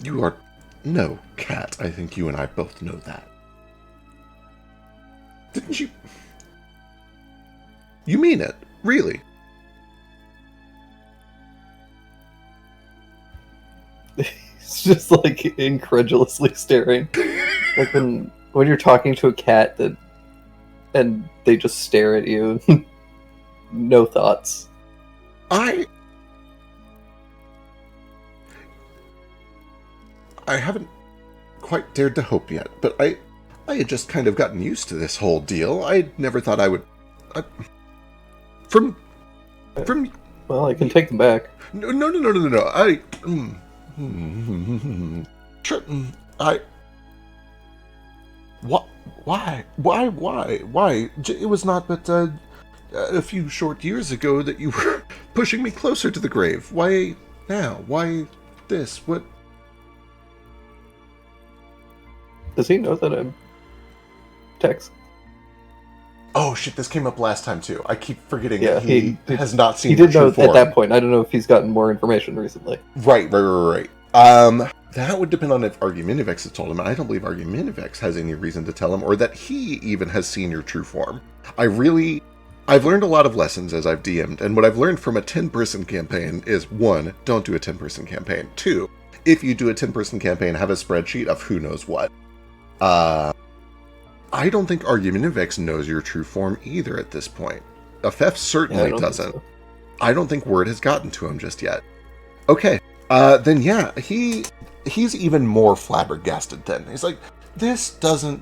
You are no cat. I think you and I both know that. Didn't you? You mean it? Really? He's just like incredulously staring. Like when you're talking to a cat and they just stare at you. No thoughts. I haven't quite dared to hope yet, but I had just kind of gotten used to this whole deal. I never thought I would. From. Well, I can take them back. No. Sure. What? Why? It was not but a few short years ago that you were pushing me closer to the grave. Why now? Why this? What? Does he know that I'm Tex? Oh shit! This came up last time too. I keep forgetting Yeah, that he has not seen. He did know the true at that form. point. I don't know if he's gotten more information recently. Right. That would depend on if Argumentavex has told him, and I don't believe Argumentavex has any reason to tell him, or that he even has seen your true form. I've learned a lot of lessons as I've DM'd, and what I've learned from a 10-person campaign is, 1, don't do a 10-person campaign. 2, if you do a 10-person campaign, have a spreadsheet of who knows what. I don't think Argumentavex knows your true form either at this point. Afef certainly doesn't. So. I don't think word has gotten to him just yet. Okay, then yeah, he's even more flabbergasted then. He's like, this doesn't...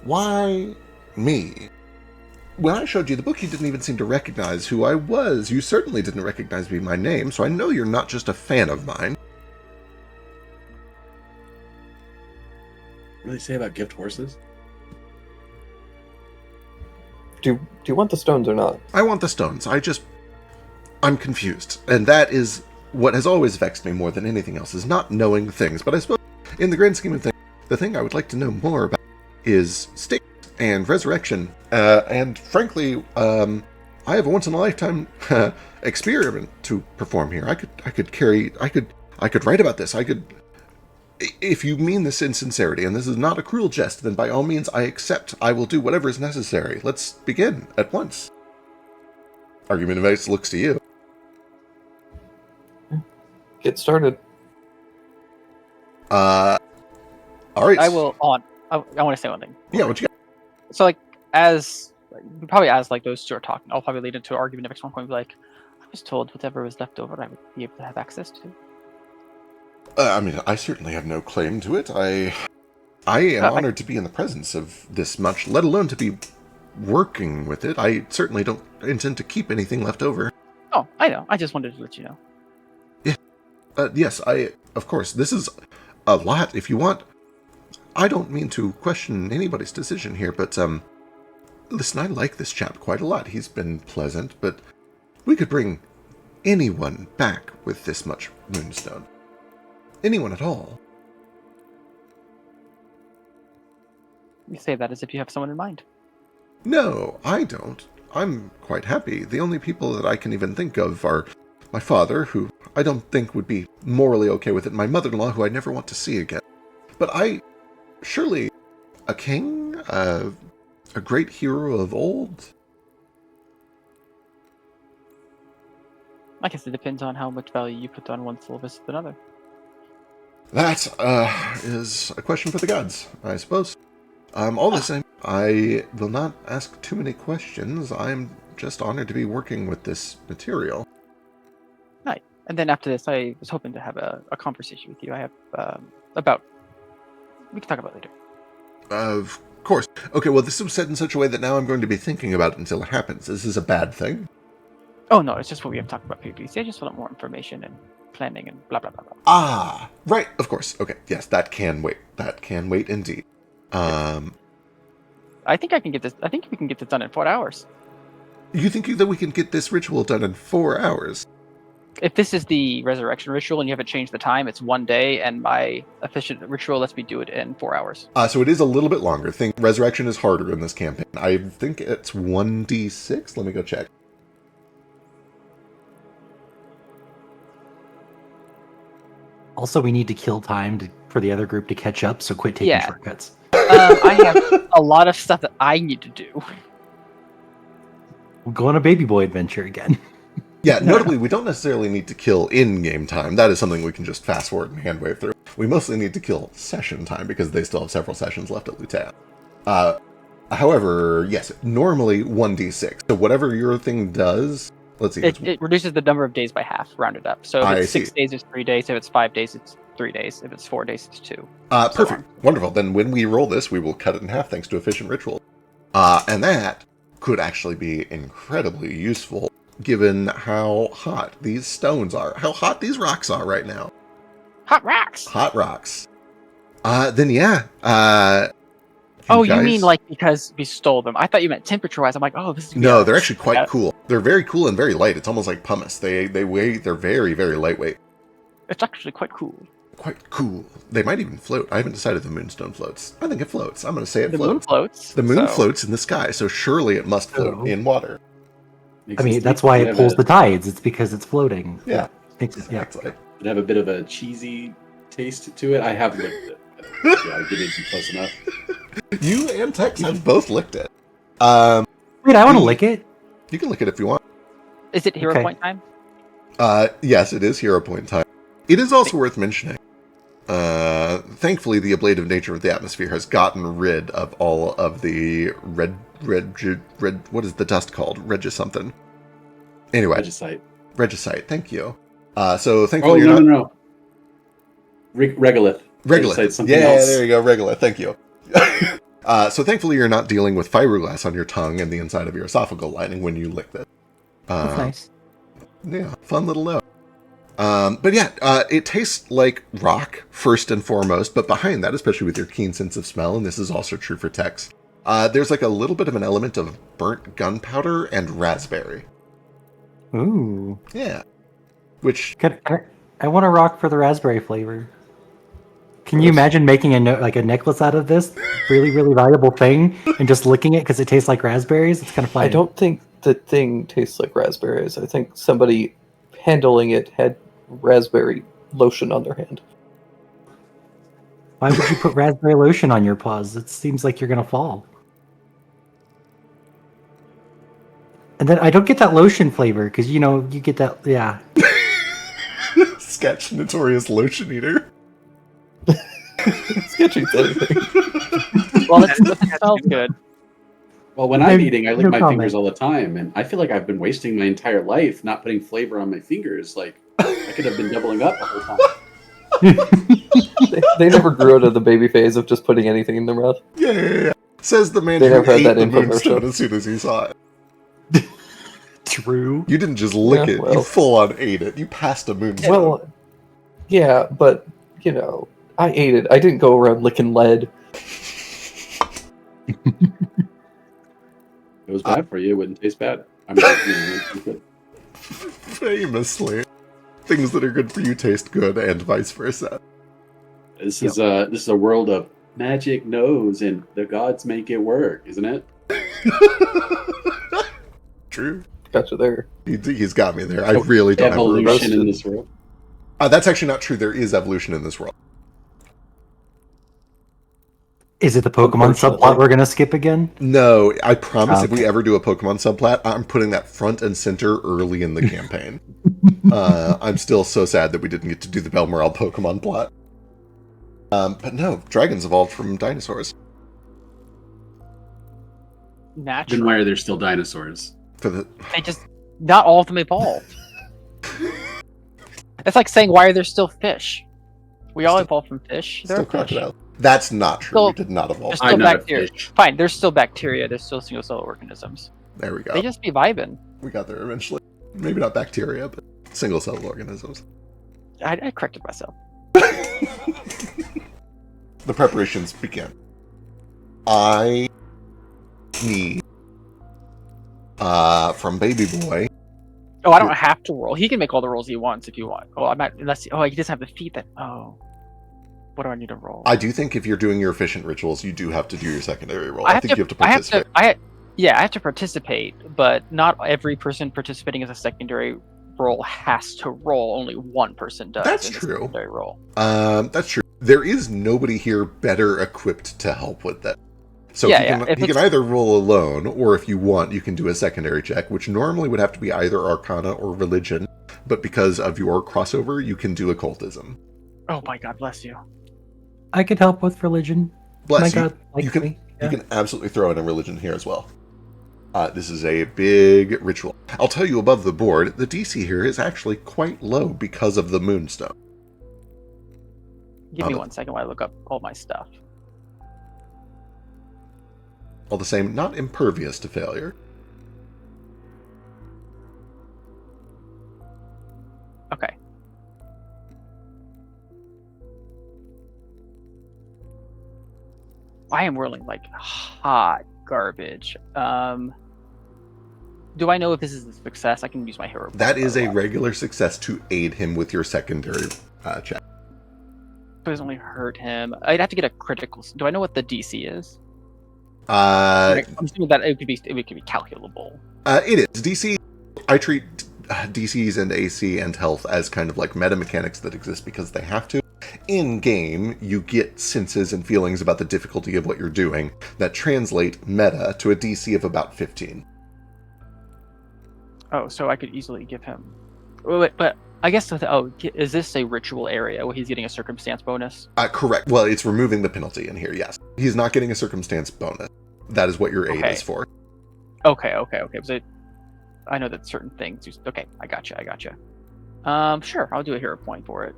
Why me? When I showed you the book, you didn't even seem to recognize who I was. You certainly didn't recognize me by name, so I know you're not just a fan of mine. What do they say about gift horses? Do you want the stones or not? I want the stones. I'm confused. And that is what has always vexed me more than anything else, is not knowing things. But I suppose, in the grand scheme of things, the thing I would like to know more about is state and resurrection. And frankly, I have a once-in-a-lifetime experiment to perform here. I could write about this. If you mean this in sincerity, and this is not a cruel jest, then by all means I accept. I will do whatever is necessary. Let's begin at once. Argumentavex looks to you. Get started. All right. I want to say one thing. Yeah, what you got? So, like, as those two are talking, I'll probably lead into an argument next one point. Be like, I was told whatever was left over, I would be able to have access to. I mean, I certainly have no claim to it. I am honored to be in the presence of this much, let alone to be working with it. I certainly don't intend to keep anything left over. Oh, I know. I just wanted to let you know. Yeah. Yes, of course, this is a lot. If you want, I don't mean to question anybody's decision here, but, listen, I like this chap quite a lot. He's been pleasant, but we could bring anyone back with this much moonstone. Anyone at all. You say that as if you have someone in mind. No, I don't. I'm quite happy. The only people that I can even think of are my father, who I don't think would be morally okay with it, and my mother-in-law, who I never want to see again. But surely, a king? A great hero of old? I guess it depends on how much value you put on one soul versus another. That is a question for the gods, I suppose. All the same, I will not ask too many questions. I'm just honored to be working with this material. Right. And then after this, I was hoping to have a conversation with you. I have about. We can talk about it later. Of course. Okay, well, this was said in such a way that now I'm going to be thinking about it until it happens. This is a bad thing? Oh no, it's just what we have talked about previously. I just want more information and planning and blah blah blah blah. Ah, right. Of course. Okay. Yes, that can wait. That can wait indeed. I think I can get this. I think we can get this done in 4 hours. You think that we can get this ritual done in 4 hours? If this is the resurrection ritual and you haven't changed the time, it's 1 day, and my efficient ritual lets me do it in 4 hours. So it is a little bit longer. Think resurrection is harder in this campaign. I think it's 1d6. Let me go check. Also, we need to kill time for the other group to catch up, so quit taking shortcuts. I have a lot of stuff that I need to do. We'll go on a baby boy adventure again. Yeah, notably, we don't necessarily need to kill in-game time. That is something we can just fast-forward and hand-wave through. We mostly need to kill session time, because they still have several sessions left at Lutea. However, yes, normally 1d6. So whatever your thing does... Let's see. It reduces the number of days by half, rounded up. So if it's 6 days, it's 3 days. If it's 5 days, it's 3 days. If it's 4 days, it's 2. Perfect. Wonderful. Then when we roll this, we will cut it in half thanks to efficient ritual. And that could actually be incredibly useful, given how hot these stones are, how hot these rocks are right now. Hot rocks! Hot rocks. Then yeah. You mean like because we stole them? I thought you meant temperature-wise. I'm like, oh, this is... No, they're actually quite cool. They're very cool and very light. It's almost like pumice. They're very, very lightweight. It's actually quite cool. Quite cool. They might even float. I haven't decided if the moonstone floats. I think it floats. I'm going to say it floats. The moon floats. The moon floats in the sky, so surely it must float in water. I mean, that's why it pulls the tides. It's because it's floating. Yeah. Exactly. It have a bit of a cheesy taste to it. I have licked it. Yeah, I didn't close enough. You and Tex have both licked it. Wait, I want to lick it. You can lick it if you want. Is it hero point time? Yes, it is hero point time. It is also worth mentioning. Thankfully, the ablative nature of the atmosphere has gotten rid of all of the red. What is the dust called? Something. Anyway, Regicite. Thank you. So thankfully, you're not. No. Regolith. Regolith. Yeah, there you go. Regolith. Thank you. So thankfully, you're not dealing with fiberglass on your tongue and the inside of your esophageal lining when you lick this. That's nice. Yeah, fun little note. But yeah, it tastes like rock first and foremost, but behind that, especially with your keen sense of smell, and this is also true for Tex, there's like a little bit of an element of burnt gunpowder and raspberry. Ooh. Yeah. Which... I want a rock for the raspberry flavor. Can you imagine making a necklace out of this really, really valuable thing and just licking it because it tastes like raspberries? It's kind of funny. I don't think the thing tastes like raspberries. I think somebody handling it had raspberry lotion on their hand. Why would you put raspberry lotion on your paws? It seems like you're going to fall. And then I don't get that lotion flavor because, you get that, yeah. Sketch notorious lotion eater. Sketch eats anything. Well, it smells good. Well, when I'm eating, I lick my fingers all the time, and I feel like I've been wasting my entire life not putting flavor on my fingers. Like, I could have been doubling up the whole time. They never grew out of the baby phase of just putting anything in their mouth. Yeah. Says the man They who never had ate that the infomercial. moonstone as soon as he saw it. True. You didn't just lick it, well. you full on ate it. You passed a moonstone. Well, yeah, but, I ate it. I didn't go around licking lead. It was bad for you. It wouldn't taste bad. I mean, it's good. Famously. Things that are good for you taste good and vice versa. This is a world of magic knows and the gods make it work, isn't it? True. Gotcha there. He's got me there. I really don't have a evolution in this world. That's actually not true. There is evolution in this world. Is it the Pokemon subplot we're going to skip again? No, I promise if we ever do a Pokemon subplot, I'm putting that front and center early in the campaign. I'm still so sad that we didn't get to do the Balmoral Pokemon plot. But no, dragons evolved from dinosaurs. Naturally. Then why are there still dinosaurs? They just not all of them evolved. It's like saying, why are there still fish? We all evolved from fish. There Still are fish. crocodile. That's not true. Still- We did not evolve. There's I'm still not a bacteria. fish. Fine, there's still bacteria. There's still single-cell organisms. There we go. They just be vibing. We got there eventually. Maybe not bacteria, but single-celled organisms. I corrected myself. The preparations begin. I need from Baby Boy. Oh, I don't have to roll. He can make all the rolls he wants if you want. Oh, I might. Unless he doesn't have the feet. Then what do I need to roll? I do think if you're doing your efficient rituals, you do have to do your secondary roll. I think you have to I participate. have to participate, but not every person participating as a secondary roll has to roll. Only one person does. That's in the true. Secondary roll. That's true. There is nobody here better equipped to help with that. So he can either roll alone, or if you want, you can do a secondary check, which normally would have to be either Arcana or Religion. But because of your crossover, you can do Occultism. Oh my God, bless you. I could help with religion. Bless My you. God, likes You can, me. you can absolutely throw in a Religion here as well. This is a big ritual. I'll tell you above the board, the DC here is actually quite low because of the Moonstone. Give me 1 second while I look up all my stuff. All the same, not impervious to failure. Okay. I am rolling like hot garbage. Do I know if this is a success? I can use my hero. That is a regular success to aid him with your secondary check. It doesn't only hurt him. I'd have to get a critical. Do I know what the DC is? I'm assuming that it could be calculable. It is. DC, I treat DCs and AC and health as kind of like meta mechanics that exist because they have to. In game, you get senses and feelings about the difficulty of what you're doing that translate meta to a DC of about 15. Oh, so I could easily give him. Wait, but I guess. Is this a ritual area where he's getting a circumstance bonus? Correct. Well, it's removing the penalty in here. Yes, he's not getting a circumstance bonus. That is what your aid is for. Okay. So I know that certain things. Okay, I gotcha. Sure, I'll do a hero point for it.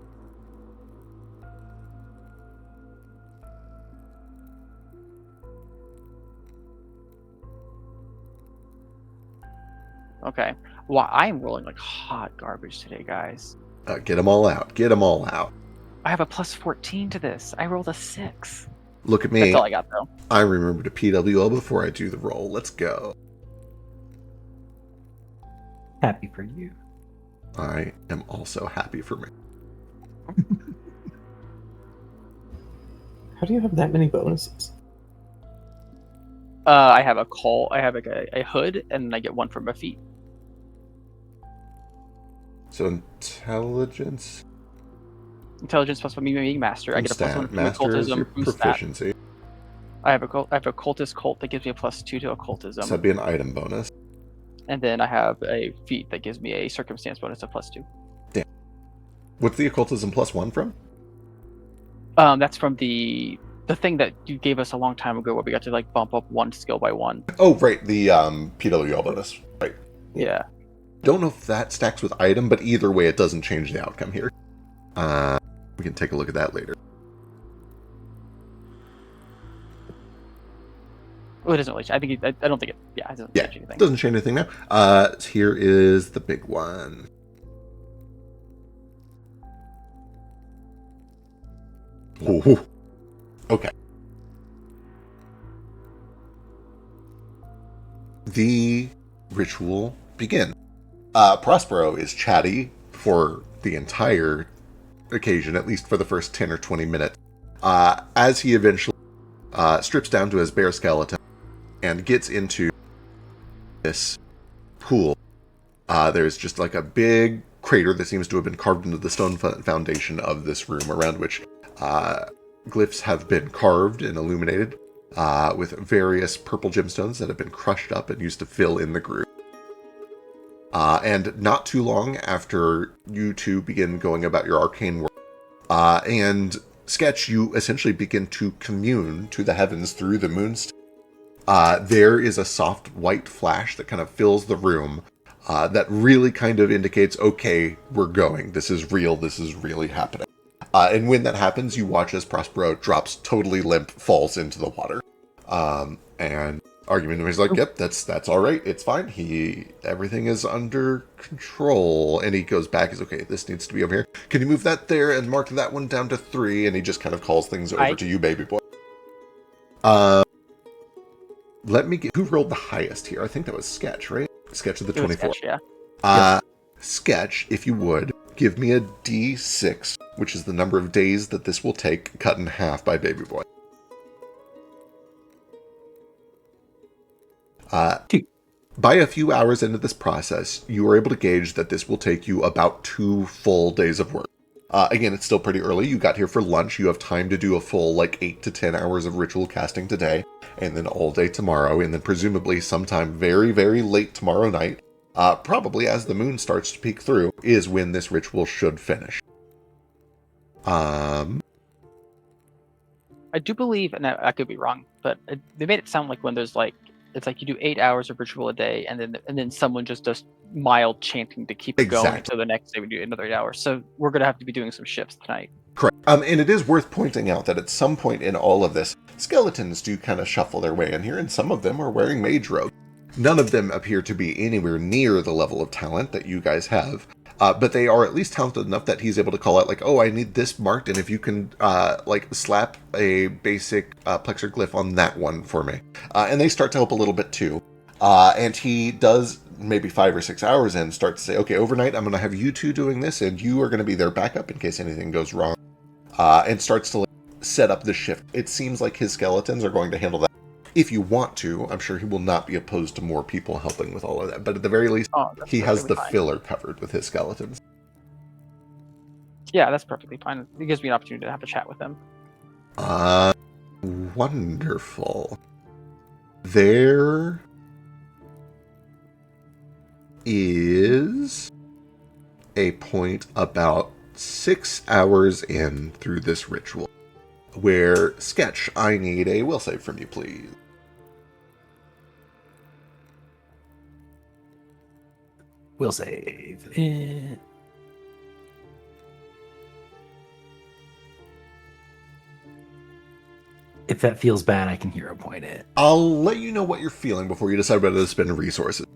Okay. Well, I am rolling like hot garbage today, guys. Get them all out. Get them all out. I have a plus 14 to this. I rolled a 6. Look at me. That's all I got, though. I remember to PWL before I do the roll. Let's go. Happy for you. I am also happy for me. How do you have that many bonuses? I have a call. I have a hood, and I get one from my feet. So intelligence Plus me being master. I get a plus 1 from master is your occultism from proficiency. stat. I have a cultist cult that gives me a plus 2 to occultism. So that'd be an item bonus. And then I have a feat that gives me a circumstance bonus of plus 2. Damn. What's the occultism plus 1 from? That's from the thing that you gave us a long time ago where we got to like bump up one skill by 1. Oh, right, the PWL bonus. Right. Yeah. Don't know if that stacks with item, but either way, it doesn't change the outcome here. We can take a look at that later. Well, it doesn't really. I don't think it. Yeah, it doesn't change anything. Doesn't change anything now. Here is the big one. Ooh. Okay. The ritual begins. Prospero is chatty for the entire occasion, at least for the first 10 or 20 minutes, as he eventually strips down to his bare skeleton and gets into this pool. There's just like a big crater that seems to have been carved into the stone foundation of this room, around which glyphs have been carved and illuminated with various purple gemstones that have been crushed up and used to fill in the groove. And not too long after you two begin going about your arcane work, and Sketch, you essentially begin to commune to the heavens through the moonstone, there is a soft white flash that kind of fills the room that really kind of indicates, okay, we're going. This is real. This is really happening. And when that happens, you watch as Prospero drops totally limp, falls into the water. And Argument is like, yep, that's all right. It's fine. Everything is under control. And he goes back. He's okay. This needs to be over here. Can you move that there and mark that one down to 3? And he just kind of calls things over to you, baby boy. Let me get, who rolled the highest here? I think that was Sketch, right? Sketch of the 24. Sketch, yeah. Sketch, if you would, give me a D6, which is the number of days that this will take, cut in half by baby boy. 2. By a few hours into this process, you are able to gauge that this will take you about 2 full days of work. Again, it's still pretty early. You got here for lunch. You have time to do a full 8 to 10 hours of ritual casting today, and then all day tomorrow, and then presumably sometime very, very late tomorrow night, probably as the moon starts to peek through, is when this ritual should finish. I do believe, and I could be wrong, but they made it sound like when there's it's like you do 8 hours of ritual a day, and then someone just does mild chanting to keep it going until the next day we do another 8 hours. So we're going to have to be doing some shifts tonight. Correct. And it is worth pointing out that at some point in all of this, skeletons do kind of shuffle their way in here, and some of them are wearing mage robes. None of them appear to be anywhere near the level of talent that you guys have. But they are at least talented enough that he's able to call out, oh, I need this marked, and if you can, slap a basic plexiglyph on that one for me. And they start to help a little bit, too. And he does, maybe 5 or 6 hours in, start to say, okay, overnight, I'm going to have you two doing this, and you are going to be their backup in case anything goes wrong. And starts to set up the shift. It seems like his skeletons are going to handle that. If you want to, I'm sure he will not be opposed to more people helping with all of that. But at the very least, he has the filler covered with his skeletons. Yeah, that's perfectly fine. It gives me an opportunity to have a chat with them. Wonderful. There is a point about 6 hours in through this ritual where, Sketch, I need a will save from you, please. Will save. If that feels bad, I can hero point it. I'll let you know what you're feeling before you decide whether to spend resources.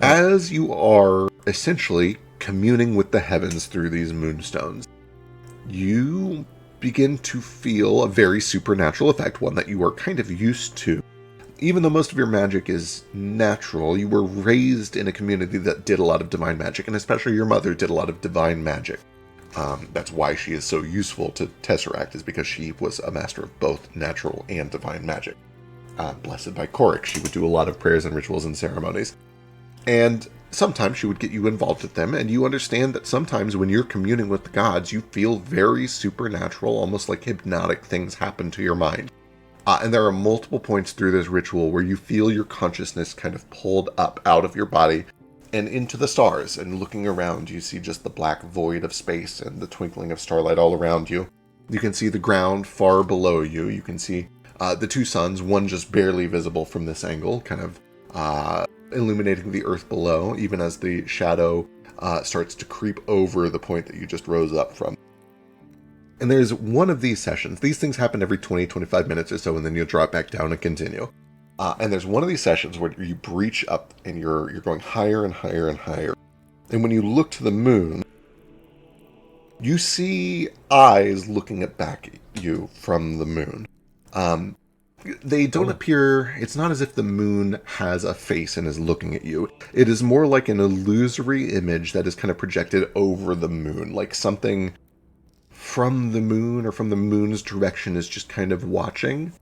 As you are essentially communing with the heavens through these moonstones, you begin to feel a very supernatural effect, one that you are kind of used to. Even though most of your magic is natural, you were raised in a community that did a lot of divine magic, and especially your mother did a lot of divine magic. That's why she is so useful to Tesseract, is because she was a master of both natural and divine magic. Blessed by Korik, she would do a lot of prayers and rituals and ceremonies. And sometimes she would get you involved with them, and you understand that sometimes when you're communing with the gods, you feel very supernatural, almost like hypnotic things happen to your mind. And there are multiple points through this ritual where you feel your consciousness kind of pulled up out of your body and into the stars, and looking around, you see just the black void of space and the twinkling of starlight all around you. You can see the ground far below you. You can see the 2 suns, one just barely visible from this angle, kind of illuminating the earth below, even as the shadow starts to creep over the point that you just rose up from. And there's one of these sessions. These things happen every 20-25 minutes or so, and then you'll drop back down and continue. And there's one of these sessions where you breach up, and you're going higher and higher and higher. And when you look to the moon, you see eyes looking back at you from the moon. They don't appear, it's not as if the moon has a face and is looking at you. It is more like an illusory image that is kind of projected over the moon, like something from the moon or from the moon's direction is just kind of watching.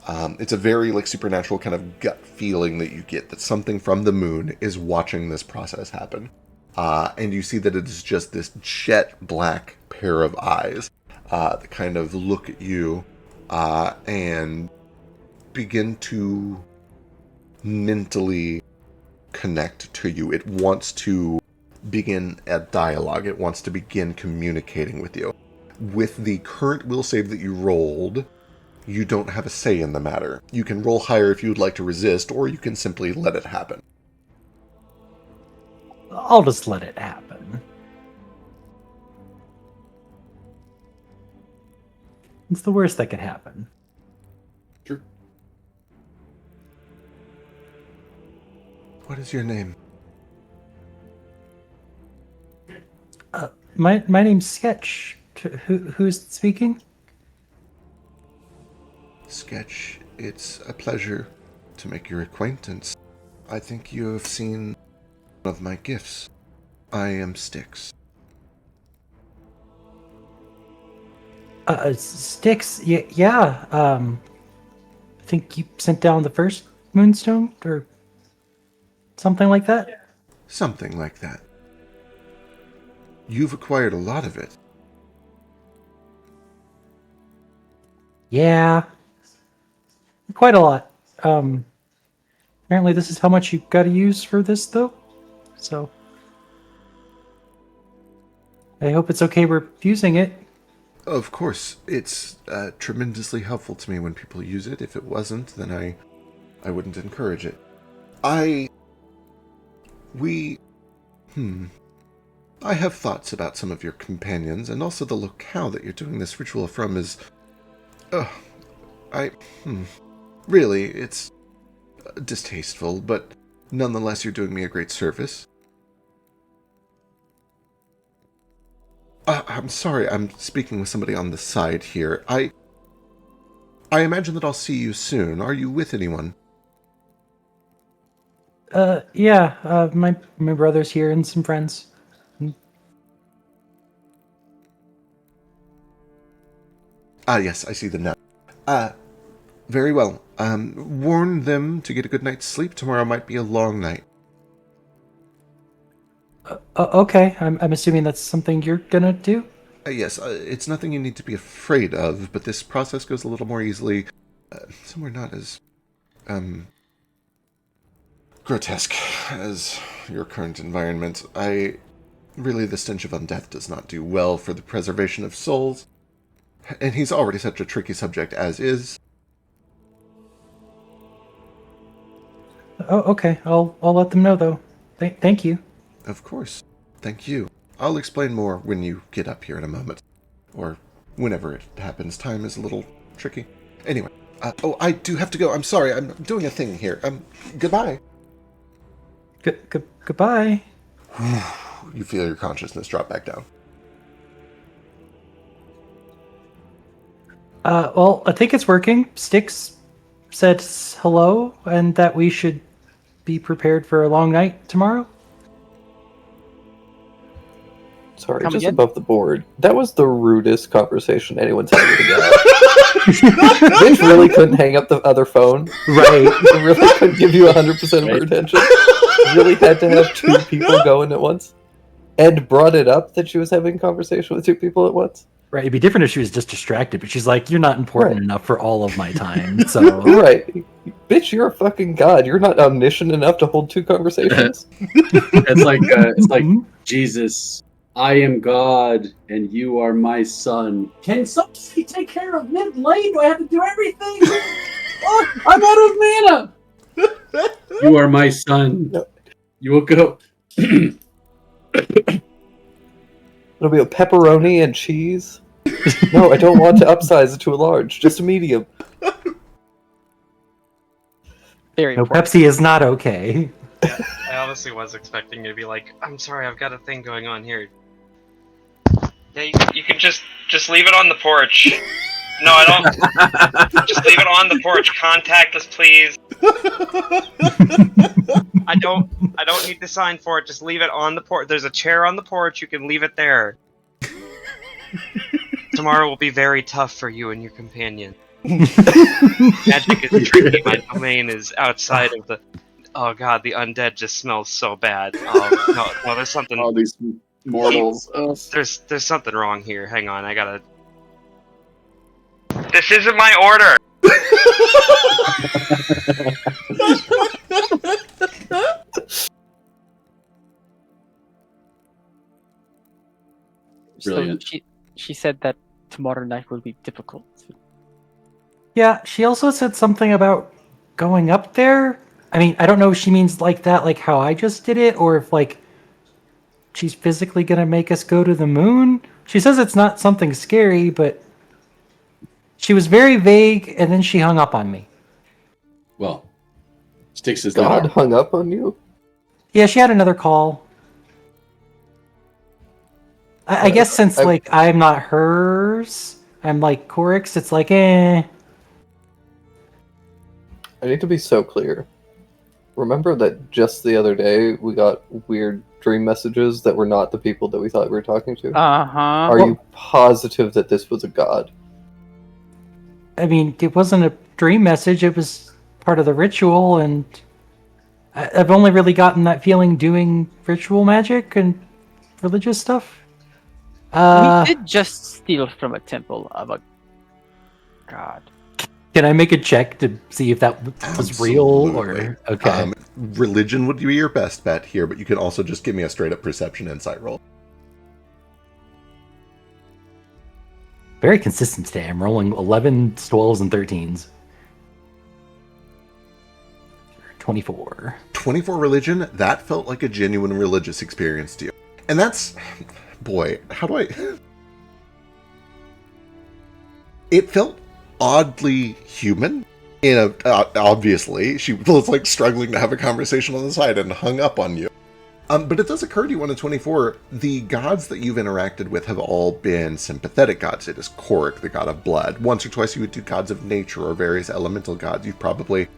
It's a very supernatural kind of gut feeling that you get that something from the moon is watching this process happen. And you see that it is just this jet black pair of eyes that kind of look at you and begin to mentally connect to you. It wants to begin a dialogue. It wants to begin communicating with you. With the current will save that you rolled, You don't have a say in the matter. You can roll higher if you would like to resist, or you can simply let it happen. I'll just let it happen. It's the worst that could happen. Sure. What is your name? My name's Sketch. Who's speaking? Sketch, it's a pleasure to make your acquaintance. I think you have seen one of my gifts. I am Styx. Styx. Yeah. I think you sent down the first moonstone or something like that. Something like that. You've acquired a lot of it. Yeah. Quite a lot. Apparently this is how much you gotta use for this, though. So I hope it's okay we're using it. Of course, it's tremendously helpful to me when people use it. If it wasn't, then I wouldn't encourage it. I have thoughts about some of your companions, and also the locale that you're doing this ritual from is... Really, it's distasteful, but nonetheless you're doing me a great service. I'm sorry, I'm speaking with somebody on the side here. I imagine that I'll see you soon. Are you with anyone? Yeah, my brother's here and some friends. Ah, yes, I see them now. Very well. Warn them to get a good night's sleep. Tomorrow might be a long night. Okay, I'm assuming that's something you're gonna do? Yes, it's nothing you need to be afraid of, but this process goes a little more easily. Somewhere not as, grotesque as your current environment. Really, the stench of undeath does not do well for the preservation of souls. And he's already such a tricky subject as is. Oh, okay. I'll let them know though. Thank you. Of course. Thank you. I'll explain more when you get up here in a moment. Or whenever it happens. Time is a little tricky. Anyway. I do have to go. I'm sorry. I'm doing a thing here. Goodbye. Goodbye. You feel your consciousness drop back down. Well, I think it's working. Styx said hello and that we should be prepared for a long night tomorrow. Sorry, Come just again? above the board. That was the rudest conversation anyone's had with a guy. Mitch really couldn't hang up the other phone. Right. He really couldn't give you 100% of her attention. Really had to have two people going at once. Ed brought it up that she was having a conversation with two people at once. Right. It'd be different if she was just distracted, but she's like, "You're not important enough for all of my time." So Right. Bitch, you're a fucking god. You're not omniscient enough to hold two conversations. It's like Jesus. I am God, and you are my son. Can somebody take care of mid lane? Do I have to do everything? Oh, I'm out of mana. You are my son. No. You will go. It'll be a pepperoni and cheese. No, I don't want to upsize it to a large. Just a medium. Very no, important. Pepsi is not okay. I honestly was expecting you to be like, I'm sorry, I've got a thing going on here. Yeah, you can just leave it on the porch. No, I don't. Just leave it on the porch. Contact us, please. I don't need to sign for it. Just leave it on the porch. There's a chair on the porch. You can leave it there. Tomorrow will be very tough for you and your companion. Magic is tricky. My domain is outside of the. Oh god, the undead just smells so bad. Oh no, there's something. All these mortals. Ugh. There's something wrong here. Hang on, I gotta. This isn't my order. Brilliant. So she said that tomorrow night will be difficult. Yeah, she also said something about going up there. I mean, I don't know if she means like that, like how I just did it, or if like she's physically gonna make us go to the moon. She says it's not something scary, but she was very vague, and then she hung up on me. Well, Styx is God not. hung up on you? Yeah, she had another call. I guess since I- like I'm not hers, I'm like Corix. It's like eh. I need to be so clear. Remember that just the other day we got weird dream messages that were not the people that we thought we were talking to? Uh-huh. Are you positive that this was a god? I mean, it wasn't a dream message. It was part of the ritual, and I've only really gotten that feeling doing ritual magic and religious stuff. We did just steal from a temple of a god. Can I make a check to see if that was real or okay? Religion would be your best bet here, but you can also just give me a straight up perception insight roll. Very consistent today. I'm rolling 11s, 12s, and 13s. 24. 24 religion, that felt like a genuine religious experience to you. And that's, boy, how do I... It felt oddly human. Obviously, she was like struggling to have a conversation on the side and hung up on you. But it does occur to you on a 24, the gods that you've interacted with have all been sympathetic gods. It is Korik, the god of blood. Once or twice you would do gods of nature or various elemental gods. You've probably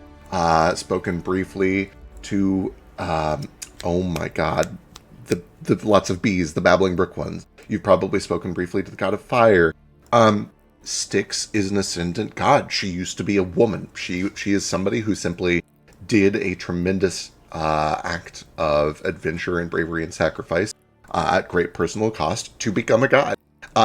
spoken briefly to, oh my god, the lots of bees, the babbling brook ones. You've probably spoken briefly to the god of fire. Styx is an ascendant god. She used to be a woman. She is somebody who simply did a tremendous act of adventure and bravery and sacrifice at great personal cost to become a god.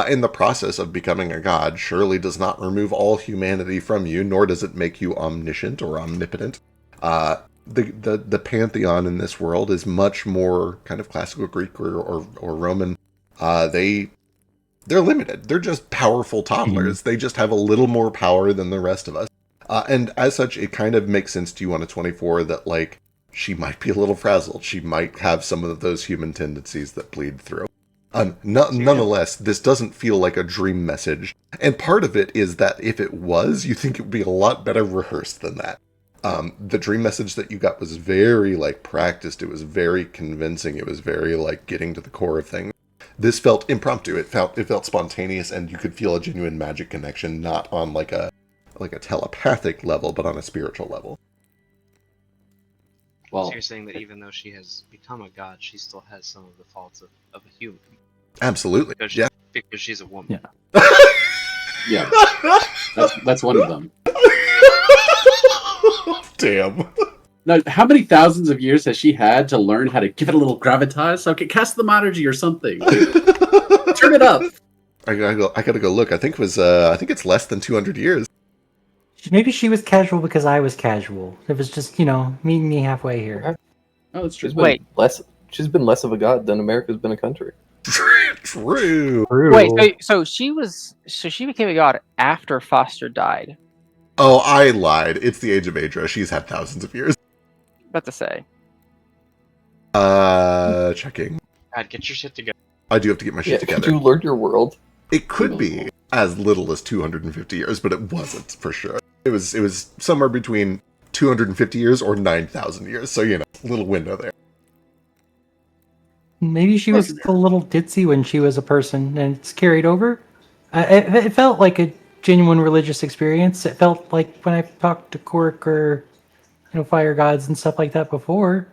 In the process of becoming a god, surely does not remove all humanity from you, nor does it make you omniscient or omnipotent. The pantheon in this world is much more kind of classical Greek or Roman. They're limited. They're just powerful toddlers. They just have a little more power than the rest of us. And as such, it kind of makes sense to you on a 24 that, like, she might be a little frazzled. She might have some of those human tendencies that bleed through. Nonetheless, this doesn't feel like a dream message. And part of it is that if it was, you think it would be a lot better rehearsed than that. The dream message that you got was very, like, practiced. It was very convincing. It was very, like, getting to the core of things. This felt impromptu. It felt spontaneous, and you could feel a genuine magic connection, not on like a telepathic level, but on a spiritual level. Well, so you're saying that even though she has become a god, she still has some of the faults of a human. Absolutely. Because she's a woman. Yeah. Yeah. That's one of them. Damn. Now, how many thousands of years has she had to learn how to give it a little gravitas? Okay, cast the Monergy or something. Turn it up. I gotta go look. I think it's less than 200 years. Maybe she was casual because I was casual. It was just, meeting me halfway here. Oh, that's true. She's been less of a god than America's been a country. True. Wait, so she became a god after Foster died. Oh, I lied. It's the Age of Adra. She's had thousands of years. About to say. Checking. God, get your shit together. I do have to get my shit together. Did you learn your world? It could be as little as 250 years, but it wasn't for sure. It was somewhere between 250 years or 9,000 years. So, a little window there. Maybe she was a little ditzy when she was a person, and it's carried over. It felt like a genuine religious experience. It felt like when I talked to Cork or fire gods and stuff like that before.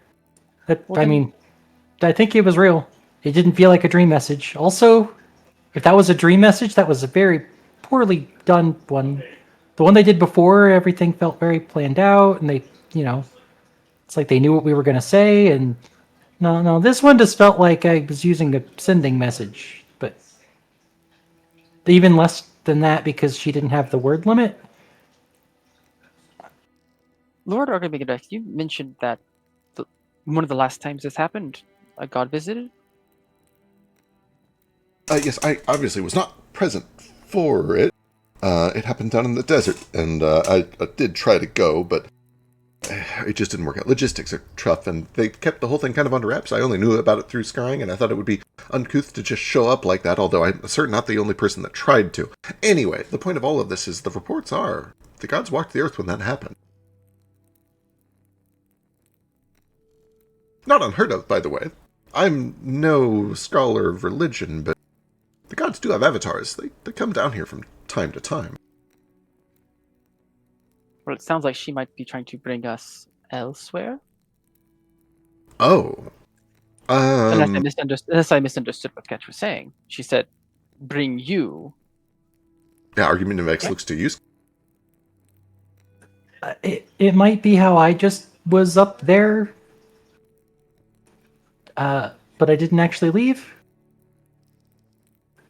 I think it was real. It didn't feel like a dream message. Also, if that was a dream message, that was a very poorly done one. The one they did before, everything felt very planned out, and they, it's like they knew what we were going to say, and no, this one just felt like I was using a sending message, but even less than that because she didn't have the word limit. Lord Archimegidus, you mentioned that one of the last times this happened, a god visited? Yes, I obviously was not present for it. It happened down in the desert, and I did try to go, but it just didn't work out. Logistics are tough, and they kept the whole thing kind of under wraps. I only knew about it through scrying, and I thought it would be uncouth to just show up like that, although I'm certain not the only person that tried to. Anyway, the point of all of this is the reports are the gods walked the earth when that happened. Not unheard of, by the way. I'm no scholar of religion, but the gods do have avatars. They come down here from time to time. Well, it sounds like she might be trying to bring us elsewhere. Oh. Unless I misunderstood what Ketch was saying. She said, bring you. Yeah, argument of X looks to use. It might be how I just was up there, but I didn't actually leave.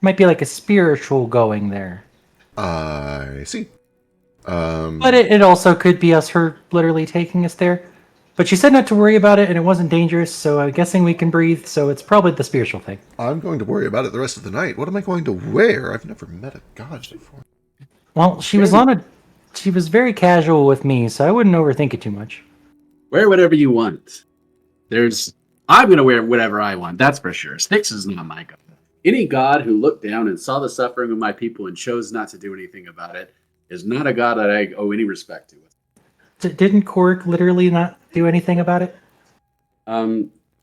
Might be like a spiritual going there. I see. But it also could be her literally taking us there. But she said not to worry about it, and it wasn't dangerous, so I'm guessing we can breathe, so it's probably the spiritual thing. I'm going to worry about it the rest of the night. What am I going to wear? I've never met a god before. Well, she was very casual with me, so I wouldn't overthink it too much. Wear whatever you want. I'm going to wear whatever I want, that's for sure. Styx is not my god. Any god who looked down and saw the suffering of my people and chose not to do anything about it is not a god that I owe any respect to. Didn't Cork literally not do anything about it?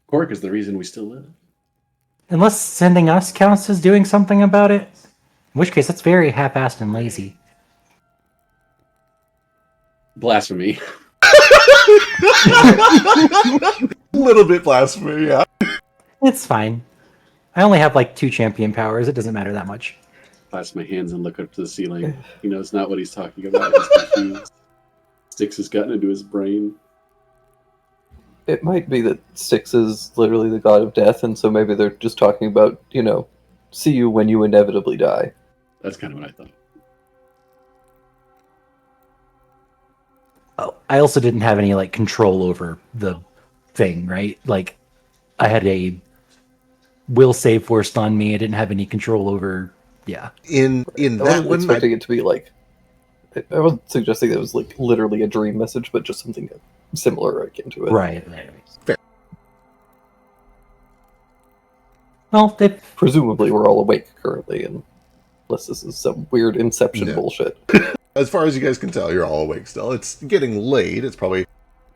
Cork is the reason we still live. Unless sending us counts as doing something about it. In which case, that's very half-assed and lazy. Blasphemy. A little bit blasphemy, yeah. It's fine. I only have like 2 champion powers. It doesn't matter that much. Clasp my hands and look up to the ceiling. He knows not what he's talking about. He's confused. Styx has gotten into his brain. It might be that Styx is literally the god of death, and so maybe they're just talking about, see you when you inevitably die. That's kind of what I thought. Oh, I also didn't have any like control over the thing, right? Like, I had a will save forced on me. I didn't have any control over. Yeah. In I that wasn't one, expecting it to be like. I wasn't suggesting that it was like literally a dream message, but just something similar akin to it. Right. Fair. Well, Presumably we're all awake currently, unless this is some weird Inception bullshit. As far as you guys can tell, you're all awake still. It's getting late. It's probably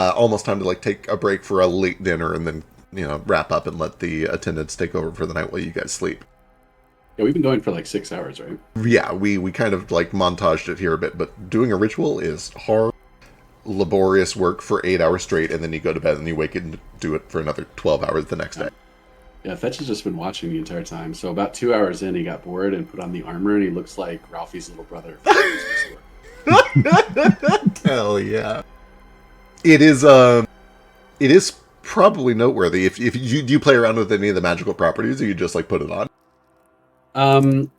almost time to like take a break for a late dinner and then wrap up and let the attendants take over for the night while you guys sleep. Yeah, we've been going for like 6 hours, right? Yeah, we kind of like montaged it here a bit, but doing a ritual is hard, laborious work for 8 hours straight, and then you go to bed and you wake and do it for another 12 hours the next day. Yeah, Fetch has just been watching the entire time. So about 2 hours in, he got bored and put on the armor, and he looks like Ralphie's little brother. Hell yeah! It is probably noteworthy. If do you play around with any of the magical properties, or you just like put it on? I'm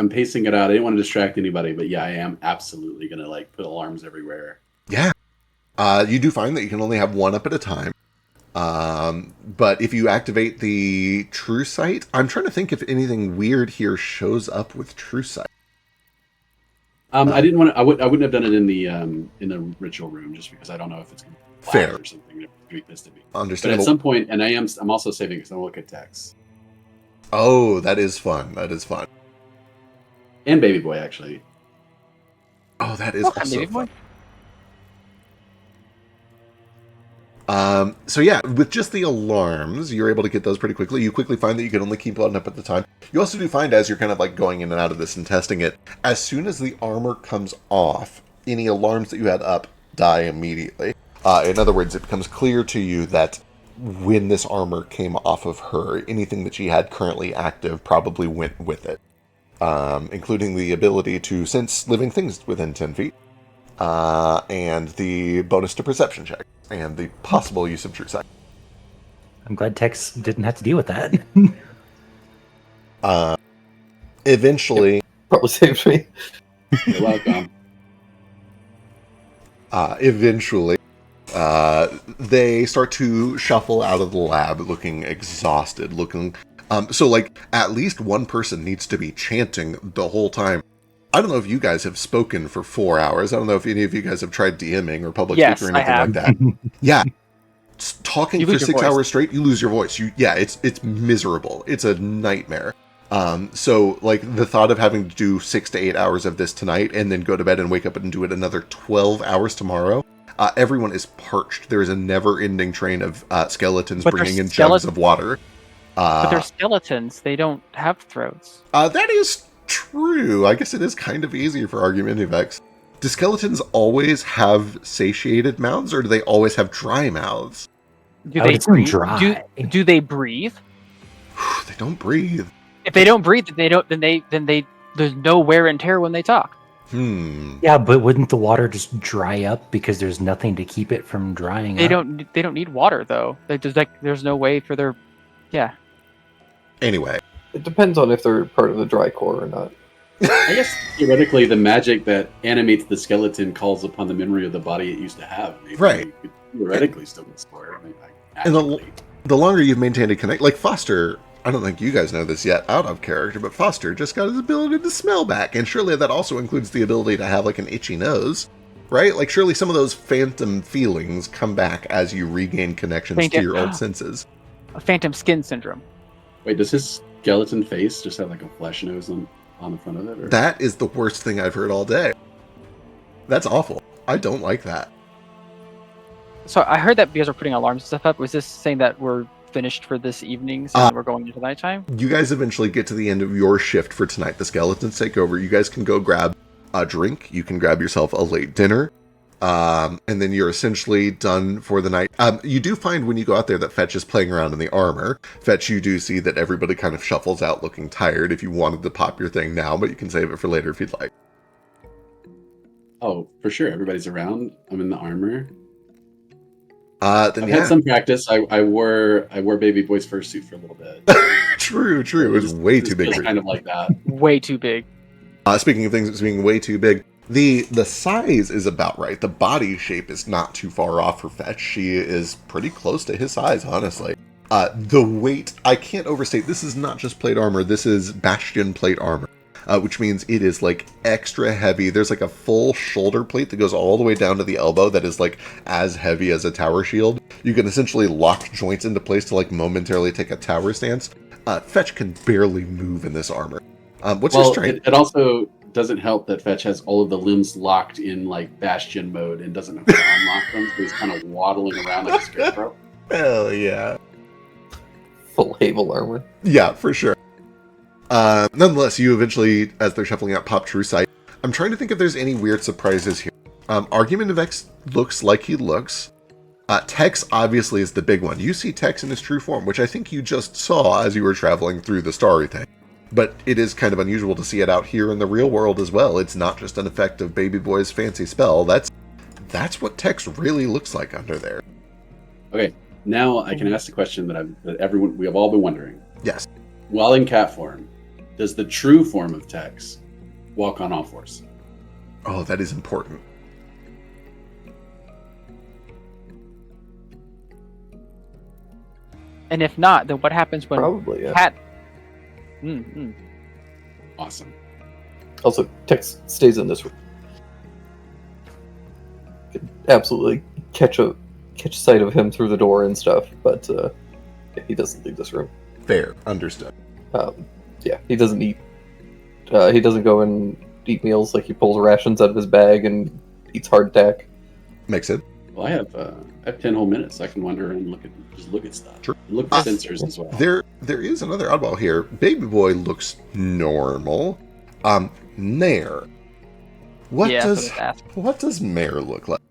pacing it out. I didn't want to distract anybody, but yeah, I am absolutely gonna like put alarms everywhere. Yeah. You do find that you can only have one up at a time. But if you activate the True Sight, I'm trying to think if anything weird here shows up with True Sight. I didn't want to. I wouldn't have done it in the ritual room just because I don't know if it's gonna be fair or something. It'd be pissed at me. Understandable. But at some point, and I'm also saving because I want to look at text. Oh, that is fun. That is fun. And Baby Boy, actually. Oh, that is also Baby fun. Boy. So yeah, with just the alarms, you're able to get those pretty quickly. You quickly find that you can only keep one up at the time. You also do find, as you're kind of like going in and out of this and testing it, as soon as the armor comes off, any alarms that you had up die immediately. In other words, it becomes clear to you that when this armor came off of her, anything that she had currently active probably went with it, including the ability to sense living things within 10 feet, and the bonus to perception check, and the possible use of True Sight. I'm glad Tex didn't have to deal with that. Eventually... Probably saved me. You're welcome. Eventually, they start to shuffle out of the lab looking exhausted, so like at least one person needs to be chanting the whole time I don't know if you guys have spoken for 4 hours. I don't know if any of you guys have tried DMing or public Yes, speaking or anything I like that. Yeah. Talking You for lose your 6 voice. hours straight, you lose your voice. It's miserable. It's a nightmare. So like the thought of having to do 6 to 8 hours of this tonight and then go to bed and wake up and do it another 12 hours tomorrow. Everyone is parched. There is a never-ending train of skeletons But bringing they're in jugs of water. But they're skeletons. They don't have throats. That is true. I guess it is kind of easier for Argumentivex. Do skeletons always have satiated mouths, or do they always have dry mouths? Do I would they assume breathe? dry. Do they breathe? They don't breathe. If they don't breathe, then they there's no wear and tear when they talk. Yeah, but wouldn't the water just dry up because there's nothing to keep it from drying They up? don't need water though. There's no way for their Anyway. It depends on if they're part of the dry core or not. I guess theoretically, the magic that animates the skeleton calls upon the memory of the body it used to have. Maybe Right. you could theoretically still restore it. And the longer you've maintained a connect, like Foster, I don't think you guys know this yet out of character, but Foster just got his ability to smell back, and surely that also includes the ability to have like an itchy nose, right? Like surely some of those phantom feelings come back as you regain connections to your old senses. a phantom skin syndrome. Wait, does his skeleton face just have like a flesh nose on the front of it? Or? That is the worst thing I've heard all day. That's awful. I don't like that. So I heard that because we're putting alarms and stuff up. Was this saying that we're finished for this evening, so we're going into nighttime? You guys eventually get to the end of your shift for tonight. The skeletons take over. You guys can go grab a drink. You can grab yourself a late dinner. And then you're essentially done for the night. You do find when you go out there that Fetch is playing around in the armor. Fetch, you do see that everybody kind of shuffles out looking tired if you wanted to pop your thing now, but you can save it for later if you'd like. Oh, for sure. Everybody's around. I'm in the armor. Then I've yeah. had some practice. I wore Baby Boy's fursuit for a little bit. True. It was way too big. Kind of like that. Way too big. Speaking of things being way too big, the size is about right. The body shape is not too far off for Fetch. She is pretty close to his size, honestly. The weight, I can't overstate. This is not just plate armor. This is Bastion plate armor, which means it is like extra heavy. There's like a full shoulder plate that goes all the way down to the elbow that is like as heavy as a tower shield. You can essentially lock joints into place to like momentarily take a tower stance. Fetch can barely move in this armor. What's your strength? It also doesn't help that Fetch has all of the limbs locked in like Bastion mode and doesn't know how to unlock them, so he's kind of waddling around like a scarecrow. Hell yeah. Full Havel armor. Yeah, for sure. Nonetheless, you eventually, as they're shuffling out, pop True Sight. I'm trying to think if there's any weird surprises here. Argumentivex looks like he looks. Tex obviously is the big one. You see Tex in his true form, which I think you just saw as you were traveling through the starry thing. But it is kind of unusual to see it out here in the real world as well. It's not just an effect of Baby Boy's fancy spell. That's what Tex really looks like under there. Okay, now I can ask the question that we have all been wondering. Yes. While in cat form, does the true form of Tex walk on all fours? Oh, that is important. And if not, then what happens when Probably, yeah. cat? Awesome. Also, Tex stays in this room. Could absolutely catch sight of him through the door and stuff, but he doesn't leave this room. Fair. Understood. Yeah, he doesn't eat. He doesn't go and eat meals. Like he pulls rations out of his bag and eats hardtack. Makes it. Well, I have 10 whole minutes. I can wander and look at stuff. Sure. Look for sensors as well. There is another oddball here. Baby Boy looks normal. Nair. What does Mare look like?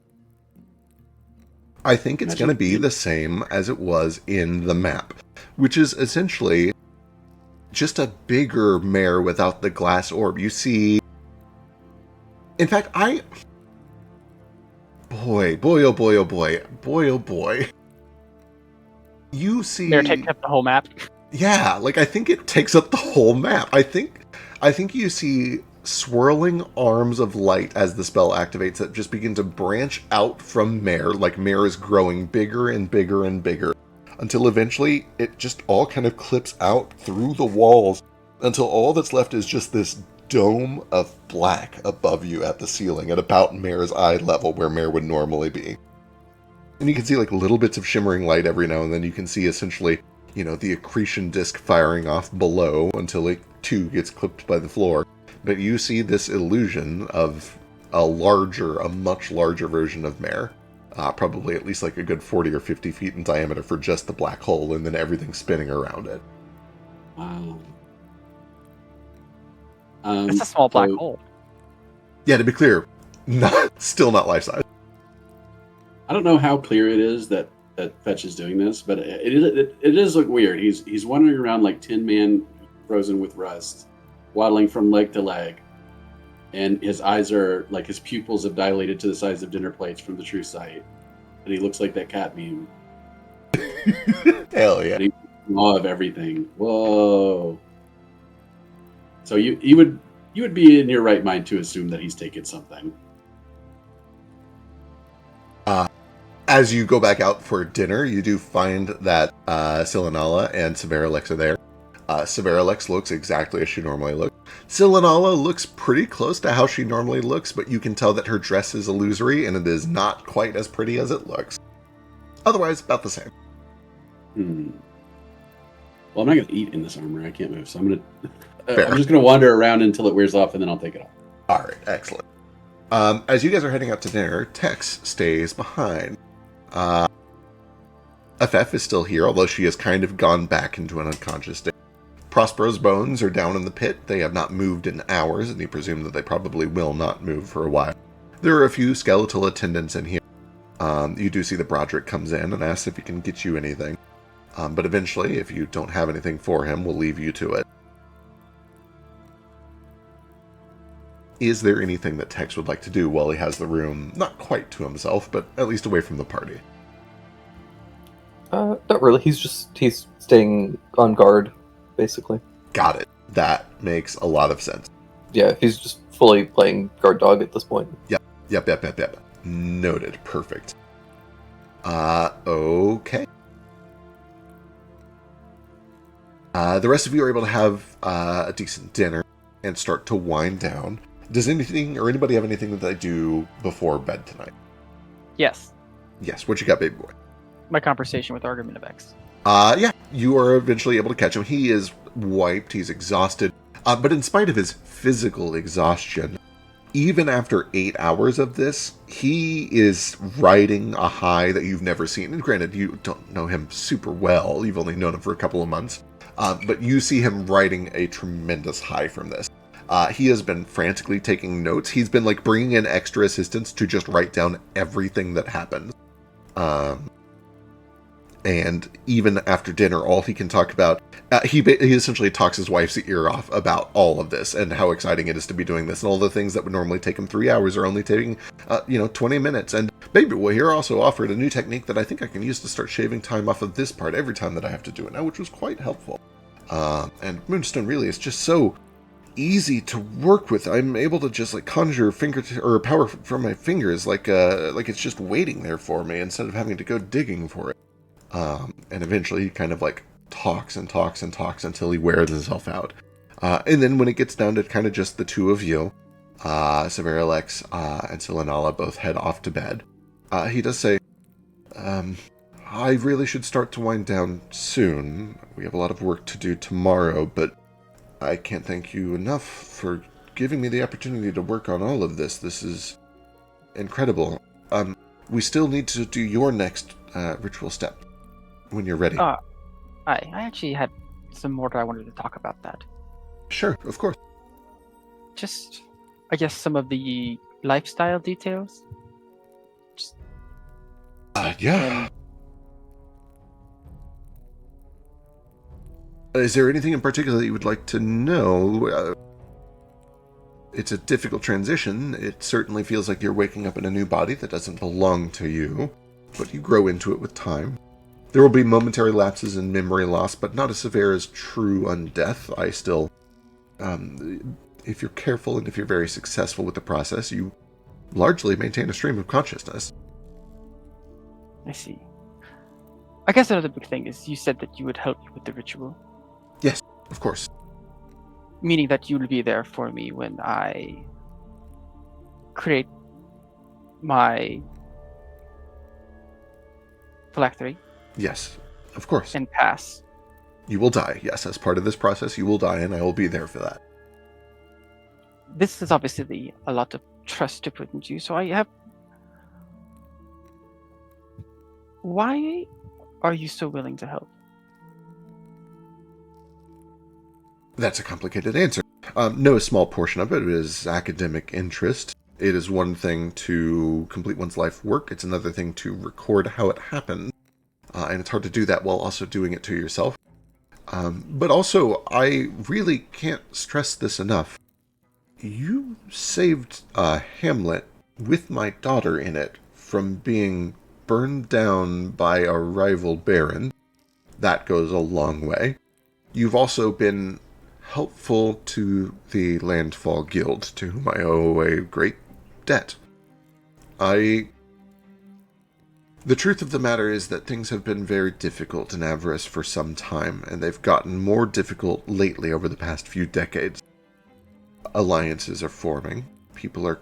I think it's going to be the same as it was in the map, which is essentially just a bigger Mare without the glass orb. You see... In fact, Boy, oh boy. You see... They're taking up the whole map. Yeah, like I think it takes up the whole map. I think you see swirling arms of light as the spell activates that just begin to branch out from Mare, like Mare is growing bigger and bigger and bigger, until eventually it just all kind of clips out through the walls, until all that's left is just this dome of black above you at the ceiling at about Mare's eye level where Mare would normally be. And you can see like little bits of shimmering light every now and then. You can see essentially, the accretion disk firing off below until it too gets clipped by the floor. But you see this illusion of a much larger version of Mare. Probably at least like a good 40 or 50 feet in diameter for just the black hole, and then everything spinning around it. Wow. It's a small black hole. Yeah, to be clear, still not life-size. I don't know how clear it is that Fetch is doing this, but it does look weird. He's wandering around like Tin Man frozen with rust, waddling from leg to leg, and his eyes are like his pupils have dilated to the size of dinner plates from the true sight, and he looks like that cat meme. Hell yeah! And he's in awe of everything. Whoa! So you would be in your right mind to assume that he's taken something. As you go back out for dinner, you do find that Silanala and Severalex are there. Severalex looks exactly as she normally looks. Silanala looks pretty close to how she normally looks, but you can tell that her dress is illusory and it is not quite as pretty as it looks. Otherwise, about the same. Well, I'm not going to eat in this armor. I can't move, so I'm just going to wander around until it wears off, and then I'll take it off. All right, excellent. As you guys are heading out to dinner, Tex stays behind. FF is still here, although she has kind of gone back into an unconscious state. Prospero's bones are down in the pit. They have not moved in hours, and you presume that they probably will not move for a while. There are a few skeletal attendants in here. You do see that Broderick comes in and asks if he can get you anything. But eventually, if you don't have anything for him, we'll leave you to it. Is there anything that Tex would like to do while he has the room, not quite to himself, but at least away from the party? Not really. He's staying on guard, basically. Got it. That makes a lot of sense. Yeah, he's just fully playing guard dog at this point. Yep. Noted. Perfect. Okay. The rest of you are able to have a decent dinner and start to wind down. Does anything or anybody have anything that they do before bed tonight? Yes. Yes. What you got, baby boy? My conversation with Argumentavex. Yeah. You are eventually able to catch him. He is wiped. He's exhausted. But in spite of his physical exhaustion, even after 8 hours of this, he is riding a high that you've never seen. And granted, you don't know him super well. You've only known him for a couple of months. But you see him riding a tremendous high from this. He has been frantically taking notes. He's been like bringing in extra assistants to just write down everything that happens. And even after dinner, all he can talk about, he essentially talks his wife's ear off about all of this and how exciting it is to be doing this. And all the things that would normally take him 3 hours are only taking, 20 minutes. And Baby Boy here also offered a new technique that I think I can use to start shaving time off of this part every time that I have to do it now, which was quite helpful. And Moonstone really is just so easy to work with. I'm able to just like conjure power from my fingers like it's just waiting there for me instead of having to go digging for it. And eventually he kind of like talks and talks and talks until he wears himself out. And then when it gets down to kind of just the two of you, Severalex and Silanala both head off to bed. He does say, I really should start to wind down soon. We have a lot of work to do tomorrow, but I can't thank you enough for giving me the opportunity to work on all of this. This is incredible. We still need to do your next ritual step when you're ready. I actually had some more that I wanted to talk about that. Sure, of course. Just, I guess, some of the lifestyle details. Yeah. Is there anything in particular that you would like to know? It's a difficult transition. It certainly feels like you're waking up in a new body that doesn't belong to you, but you grow into it with time. There will be momentary lapses in memory loss, but not as severe as true undeath. I still, if you're careful and if you're very successful with the process, you largely maintain a stream of consciousness. I see. I guess another big thing is you said that you would help me with the ritual. Yes, of course. meaning that you'll be there for me when I create my phylactery Yes, of course. and pass. You will die. Yes, as part of this process, you will die, and I will be there for that. This is obviously a lot of trust to put into you, so I have... Why are you so willing to help? That's a complicated answer. No small portion of it is academic interest. It is one thing to complete one's life work. It's another thing to record how it happened. And it's hard to do that while also doing it to yourself. But also, I really can't stress this enough. You saved a hamlet with my daughter in it from being burned down by a rival baron. That goes a long way. You've also been helpful to the Landfall Guild, to whom I owe a great debt. The truth of the matter is that things have been very difficult in Avarice for some time, and they've gotten more difficult lately over the past few decades. Alliances are forming. People are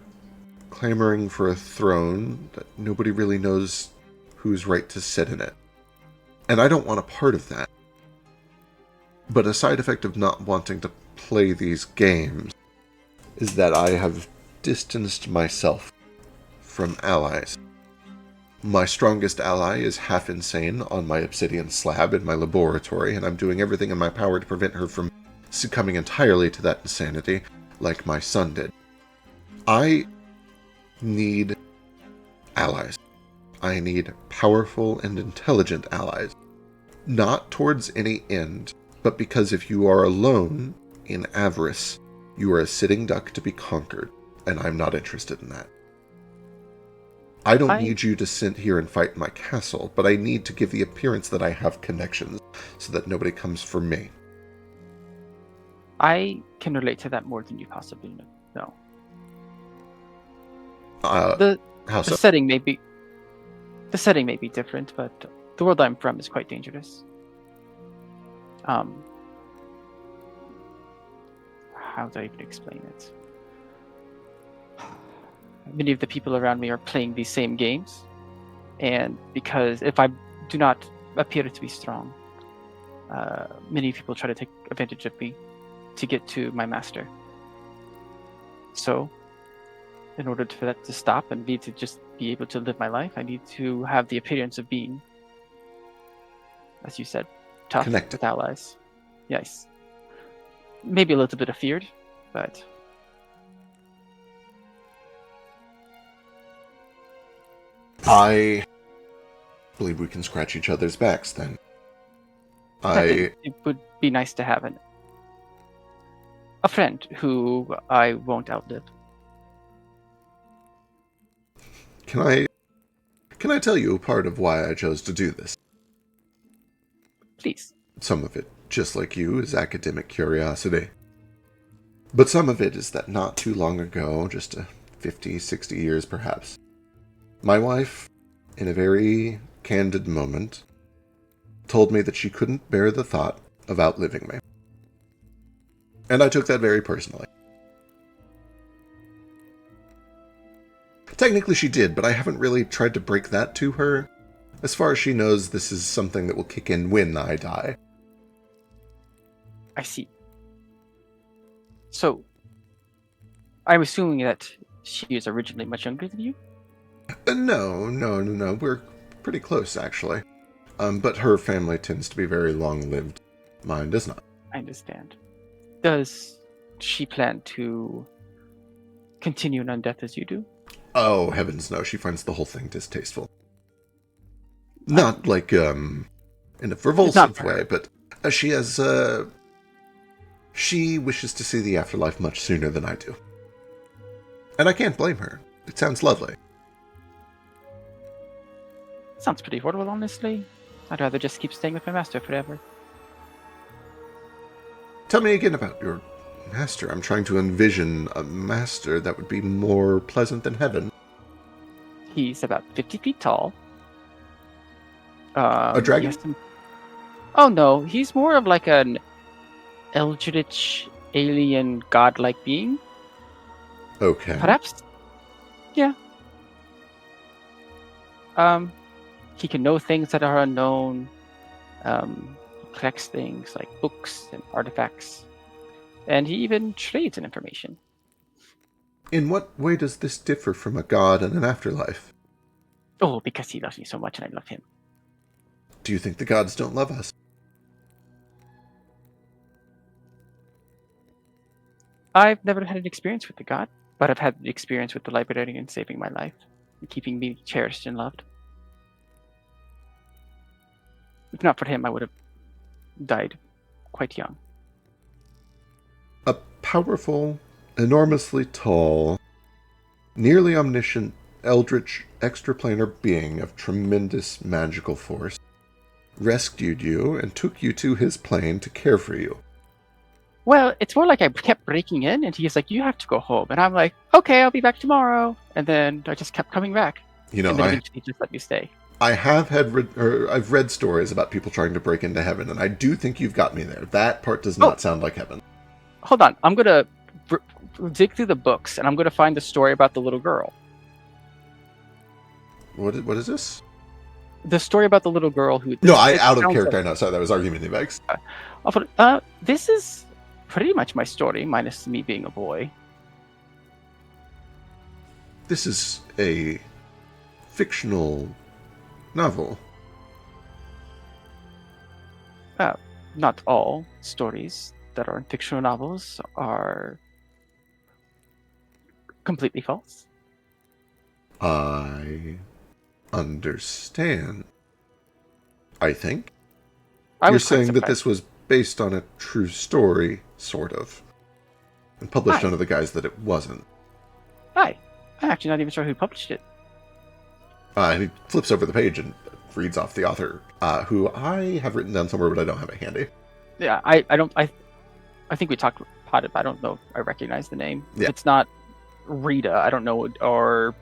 clamoring for a throne that nobody really knows who's right to sit in it. And I don't want a part of that. But a side effect of not wanting to play these games is that I have distanced myself from allies. My strongest ally is half insane on my obsidian slab in my laboratory, and I'm doing everything in my power to prevent her from succumbing entirely to that insanity, like my son did. I need allies. I need powerful and intelligent allies. Not towards any end, but because if you are alone in Avarice, you are a sitting duck to be conquered, and I'm not interested in that. I don't need you to sit here and fight in my castle, but I need to give the appearance that I have connections, so that nobody comes for me. I can relate to that more than you possibly know. How The so? setting may be different, but the world I'm from is quite dangerous. How do I even explain it? Many of the people around me are playing these same games, and because if I do not appear to be strong, many people try to take advantage of me to get to my master. So, in order for that to stop and me to just be able to live my life, I need to have the appearance of being, as you said, tough Connected. with allies. Yes. Maybe a little bit of feared, but... I believe we can scratch each other's backs, then. It would be nice to have a friend who I won't outlive. Can I tell you a part of why I chose to do this? Please. Some of it, just like you, is academic curiosity. But some of it is that not too long ago, just 50, 60 years perhaps, my wife, in a very candid moment, told me that she couldn't bear the thought of outliving me. And I took that very personally. Technically she did, but I haven't really tried to break that to her. As far as she knows, this is something that will kick in when I die. I see. So, I'm assuming that she is originally much younger than you? No. We're pretty close, actually. But her family tends to be very long-lived. Mine does not. I understand. Does she plan to continue an undeath as you do? Oh, heavens no. She finds the whole thing distasteful. Not like, in a revulsive way, but she has, she wishes to see the afterlife much sooner than I do. And I can't blame her. It sounds lovely. Sounds pretty horrible, honestly. I'd rather just keep staying with my master forever. Tell me again about your master. I'm trying to envision a master that would be more pleasant than heaven. He's about 50 feet tall. A dragon? Oh no, he's more of like an eldritch alien godlike being. Okay. Perhaps. Yeah. He can know things that are unknown. He collects things like books and artifacts, and he even trades in information. In what way does this differ from a god and an afterlife? Oh, because he loves me so much and I love him. Do you think the gods don't love us? I've never had an experience with the god, but I've had the experience with the librarian saving my life and keeping me cherished and loved. If not for him, I would have died quite young. A powerful, enormously tall, nearly omniscient, eldritch, extraplanar being of tremendous magical force rescued you and took you to his plane to care for you. Well, it's more like I kept breaking in, and he's like, "You have to go home," and I'm like, "Okay, I'll be back tomorrow." And then I just kept coming back. You know, and then eventually he just let me stay. I have I've read stories about people trying to break into heaven, and I do think you've got me there. That part does not sound like heaven. Hold on, I'm gonna dig through the books, and I'm gonna find the story about the little girl. What is this? The story about the little girl who. No, out of character. I know. Sorry, that was argument Vex. This is pretty much my story, minus me being a boy. This is a fictional novel. Not all stories that are in fictional novels are completely false. I understand. I think. You're saying that this was based on a true story, sort of. And published under the guise that it wasn't. I'm actually not even sure who published it. And he flips over the page and reads off the author, who I have written down somewhere, but I don't have it handy. Yeah, I think we talked about it, but I don't know if I recognize the name. Yeah. It's not Rita, I don't know, or...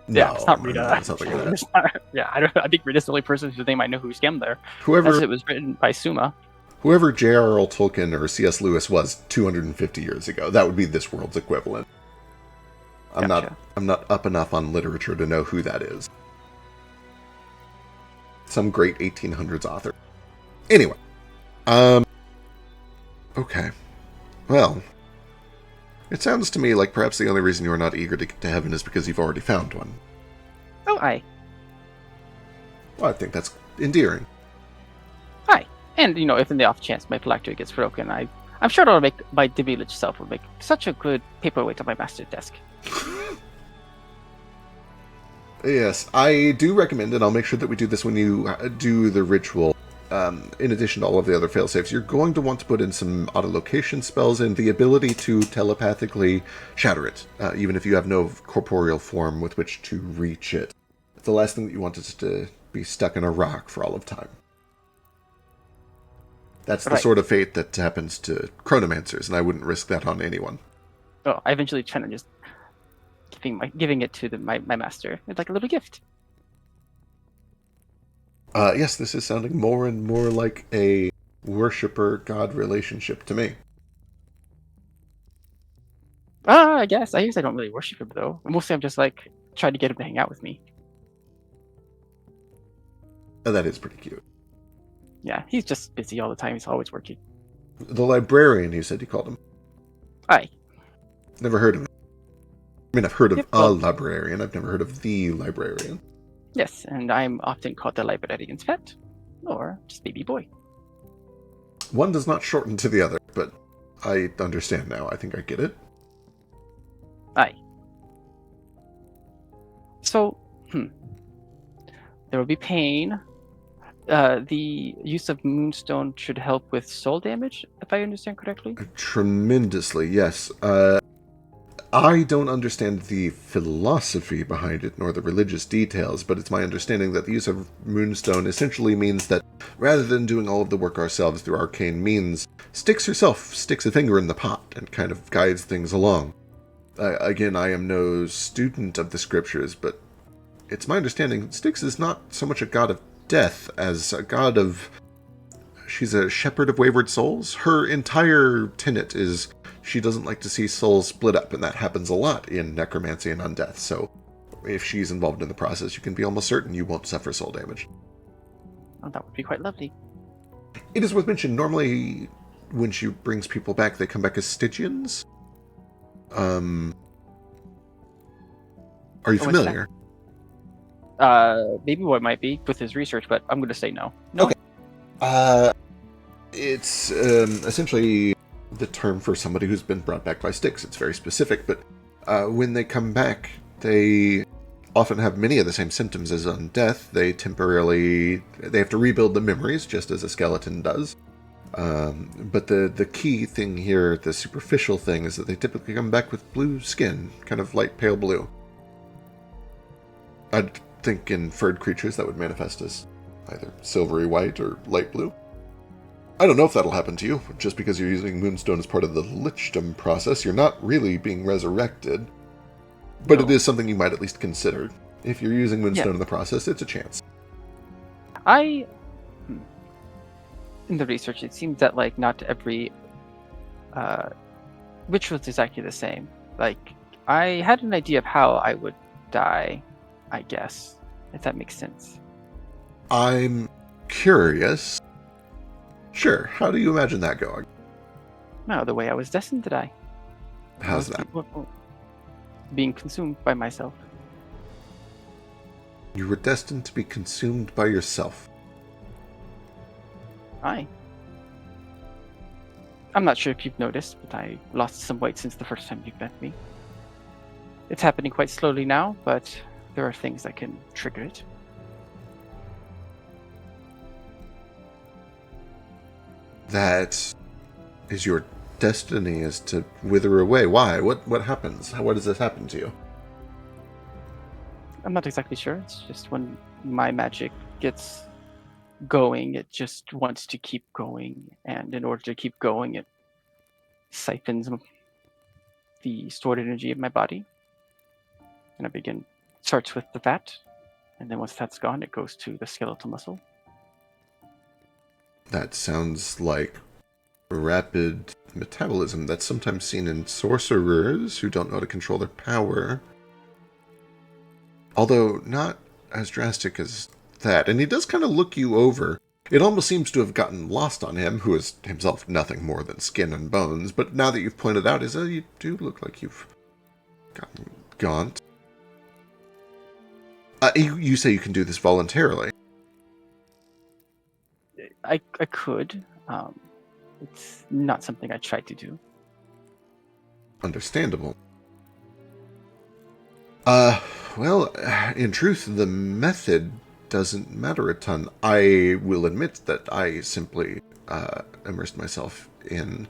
No, yeah, it's not Rita. No, it's not that. I think Rita's the only person whose name I know who scammed there. Whoever it was written by Suma. Whoever J.R.R. Tolkien or C.S. Lewis was 250 years ago, that would be this world's equivalent. I'm not up enough on literature to know who that is. Some great 1800s author. Anyway. Okay. Well. It sounds to me like perhaps the only reason you're not eager to get to heaven is because you've already found one. Oh, aye. Well, I think that's endearing. Aye. And, if in the off chance my phylactery gets broken, I'm sure it'll make my village self will make such a good paperweight on my master's desk. Yes, I do recommend, and I'll make sure that we do this when you do the ritual. In addition to all of the other failsafes, you're going to want to put in some autolocation spells and the ability to telepathically shatter it, even if you have no corporeal form with which to reach it. The last thing that you want is to be stuck in a rock for all of time. That's the sort of fate that happens to chronomancers, and I wouldn't risk that on anyone. Oh, I eventually try to just giving it to my master. It's like a little gift. Yes, this is sounding more and more like a worshipper-god relationship to me. I guess. I don't really worship him, though. Mostly I'm just, trying to get him to hang out with me. Oh, that is pretty cute. Yeah, he's just busy all the time. He's always working. The librarian, you said you called him? Aye. Never heard of him. I mean, I've heard of a librarian. I've never heard of the librarian. Yes, and I'm often called the librarian's pet, or just baby boy. One does not shorten to the other, but I understand now. I think I get it. Aye. So, there will be pain. The use of Moonstone should help with soul damage, if I understand correctly. Tremendously, yes. I don't understand the philosophy behind it, nor the religious details, but it's my understanding that the use of Moonstone essentially means that rather than doing all of the work ourselves through arcane means, Styx herself sticks a finger in the pot and kind of guides things along. Again, I am no student of the scriptures, but it's my understanding Styx is not so much a god of death as a god of She's a shepherd of wayward souls. Her entire tenet is she doesn't like to see souls split up, and that happens a lot in necromancy and undeath. So if she's involved in the process, you can be almost certain you won't suffer soul damage. Oh, that would be quite lovely. It is worth mentioning, normally when she brings people back, they come back as Stygians. Are you familiar? Maybe what might be with his research, but I'm going to say no. No. Okay. It's essentially the term for somebody who's been brought back by Styx. It's very specific, but when they come back, they often have many of the same symptoms as on death. They have to rebuild the memories, just as a skeleton does. But the key thing here, the superficial thing, is that they typically come back with blue skin, kind of light pale blue. I'd think in furred creatures that would manifest as either silvery white or light blue. I don't know if that'll happen to you. Just because you're using Moonstone as part of the lichdom process, you're not really being resurrected. But it is something you might at least consider. If you're using Moonstone in the process, it's a chance. In the research, it seems that like not every ritual is exactly the same. Like I had an idea of how I would die, I guess, if that makes sense. I'm curious. Sure, how do you imagine that going? No, the way I was destined to die. How's that? Being consumed by myself. You were destined to be consumed by yourself. I'm not sure if you've noticed, but I lost some weight since the first time you met me. It's happening quite slowly now, but there are things that can trigger it. That is your destiny, is to wither away. Why? What happens? Why does this happen to you? I'm not exactly sure. It's just when my magic gets going, it just wants to keep going, and in order to keep going, it siphons the stored energy of my body. And starts with the fat, and then once that's gone, it goes to the skeletal muscle. That sounds like rapid metabolism that's sometimes seen in sorcerers who don't know how to control their power. Although not as drastic as that. And he does kind of look you over. It almost seems to have gotten lost on him, who is himself nothing more than skin and bones. But now that you've pointed out, you do look like you've gotten gaunt. You say you can do this voluntarily. I could. It's not something I tried to do. Understandable. Well, in truth, the method doesn't matter a ton. I will admit that I simply immersed myself in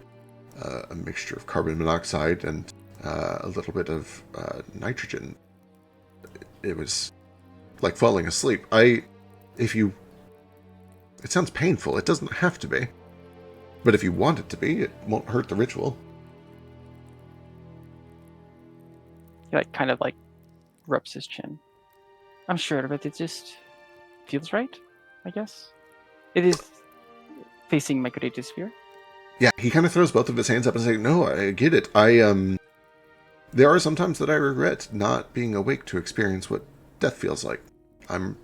a mixture of carbon monoxide and a little bit of nitrogen. It was like falling asleep. It sounds painful. It doesn't have to be. But if you want it to be, it won't hurt the ritual. He kind of rubs his chin. I'm sure of it. It just feels right, I guess. It is facing my greatest fear. Yeah, he kind of throws both of his hands up and says, "No, I get it. There are some times that I regret not being awake to experience what death feels like. I'm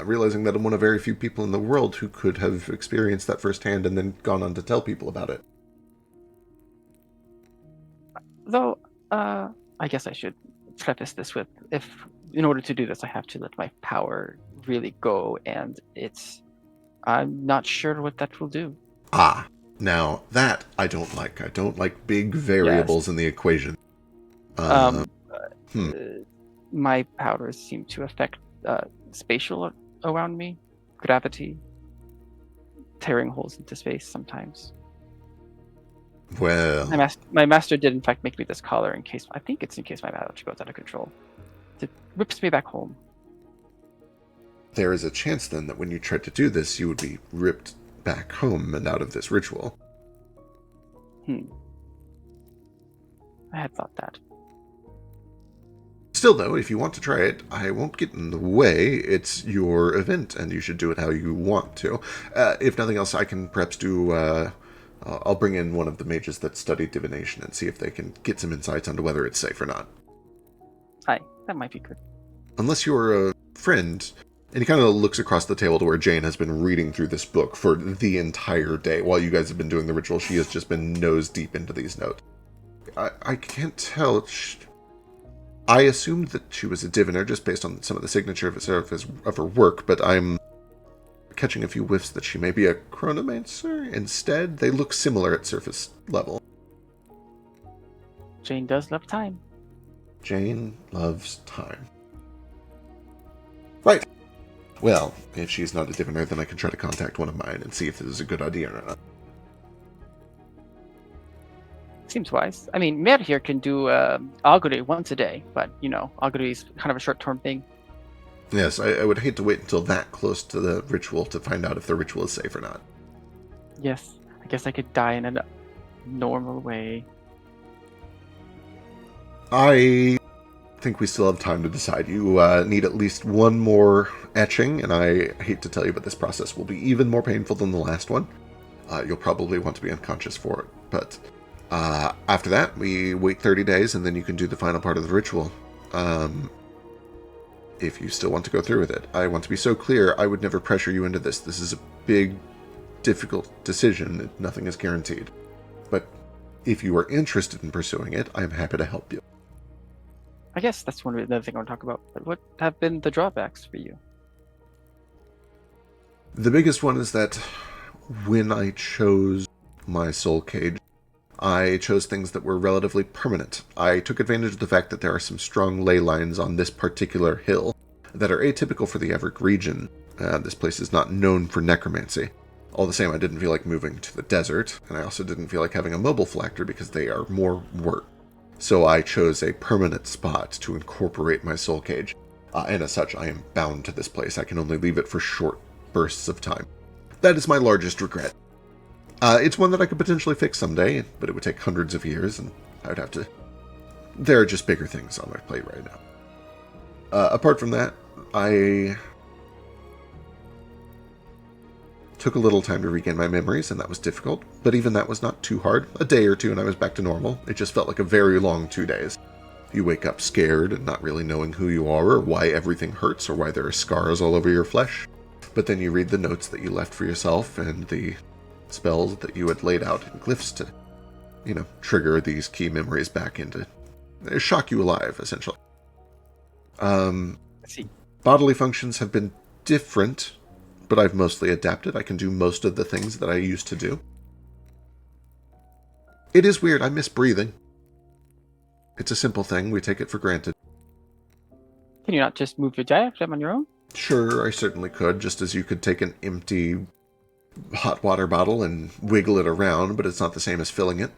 realizing that I'm one of very few people in the world who could have experienced that firsthand and then gone on to tell people about it." Though, I guess I should preface this with, in order to do this, I have to let my power really go, and I'm not sure what that will do. Now that I don't like. I don't like big variables in the equation. My powers seem to affect spatial around me, gravity, tearing holes into space sometimes. Well, my master did in fact make me this collar in case my magic goes out of control. It rips me back home. There is a chance then that when you tried to do this, you would be ripped back home and out of this ritual. I had thought that. Still, though, if you want to try it, I won't get in the way. It's your event, and you should do it how you want to. If nothing else, I can perhaps do... I'll bring in one of the mages that studied divination and see if they can get some insights onto whether it's safe or not. Aye, that might be good. Unless you're a friend... And he kind of looks across the table to where Jane has been reading through this book for the entire day. While you guys have been doing the ritual, she has just been nose deep into these notes. I can't tell. I assumed that she was a diviner just based on some of the signature of her work, but I'm catching a few whiffs that she may be a chronomancer instead. They look similar at surface level. Jane does love time. Jane loves time. Right. Well, if she's not a diviner, then I can try to contact one of mine and see if this is a good idea or not. Seems wise. I mean, Mer here can do augury once a day, but, augury is kind of a short-term thing. Yes, I would hate to wait until that close to the ritual to find out if the ritual is safe or not. Yes, I guess I could die in a normal way. I think we still have time to decide. You need at least one more etching, and I hate to tell you, but this process will be even more painful than the last one. You'll probably want to be unconscious for it, but after that, we wait 30 days, and then you can do the final part of the ritual. If you still want to go through with it. I want to be so clear, I would never pressure you into this. This is a big, difficult decision. Nothing is guaranteed. But if you are interested in pursuing it, I'm happy to help you. I guess that's one of the other thing I want to talk about. But what have been the drawbacks for you? The biggest one is that when I chose my soul cage, I chose things that were relatively permanent. I took advantage of the fact that there are some strong ley lines on this particular hill that are atypical for the Everett region. This place is not known for necromancy. All the same, I didn't feel like moving to the desert, and I also didn't feel like having a mobile phylactery because they are more work. So I chose a permanent spot to incorporate my soul cage, and as such, I am bound to this place. I can only leave it for short bursts of time. That is my largest regret. It's one that I could potentially fix someday, but it would take hundreds of years, and I would have to... There are just bigger things on my plate right now. Apart from that, I took a little time to regain my memories, and that was difficult, but even that was not too hard. A day or two and I was back to normal. It just felt like a very long 2 days. You wake up scared and not really knowing who you are, or why everything hurts, or why there are scars all over your flesh. But then you read the notes that you left for yourself, and the spells that you had laid out in glyphs to, trigger these key memories back into... shock you alive, essentially. I see. Bodily functions have been different, but I've mostly adapted. I can do most of the things that I used to do. It is weird. I miss breathing. It's a simple thing. We take it for granted. Can you not just move your diaphragm on your own? Sure, I certainly could, just as you could take an empty hot water bottle and wiggle it around, but it's not the same as filling it.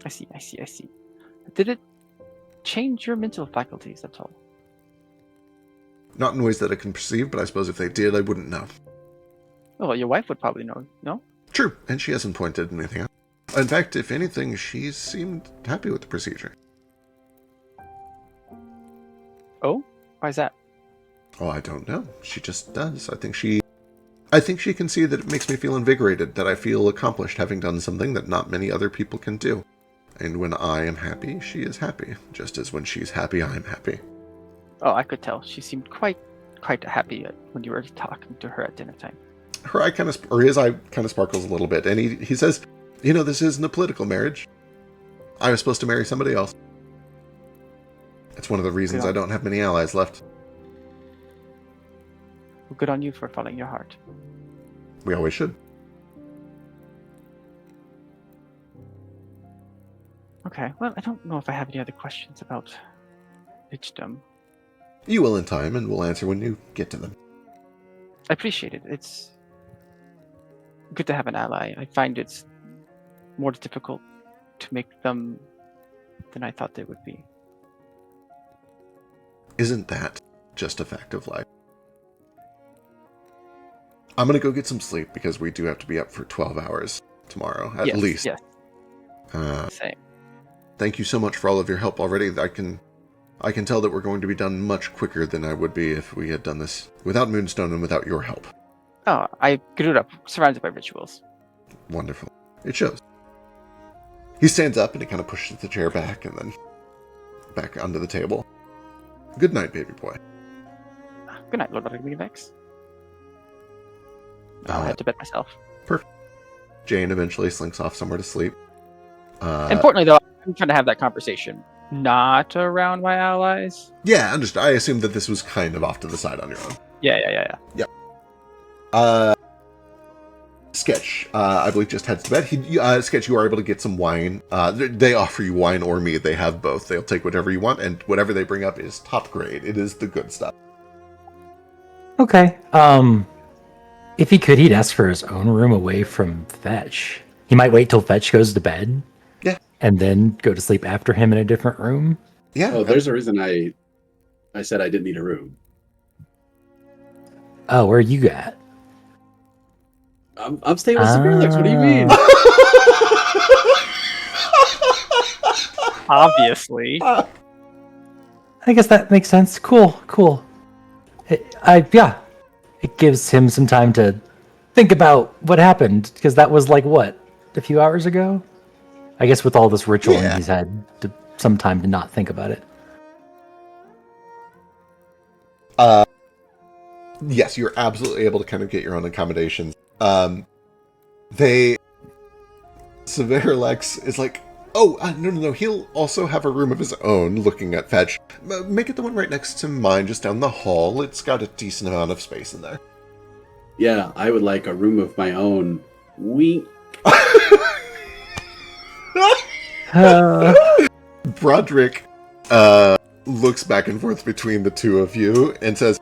I see. Did it change your mental faculties at all? Not in ways that I can perceive, but I suppose if they did, I wouldn't know. Well, your wife would probably know, no? True, and she hasn't pointed anything out. In fact, if anything, she seemed happy with the procedure. Oh? Why is that? Oh, I don't know. She just does. I think she can see that it makes me feel invigorated, that I feel accomplished having done something that not many other people can do. And when I am happy, she is happy. Just as when she's happy, I'm happy. Oh, I could tell. She seemed quite happy when you were talking to her at dinner time. His eye kind of sparkles a little bit, and he says, this isn't a political marriage. I was supposed to marry somebody else. It's one of the reasons I don't have many allies left. Well, good on you for following your heart. We always should. Okay, well, I don't know if I have any other questions about Lichdom. You will in time, and we'll answer when you get to them. I appreciate it. It's good to have an ally. I find it's more difficult to make them than I thought they would be. Isn't that just a fact of life? I'm going to go get some sleep because we do have to be up for 12 hours tomorrow, at least. Yes. Same. Thank you so much for all of your help already. I can tell that we're going to be done much quicker than I would be if we had done this without Moonstone and without your help. Oh, I grew up surrounded by rituals. Wonderful. It shows. He stands up and he kind of pushes the chair back and then back onto the table. Good night, baby boy. Good night, Lord Vex. I'll head to bed myself. Perfect. Jane eventually slinks off somewhere to sleep. Importantly, though, I'm trying to have that conversation not around my allies. Yeah, understood. I assumed that this was kind of off to the side on your own. Yeah. Sketch, I believe, just heads to bed. Sketch, you are able to get some wine. They offer you wine or mead. They have both. They'll take whatever you want, and whatever they bring up is top grade. It is the good stuff. Okay. If he could, he'd ask for his own room away from Fetch. He might wait till Fetch goes to bed. Yeah. And then go to sleep after him in a different room. Yeah. Oh, there's a reason I said I didn't need a room. Oh, where are you at? I'm staying with Skrillex. What do you mean? Obviously. I guess that makes sense. Cool. It gives him some time to think about what happened, because that was like, what, a few hours ago? I guess with all this ritualing, he's had some time to not think about it. Yes, you're absolutely able to kind of get your own accommodations. Severlex is like, oh, no, he'll also have a room of his own, looking at Fetch. Make it the one right next to mine, just down the hall. It's got a decent amount of space in there. Yeah, I would like a room of my own. Wink. Broderick looks back and forth between the two of you and says,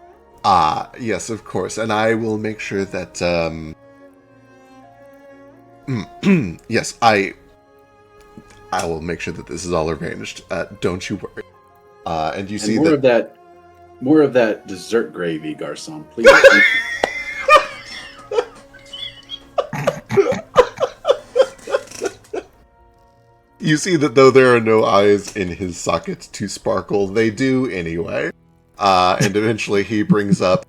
yes, of course, and I will make sure that, yes, I will make sure that this is all arranged. Don't you worry. And you see more of that dessert gravy, garçon, please. You see that though there are no eyes in his sockets to sparkle, they do anyway. And eventually he brings up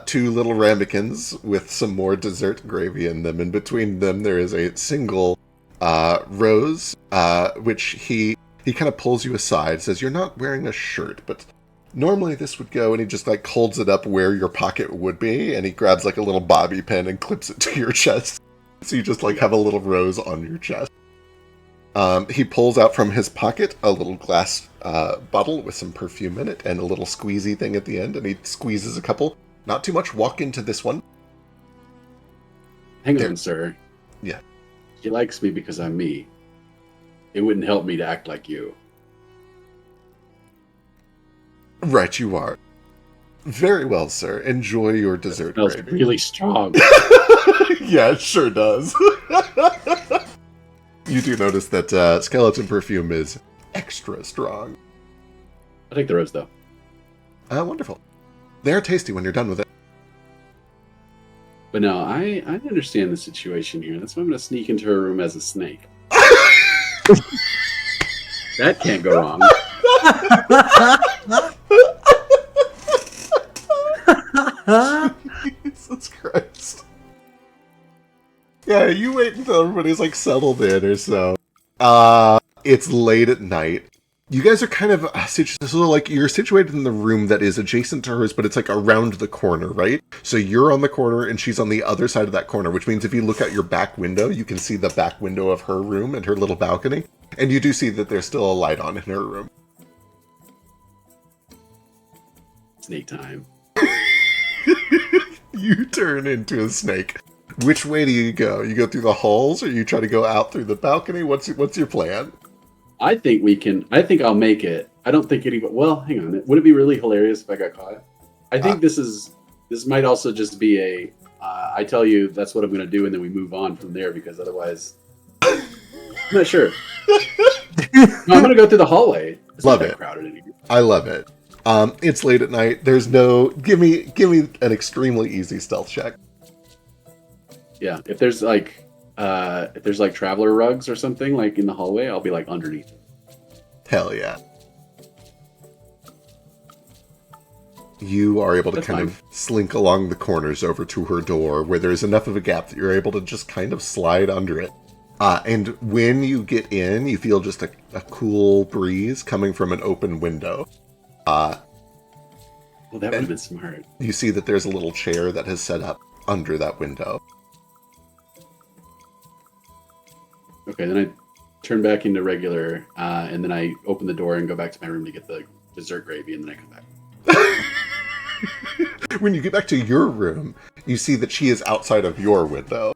2 little ramekins with some more dessert gravy in them. And between them there is a single rose, which he kind of pulls you aside, says, you're not wearing a shirt, but normally this would go, and he just like holds it up where your pocket would be, and he grabs like a little bobby pin and clips it to your chest. So you just like have a little rose on your chest. He pulls out from his pocket a little glass bottle with some perfume in it and a little squeezy thing at the end, and he squeezes a couple. Not too much. Walk into this one. Hang on, sir. Yeah. He likes me because I'm me. It wouldn't help me to act like you. Right, you are. Very well, sir. Enjoy your dessert It smells gravy. really strong. Yeah, it sure does. You do notice that skeleton perfume is extra strong. I'll take the rose, though. Wonderful. They're tasty when you're done with it. But no, I understand the situation here. That's why I'm going to sneak into her room as a snake. That can't go wrong. Jesus Christ. Yeah, you wait until everybody's like settled in or so. It's late at night. You guys are kind of so like you're situated in the room that is adjacent to hers, but it's like around the corner, right? So you're on the corner and she's on the other side of that corner, which means if you look out your back window, you can see the back window of her room and her little balcony, and you do see that there's still a light on in her room. Snake time. You turn into a snake. Which way do you go? You go through the halls, or you try to go out through the balcony? What's your plan? I think I'll make it. I don't think anybody. Well, hang on. Would it be really hilarious if I got caught? I think this might also just be a. I tell you that's what I'm going to do, and then we move on from there because otherwise, I'm not sure. No, I'm going to go through the hallway. It's Love not that it. crowded in here. I love it. It's late at night. There's no. Give me an extremely easy stealth check. Yeah, if there's like traveler rugs or something like in the hallway, I'll be like underneath. Hell yeah. You are able to That's kind fine. of slink along the corners over to her door where there's enough of a gap that you're able to just kind of slide under it. And when you get in, you feel just a cool breeze coming from an open window. Well, that would have been smart. You see that there's a little chair that has set up under that window. Okay, then I turn back into regular, and then I open the door and go back to my room to get the dessert gravy, and then I come back. When you get back to your room, you see that she is outside of your window.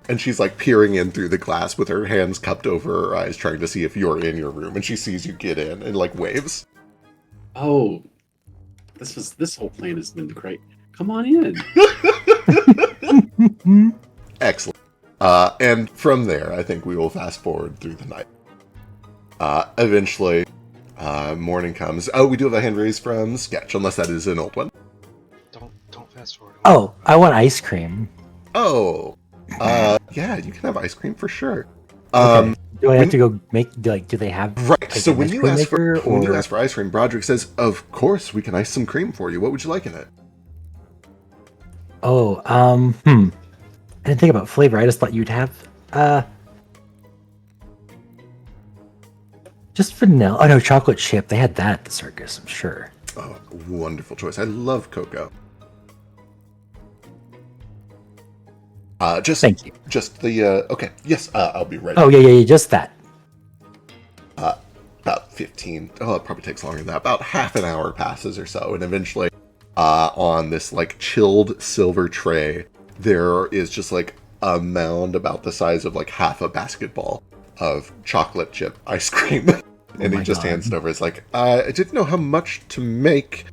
And she's like peering in through the glass with her hands cupped over her eyes, trying to see if you're in your room. And she sees you get in and like waves. Oh, this whole plan has been great. Come on in. Excellent. And from there, I think we will fast forward through the night. Eventually, morning comes. Oh, we do have a hand raise from Sketch, unless that is an old one. Don't fast forward. Oh, I want ice cream. Oh, yeah, you can have ice cream for sure. Okay. Do I have to go make? Do they have? Right. Like, So an when ice you cream ask for maker, or- ice cream, Broderick says, "Of course, we can ice some cream for you. What would you like in it?" Oh, I didn't think about flavor. I just thought you'd have just vanilla. Oh no, chocolate chip. They had that at the circus, I'm sure. Oh, wonderful choice. I love cocoa. Thank you. Just the okay. Yes, I'll be ready. Oh yeah, just that. About 15. Oh, it probably takes longer than that. About half an hour passes or so, and eventually, on this like chilled silver tray, there is just like a mound about the size of like half a basketball of chocolate chip ice cream, and he just hands it over. It's like, I didn't know how much to make.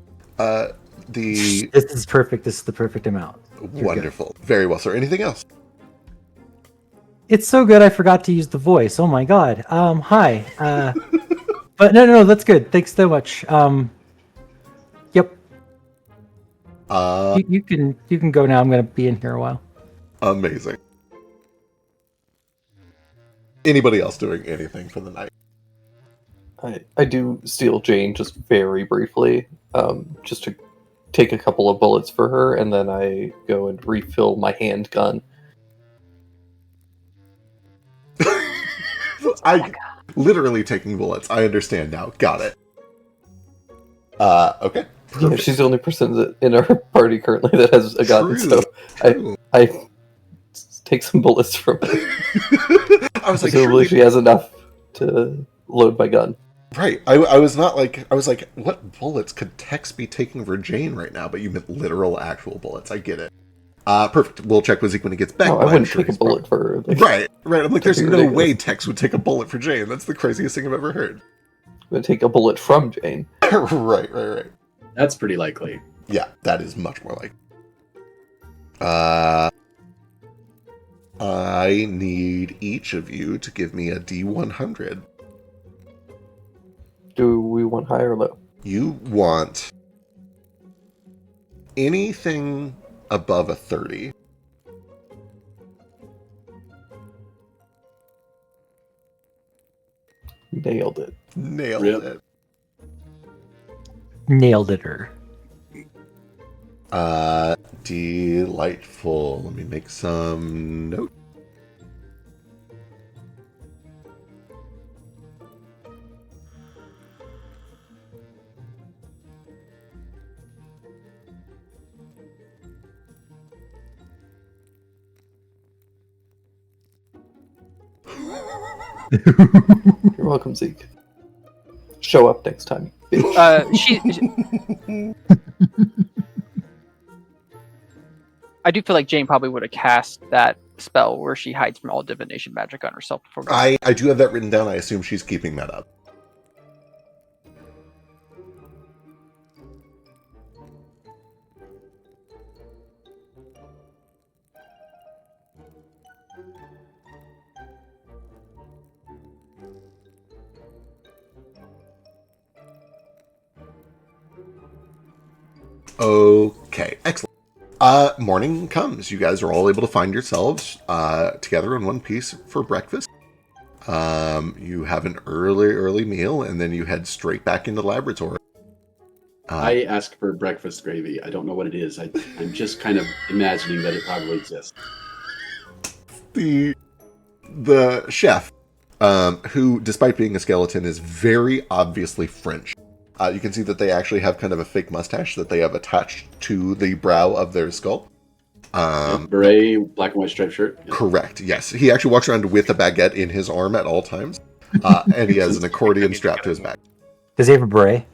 This is perfect. This is the perfect amount. Wonderful. Very well, sir. Anything else? It's so good I forgot to use the voice. Oh my god. Hi. But no, that's good. Thanks so much. Yep. You can go now. I'm gonna be in here a while. Amazing. Anybody else doing anything for the night? I do steal Jane just very briefly, just to take a couple of bullets for her, and then I go and refill my handgun. I literally taking bullets. I understand now. Got it. Okay. Yeah, she's the only person in our party currently that has a gun, so True. I take some bullets from her. I was like, presumably she has enough to load my gun. Right. I was not like, I was like, what bullets could Tex be taking for Jane right now? But you meant literal, actual bullets. I get it. Perfect. We'll check with Zeke when he gets back. No, I wouldn't take a bullet for her. Like, right. I'm like, there's no ridiculous. way Tex would take a bullet for Jane. That's the craziest thing I've ever heard. I'm gonna take a bullet from Jane. Right. That's pretty likely. Yeah, that is much more like. I need each of you to give me a D100. Do we want high or low? You want anything above a 30. Nailed it. Nailed Yep. it. Nailed it her. Delightful. Let me make some notes. You're welcome, Zeke. Show up next time. She I do feel like Jane probably would have cast that spell where she hides from all divination magic on herself before. I do have that written down. I assume she's keeping that up. Okay, excellent. Morning comes. You guys are all able to find yourselves together in one piece for breakfast. You have an early meal, and then you head straight back into the laboratory. I ask for breakfast gravy. I don't know what it is. I'm just kind of imagining that it probably exists. The chef, who, despite being a skeleton, is very obviously French. You can see that they actually have kind of a fake mustache that they have attached to the brow of their skull. Beret, black and white striped shirt. Yeah. Correct, yes. He actually walks around with a baguette in his arm at all times. And he has an accordion strapped to his back. Does he have a beret?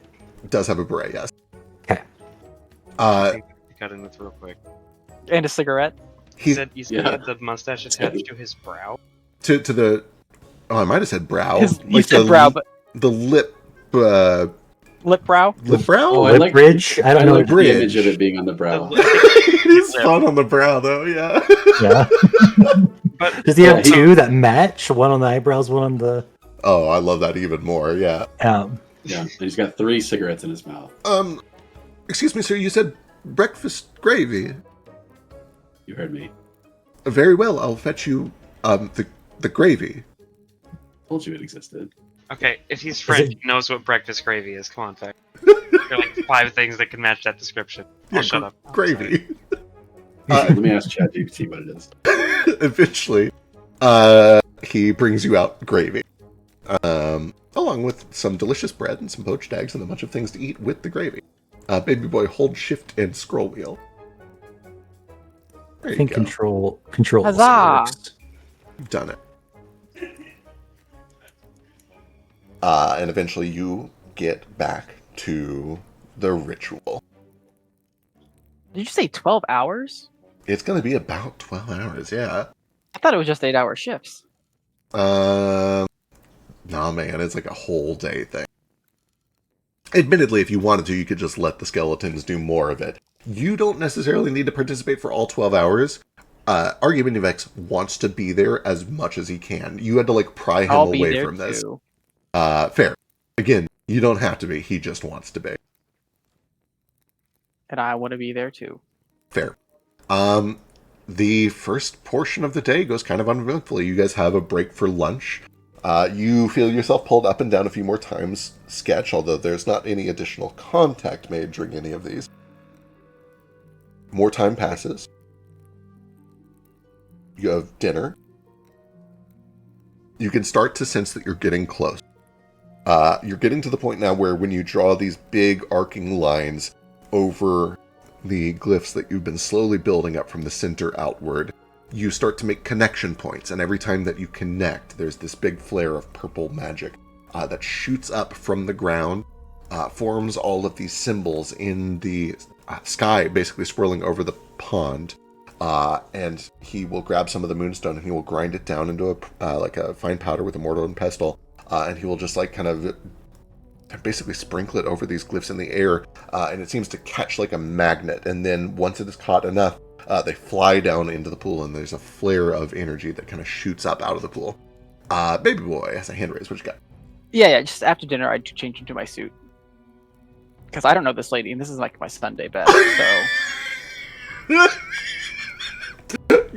Does have a beret, yes. Okay. Cut in this real quick. And a cigarette. He said he had the mustache attached to his brow. To the... Oh, I might have said brow. You said brow, but... The lip... Lip brow? Lip brow? Oh, lip bridge? I don't know. Like the image of it being on the brow. It is fun on the brow, though, yeah. Yeah. But, Does he have two that match? One on the eyebrows, one on the... Oh, I love that even more, yeah. Yeah, and he's got 3 cigarettes in his mouth. Excuse me, sir, you said breakfast gravy. You heard me. Very well, I'll fetch you, the gravy. Told you it existed. okay, if he's French, he knows what breakfast gravy is. Come on, Feck. There are like 5 things that can match that description. I'll shut up. Gravy. Let me ask ChatGPT what it is. Eventually, he brings you out gravy. Along with some delicious bread and some poached eggs and a bunch of things to eat with the gravy. Baby boy, hold shift and scroll wheel. I think control Huzzah! works. You've done it. And eventually you get back to the ritual. Did you say 12 hours? It's going to be about 12 hours, yeah. I thought it was just 8-hour shifts. Nah, man, it's like a whole day thing. Admittedly, if you wanted to, you could just let the skeletons do more of it. You don't necessarily need to participate for all 12 hours. Argumentavex wants to be there as much as he can. You had to, like, pry him away from this. Fair. Again, you don't have to be. He just wants to be. And I want to be there, too. Fair. The first portion of the day goes kind of uneventfully. You guys have a break for lunch. You feel yourself pulled up and down a few more times, sketch, although there's not any additional contact made during any of these. More time passes. You have dinner. You can start to sense that you're getting close. You're getting to the point now where when you draw these big arcing lines over the glyphs that you've been slowly building up from the center outward, you start to make connection points, and every time that you connect, there's this big flare of purple magic that shoots up from the ground, forms all of these symbols in the sky, basically swirling over the pond, and he will grab some of the moonstone and he will grind it down into like a fine powder with a mortar and pestle, and he will just like kind of basically sprinkle it over these glyphs in the air, and it seems to catch like a magnet, and then once it is caught enough, they fly down into the pool, and there's a flare of energy that kind of shoots up out of the pool. Baby boy has a hand raise. What you got? Yeah, just after dinner, I'd change into my suit. Because I don't know this lady, and this is like my Sunday best, so...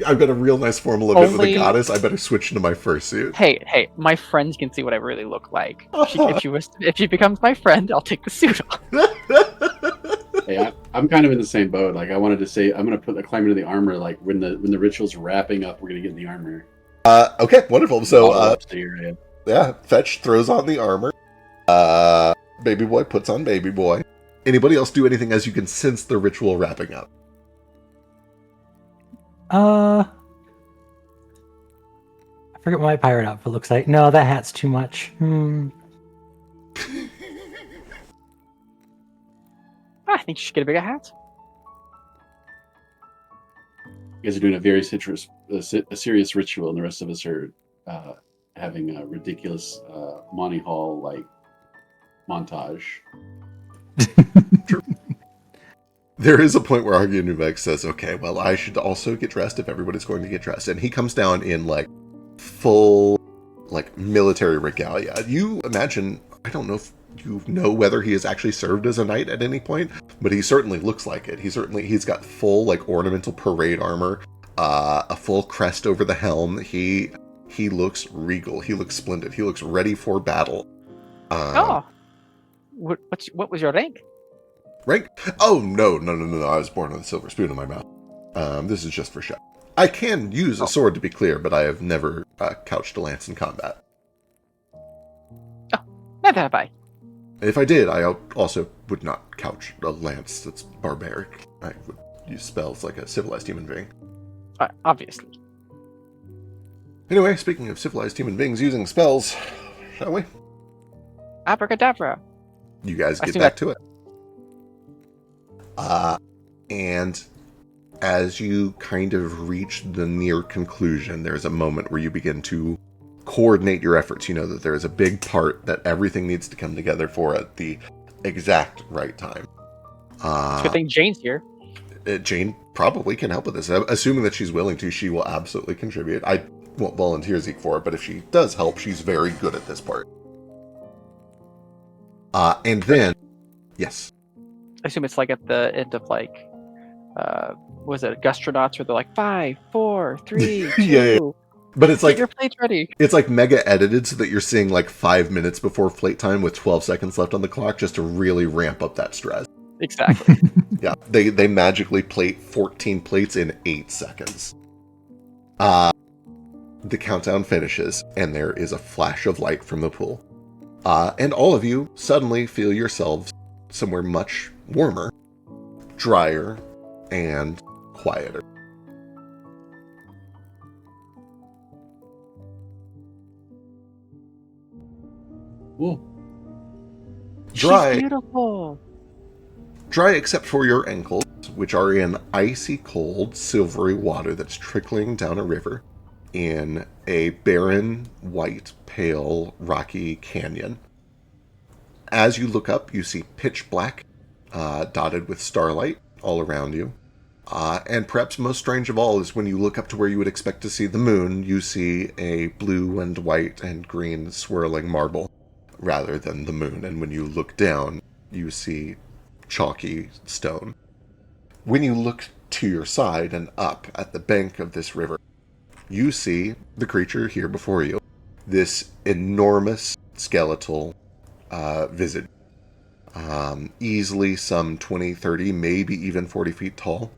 I've got a real nice formal event with a goddess. I better switch into my fursuit. Hey, my friends can see what I really look like. If she becomes my friend, I'll take the suit off. Hey, I'm kind of in the same boat. Like, I wanted to say, I'm going to climb into the armor. Like, when the ritual's wrapping up, we're going to get in the armor. Okay, wonderful. So, yeah, Fetch throws on the armor. Baby boy puts on baby boy. Anybody else do anything as you can sense the ritual wrapping up? I forget what my pirate outfit looks like. No, that hat's too much. I think you should get a bigger hat. You guys are doing a very serious ritual, and the rest of us are having a ridiculous Monty Hall like montage. True. There is a point where Argunuvex says, okay, well, I should also get dressed if everybody's going to get dressed. And he comes down in, like, full, like, military regalia. You imagine I don't know if you know whether he has actually served as a knight at any point, but he certainly looks like it. He's got full like ornamental parade armor, a full crest over the helm. He looks regal. He looks splendid. He looks ready for battle. What was your rank? Rank? Oh, no. I was born with a silver spoon in my mouth. This is just for show. I can use a sword, to be clear, but I have never couched a lance in combat. Oh, never have I. If I did, I also would not couch a lance. That's barbaric. I would use spells like a civilized human being. Obviously. Anyway, speaking of civilized human beings using spells, shall we? Abracadabra. You guys get back to it. And as you kind of reach the near conclusion, there's a moment where you begin to coordinate your efforts. You know that there is a big part that everything needs to come together for at the exact right time. It's a good thing Jane's here. Jane probably can help with this. Assuming that she's willing to, she will absolutely contribute. I won't volunteer Zeke for it, but if she does help, she's very good at this part. And then, yes. I assume it's like at the end of like, was it Gastronauts where they're like 5, 4, 3, 2. Yeah. But it's like your plate's ready. It's like mega edited so that you're seeing like 5 minutes before plate time with 12 seconds left on the clock, just to really ramp up that stress. Exactly. Yeah, they magically plate 14 plates in 8 seconds. The countdown finishes, and there is a flash of light from the pool. And all of you suddenly feel yourselves somewhere much warmer, drier, and quieter. Whoa. Dry. She's beautiful. Dry except for your ankles, which are in icy cold, silvery water that's trickling down a river in a barren, white, pale, rocky canyon. As you look up, you see pitch black, dotted with starlight all around you. And perhaps most strange of all is when you look up to where you would expect to see the moon, you see a blue and white and green swirling marble rather than the moon. And when you look down, you see chalky stone. When you look to your side and up at the bank of this river, you see the creature here before you. This enormous skeletal visage. Easily some 20, 30, maybe even 40 feet tall.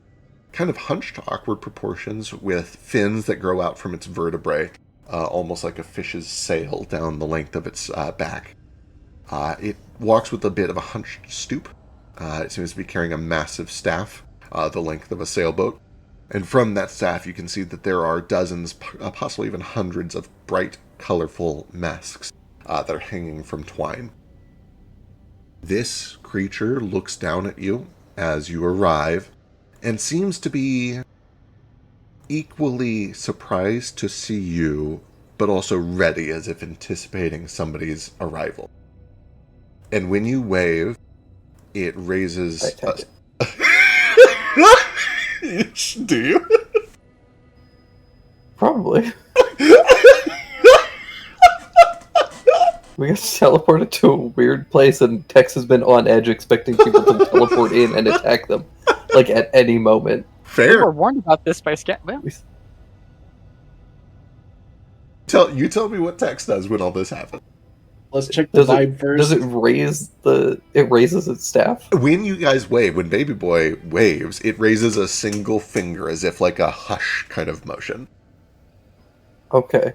Kind of hunched to awkward proportions with fins that grow out from its vertebrae, almost like a fish's sail down the length of its back. It walks with a bit of a hunched stoop. It seems to be carrying a massive staff, the length of a sailboat. And from that staff, you can see that there are dozens, possibly even hundreds of bright, colorful masks that are hanging from twine. This creature looks down at you as you arrive and seems to be equally surprised to see you, but also ready, as if anticipating somebody's arrival. And when you wave, it raises... Do you? Probably. We got teleported to a weird place, and Tex has been on edge expecting people to teleport in and attack them, like, at any moment. Fair. We were warned about this by Scat. Well, tell me what Tex does when all this happens. Let's check the vibe first. Does it raise it raises its staff? When you guys wave, when Baby Boy waves, it raises a single finger as if like a hush kind of motion. Okay.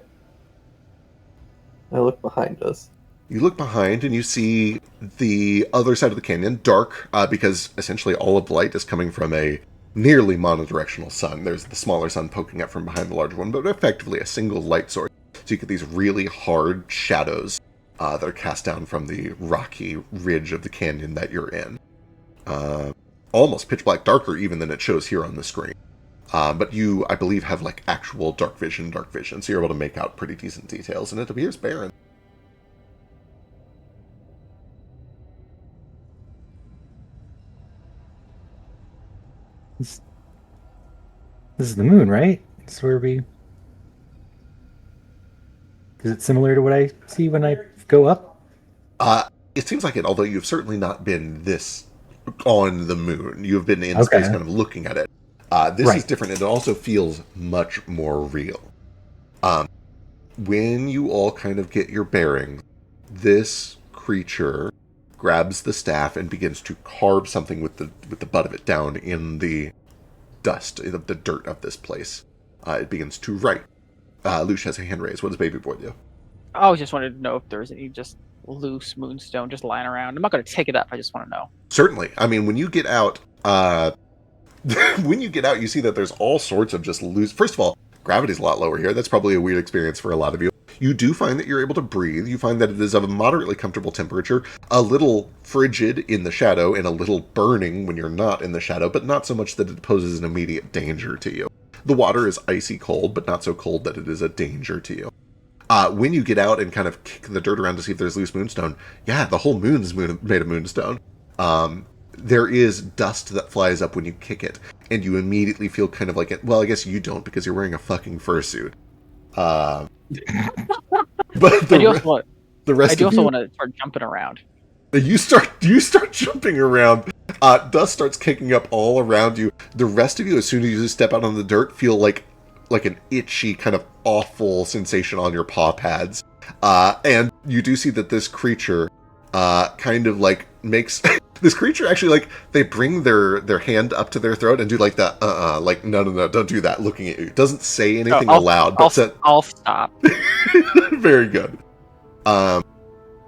I look behind us. You look behind and you see the other side of the canyon, dark, because essentially all of the light is coming from a nearly monodirectional sun. There's the smaller sun poking up from behind the larger one, but effectively a single light source. So you get these really hard shadows that are cast down from the rocky ridge of the canyon that you're in. Almost pitch black, darker even than it shows here on the screen. But you, I believe, have like actual dark vision, so you're able to make out pretty decent details, and it appears barren. This is the moon, right? It's where we... Is it similar to what I see when I go up? It seems like it, although you've certainly not been this on the moon. You've been in space kind of looking at it. This is different, and it also feels much more real. When you all kind of get your bearings, this creature grabs the staff and begins to carve something with the butt of it down in the dust, in the dirt of this place. It begins to write. Lush has a hand raised. What does Baby Boy do? I just wanted to know if there's any just loose moonstone just lying around. I'm not going to take it up. I just want to know. Certainly. I mean, when you get out, you see that there's all sorts of just loose. First of all, gravity's a lot lower here. That's probably a weird experience for a lot of you. You do find that you're able to breathe. You find that it is of a moderately comfortable temperature, a little frigid in the shadow and a little burning when you're not in the shadow, but not so much that it poses an immediate danger to you. The water is icy cold, but not so cold that it is a danger to you. When you get out and kind of kick the dirt around to see if there's loose moonstone, yeah, the whole moon's made of moonstone. There is dust that flies up when you kick it, and you immediately feel kind of like it. Well, I guess you don't because you're wearing a fucking fursuit. But the rest I do of also you, want to start jumping around. You start jumping around. Dust starts kicking up all around you. The rest of you, as soon as you step out on the dirt, feel like an itchy, kind of awful sensation on your paw pads. And you do see that this creature kind of like makes this creature actually, like, they bring their hand up to their throat and do like the like no, don't do that, looking at you. It doesn't say anything aloud, but I'll stop. Very good.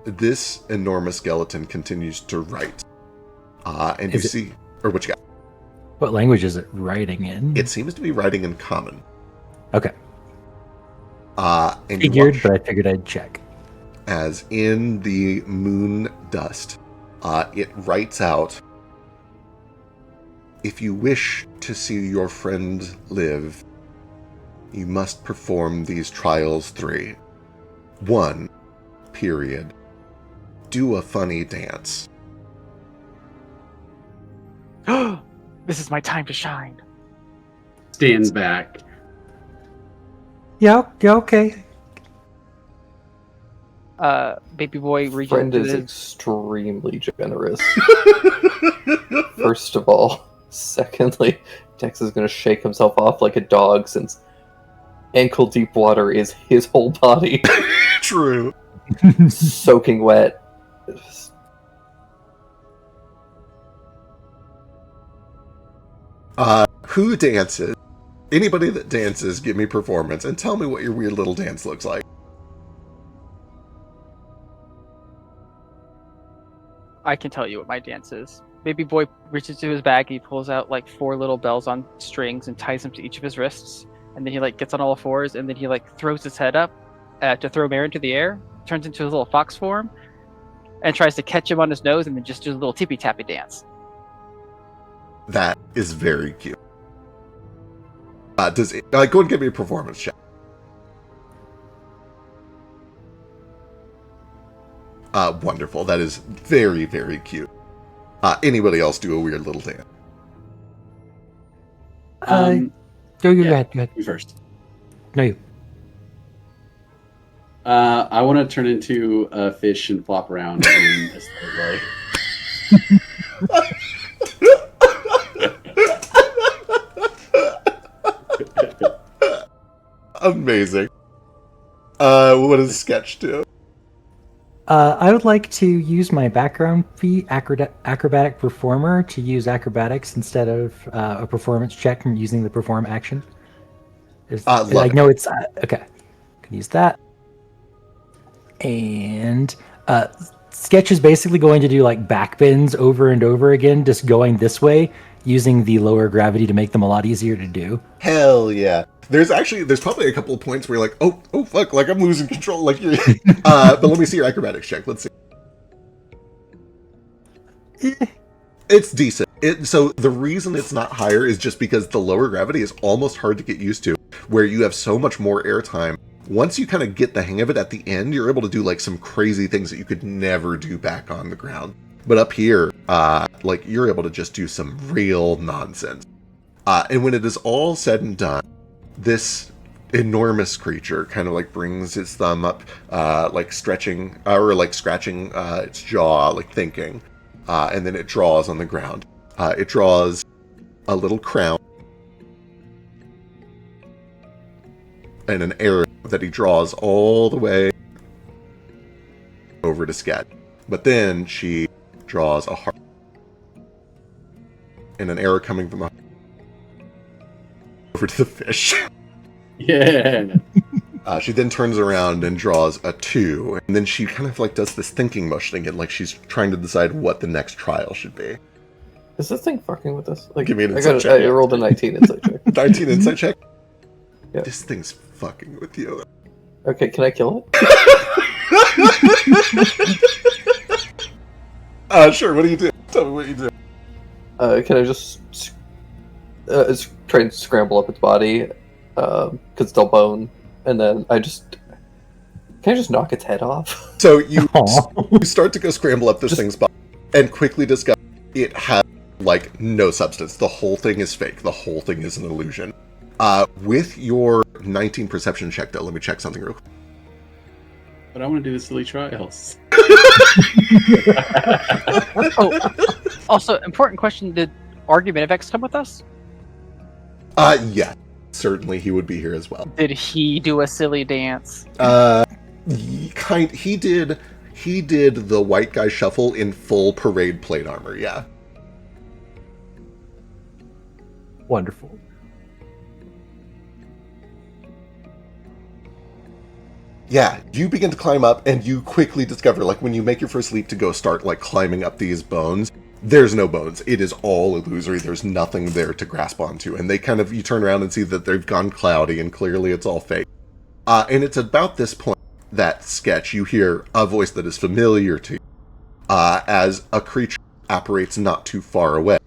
This enormous skeleton continues to write. And you see, or what you got? What language is it writing in? It seems to be writing in Common. Okay. And figured, but I figured I'd check. As in the moon dust, it writes out, "If you wish to see your friend live, you must perform these trials 3. 1, period. Do a funny dance." This is my time to shine. Stand back. Yeah, okay. Baby Boy reaches Friend into is his... extremely generous. First of all. Secondly, Tex is going to shake himself off like a dog since ankle deep water is his whole body. True. Soaking wet. Who dances? Anybody that dances, give me performance and tell me what your weird little dance looks like. I can tell you what my dance is. Baby Boy reaches to his bag, he pulls out like 4 little bells on strings and ties them to each of his wrists, and then he like gets on all 4s, and then he like throws his head up to throw Mare into the air, turns into his little fox form, and tries to catch him on his nose, and then just does a little tippy tappy dance. That is very cute. Go and give me a performance check. Wonderful. That is very, very cute. Anybody else do a weird little dance? Go ahead. You first. No, you. I want to turn into a fish and flop around in a steady way. Amazing. What does Sketch do? I would like to use my background feat, acrobatic performer, to use acrobatics instead of a performance check from using the perform action. I know it's okay. Can use that. And Sketch is basically going to do like backbends over and over again, just going this way, using the lower gravity to make them a lot easier to do. Hell yeah. There's probably a couple of points where you're like, oh fuck, like I'm losing control, like you're but let me see your acrobatics check. Let's see. It's decent. So the reason it's not higher is just because the lower gravity is almost hard to get used to, where you have so much more airtime. Once you kind of get the hang of it at the end, you're able to do like some crazy things that you could never do back on the ground. But up here, like you're able to just do some real nonsense. And when it is all said and done, this enormous creature kind of like brings its thumb up, like stretching or like scratching its jaw, like thinking, and then it draws on the ground. It draws a little crown and an arrow that he draws all the way over to Sketch. But then she draws a heart and an arrow coming from over to the fish. Yeah. She then turns around and draws a 2, and then she kind of like does this thinking motion again, like she's trying to decide what the next trial should be. Is this thing fucking with us? Like, Give me an insight check. I rolled a 19 insight check. 19 insight check? Yeah. This thing's fucking with you. Okay, can I kill it? Sure, what do you do? Tell me what you do. Can I just try and scramble up its body, because it's all bone, and then can I just knock its head off? So you start to go scramble up this thing's body, and quickly discover it has, like, no substance. The whole thing is fake. The whole thing is an illusion. With your 19 perception check, though, let me check something real quick. But I want to do the silly trials. Also, important question: did Argumentavex come with us? Yeah, certainly he would be here as well. Did he do a silly dance? He did the white guy shuffle in full parade plate armor. Yeah. Wonderful. Yeah, you begin to climb up, and you quickly discover, like, when you make your first leap to go start, like, climbing up these bones, there's no bones. It is all illusory. There's nothing there to grasp onto. And you turn around and see that they've gone cloudy, and clearly it's all fake. And it's about this point that, Sketch, you hear a voice that is familiar to you, as a creature apparates not too far away,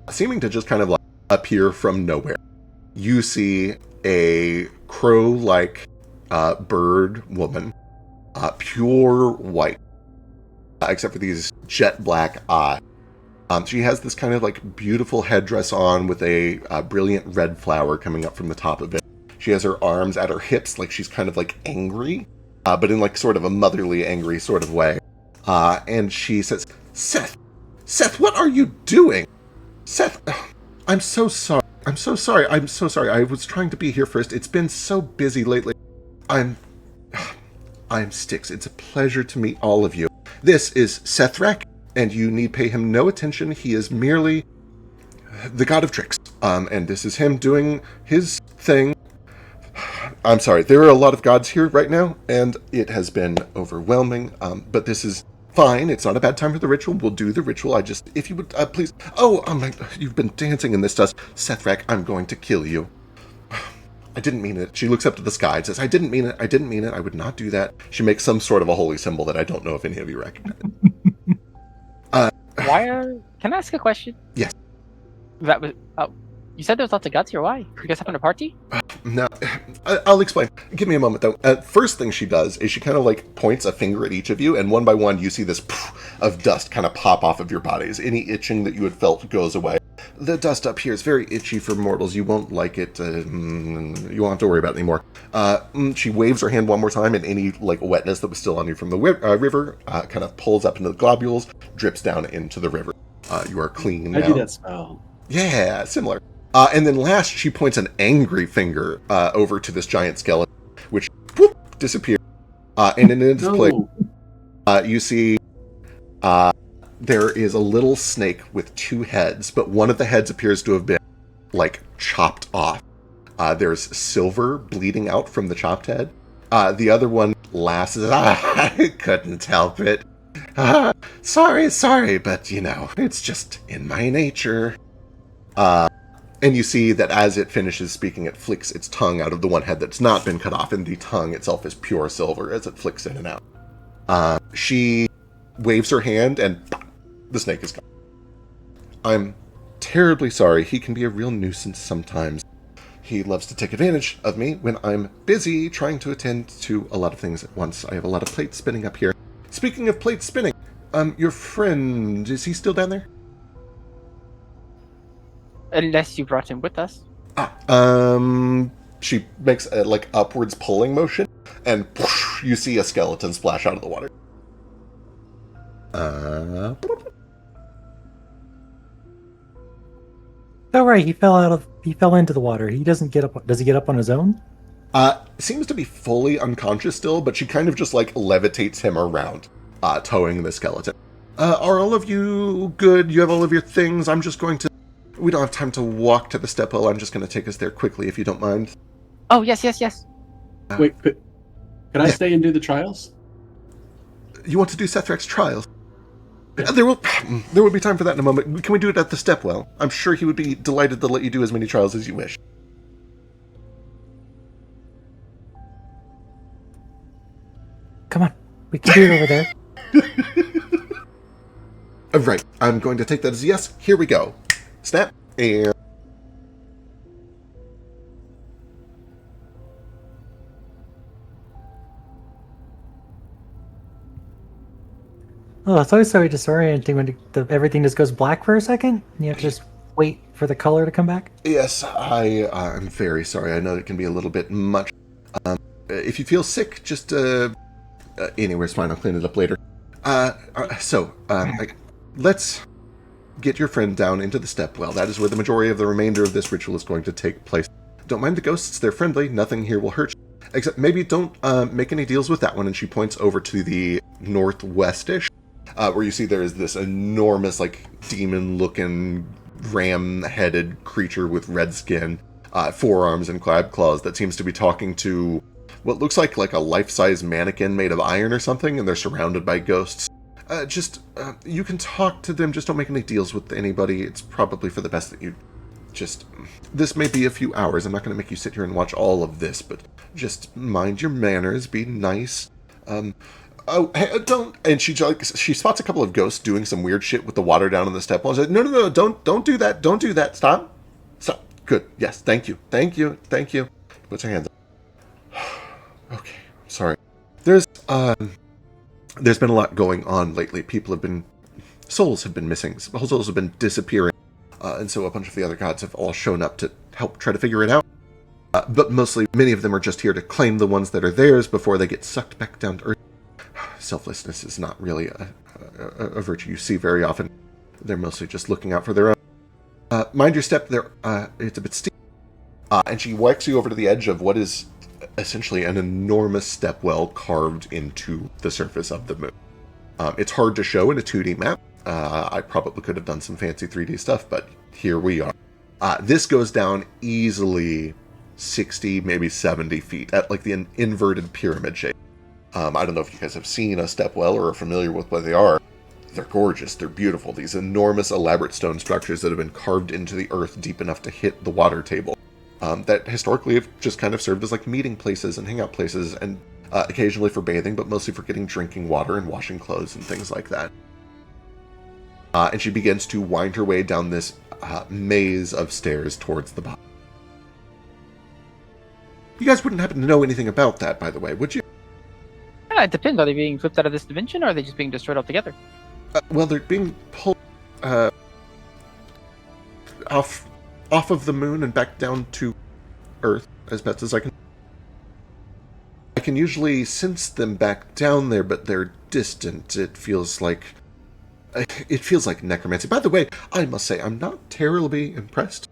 seeming to just kind of, like, appear from nowhere. You see a crow-like bird woman, pure white, except for these jet black eyes. She has this kind of like beautiful headdress on with a brilliant red flower coming up from the top of it. She has her arms at her hips, like she's kind of like angry, but in like sort of a motherly angry sort of way. And she says, Seth, what are you doing? Seth, I'm so sorry. I'm so sorry. I was trying to be here first. It's been so busy lately. I'm Styx. It's a pleasure to meet all of you. This is Sethrak, and you need pay him no attention. He is merely the god of tricks. And this is him doing his thing. I'm sorry. There are a lot of gods here right now, and it has been overwhelming. But this is fine. It's not a bad time for the ritual. We'll do the ritual. If you would, please. Oh my, you've been dancing in this dust. Sethrak, I'm going to kill you. I didn't mean it. She looks up to the sky and says, I didn't mean it. I would not do that. She makes some sort of a holy symbol that I don't know if any of you recognize. Can I ask a question? Yes. That was, you said there was lots of gods here. Why? You guys having a party? No, I'll explain. Give me a moment, though. First thing she does is she kind of like points a finger at each of you, and one by one you see this poof of dust kind of pop off of your bodies. Any itching that you had felt goes away. The dust up here is very itchy for mortals. You won't like it. You won't have to worry about it anymore. She waves her hand one more time, and any like wetness that was still on you from the river kind of pulls up into the globules, drips down into the river. You are clean now. I do that spell. Yeah, similar. And then last, she points an angry finger over to this giant skeleton, which whoop, disappears. And in its place, you see there is a little snake with 2 heads, but one of the heads appears to have been, like, chopped off. There's silver bleeding out from the chopped head. The other one laughs, I couldn't help it. Sorry, but, you know, it's just in my nature. And you see that as it finishes speaking, it flicks its tongue out of the one head that's not been cut off, and the tongue itself is pure silver as it flicks in and out. She waves her hand, and the snake is gone. I'm terribly sorry. He can be a real nuisance sometimes. He loves to take advantage of me when I'm busy trying to attend to a lot of things at once. I have a lot of plates spinning up here. Speaking of plates spinning, your friend, is he still down there? Unless you brought him with us. She makes a upwards pulling motion, and whoosh, you see a skeleton splash out of the water. Oh right, he fell into the water. He doesn't get up. Does he get up on his own? Seems to be fully unconscious still, but she kind of just levitates him around, towing the skeleton. Are all of you good? You have all of your things? I'm just going to... We don't have time to walk to the step well. I'm just going to take us there quickly, if you don't mind. Oh, yes. Wait, could I stay and do the trials? You want to do Sethrek's trials? There will be time for that in a moment. Can we do it at the stepwell? I'm sure he would be delighted to let you do as many trials as you wish. Come on, we can do it over there. Right, I'm going to take that as a yes. Here we go. Snap, and... Oh, it's always so disorienting when everything just goes black for a second, and you have to just wait for the color to come back. Yes, I'm very sorry. I know it can be a little bit much. If you feel sick, just, anyway, it's fine. I'll clean it up later. Let's get your friend down into the stepwell. That is where the majority of the remainder of this ritual is going to take place. Don't mind the ghosts. They're friendly. Nothing here will hurt you. Except maybe don't make any deals with that one. And she points over to the northwest-ish, where you see there is this enormous, demon-looking, ram-headed creature with red skin, forearms and crab claws that seems to be talking to what looks like a life-size mannequin made of iron or something, and they're surrounded by ghosts. You can talk to them, just don't make any deals with anybody. It's probably for the best that you this may be a few hours. I'm not going to make you sit here and watch all of this, but just mind your manners, be nice. Oh, hey, don't... And she spots a couple of ghosts doing some weird shit with the water down in the step wall. She's like, no, don't do that, stop. Good, yes, thank you. Puts her hands up. Okay, sorry. There's been a lot going on lately. Souls have been missing. Souls have been disappearing. And so a bunch of the other gods have all shown up to help try to figure it out. But mostly, many of them are just here to claim the ones that are theirs before they get sucked back down to earth. Selflessness is not really a virtue you see very often. They're mostly just looking out for their own. Mind your step there. It's a bit steep. And she walks you over to the edge of what is essentially an enormous stepwell carved into the surface of the moon. It's hard to show in a 2D map. I probably could have done some fancy 3D stuff, but here we are. This goes down easily 60, maybe 70 feet at the inverted pyramid shape. I don't know if you guys have seen a stepwell or are familiar with what they are. They're gorgeous. They're beautiful. These enormous, elaborate stone structures that have been carved into the earth deep enough to hit the water table. That historically have just kind of served as meeting places and hangout places, and occasionally for bathing, but mostly for getting drinking water and washing clothes and things like that. And she begins to wind her way down this maze of stairs towards the bottom. You guys wouldn't happen to know anything about that, by the way, would you? It depends. Are they being flipped out of this dimension, or are they just being destroyed altogether? Well, they're being pulled off of the moon and back down to Earth as best as I can. I can usually sense them back down there, but they're distant. It feels like necromancy. By the way, I must say, I'm not terribly impressed.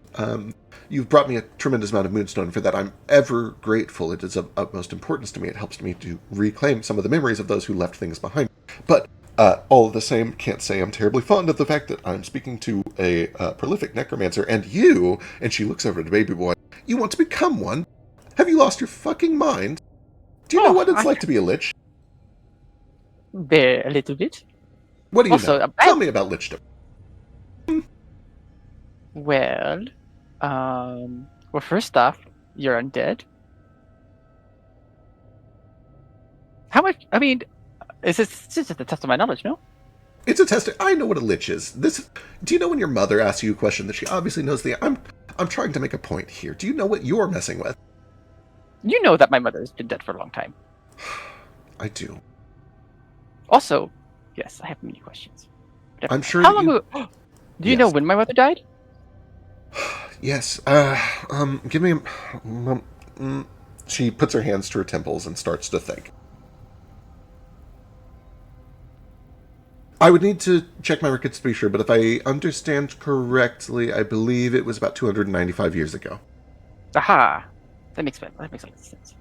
You've brought me a tremendous amount of moonstone. For that, I'm ever grateful. It is of utmost importance to me. It helps me to reclaim some of the memories of those who left things behind. But all the same, can't say I'm terribly fond of the fact that I'm speaking to a prolific necromancer, and you, and she looks over to Baby Boy, you want to become one? Have you lost your fucking mind? Do you know what it's like to be a lich? A little bit. What do you Also, know? Tell me about lichdom. Well, first off, you're undead. How much? I mean, it's just a test of my knowledge, no? It's a test. I know what a lich is. Do you know when your mother asks you a question that she obviously knows the... I'm trying to make a point here. Do you know what you're messing with? You know that my mother has been dead for a long time. I do. Also, yes, I have many questions. I'm sure How long ago... Do you know when my mother died? Yes. Give me a... She puts her hands to her temples and starts to think. I would need to check my records to be sure, but if I understand correctly, I believe it was about 295 years ago. Aha! That makes sense.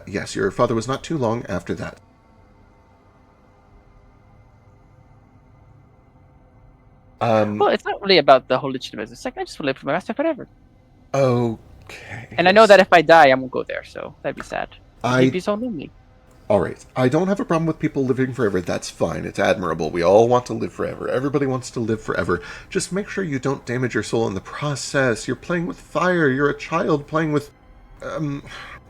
Yes, your father was not too long after that. Well, it's not really about the whole legitimacy. It's like, I just want to live with my master forever. Okay. And I know that if I die, I won't go there, so that'd be sad. He'd I be so lonely. Alright, I don't have a problem with people living forever, that's fine, it's admirable, we all want to live forever, everybody wants to live forever, just make sure you don't damage your soul in the process, you're playing with fire, you're a child playing with,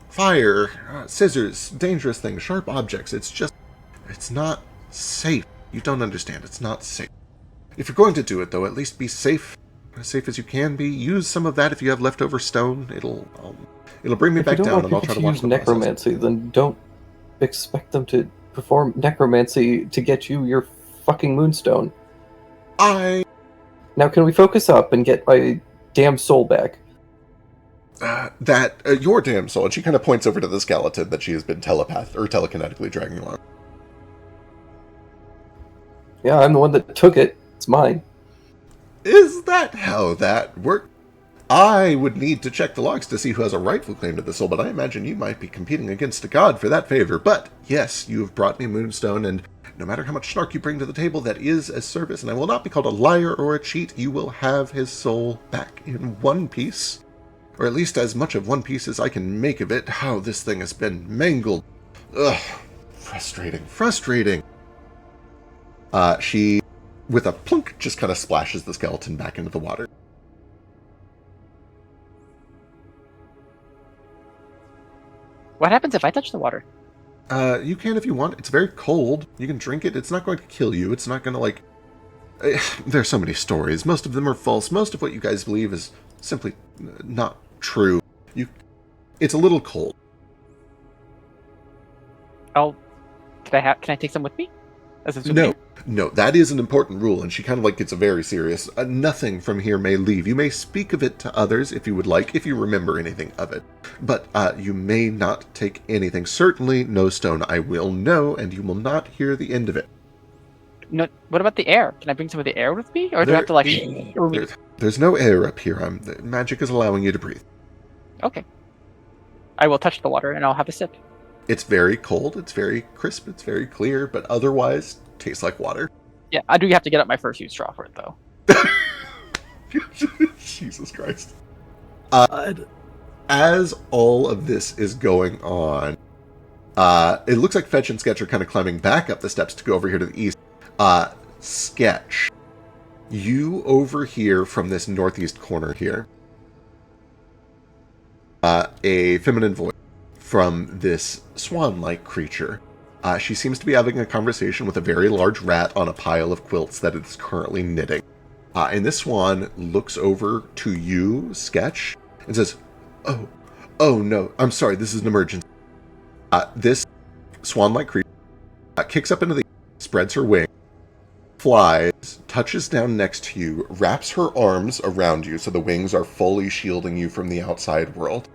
fire, scissors, dangerous things, sharp objects, it's not safe, you don't understand, it's not safe. If you're going to do it though, at least be safe, as safe as you can be, use some of that if you have leftover stone, it'll bring me back down and I'll try to watch the process. Necromancy, then don't expect them to perform necromancy to get you your fucking moonstone. Now can we focus up and get my damn soul back? Your damn soul, and she kind of points over to the skeleton that she has been telekinetically dragging along. Yeah, I'm the one that took it. It's mine. Is that how that works? I would need to check the logs to see who has a rightful claim to the soul, but I imagine you might be competing against a god for that favor. But, yes, you have brought me Moonstone, and no matter how much snark you bring to the table, that is a service, and I will not be called a liar or a cheat. You will have his soul back in one piece. Or at least as much of one piece as I can make of it. How this thing has been mangled. Ugh. Frustrating. She, with a plunk, just kind of splashes the skeleton back into the water. What happens if I touch the water? You can if you want. It's very cold. You can drink it. It's not going to kill you. It's not going to, like... There's so many stories. Most of them are false. Most of what you guys believe is simply not true. It's a little cold. Can I take some with me? As a souvenir? No, that is an important rule, and she kind of like gets very serious. Nothing from here may leave. You may speak of it to others if you would like, if you remember anything of it. But you may not take anything. Certainly no stone. I will know, and you will not hear the end of it. No. What about the air? Can I bring some of the air with me, or do I have to like? There's no air up here. The magic is allowing you to breathe. Okay. I will touch the water, and I'll have a sip. It's very cold. It's very crisp. It's very clear, but otherwise tastes like water. Yeah, I do have to get up my fursuit straw for it, though. Jesus Christ. As all of this is going on, it looks like Fetch and Sketch are kind of climbing back up the steps to go over here to the east. Sketch, you overhear from this northeast corner here a feminine voice from this swan-like creature. She seems to be having a conversation with a very large rat on a pile of quilts that it is currently knitting. And this swan looks over to you, Sketch, and says, Oh no, I'm sorry, this is an emergency. This swan-like creature kicks up into the air, spreads her wings, flies, touches down next to you, wraps her arms around you so the wings are fully shielding you from the outside world.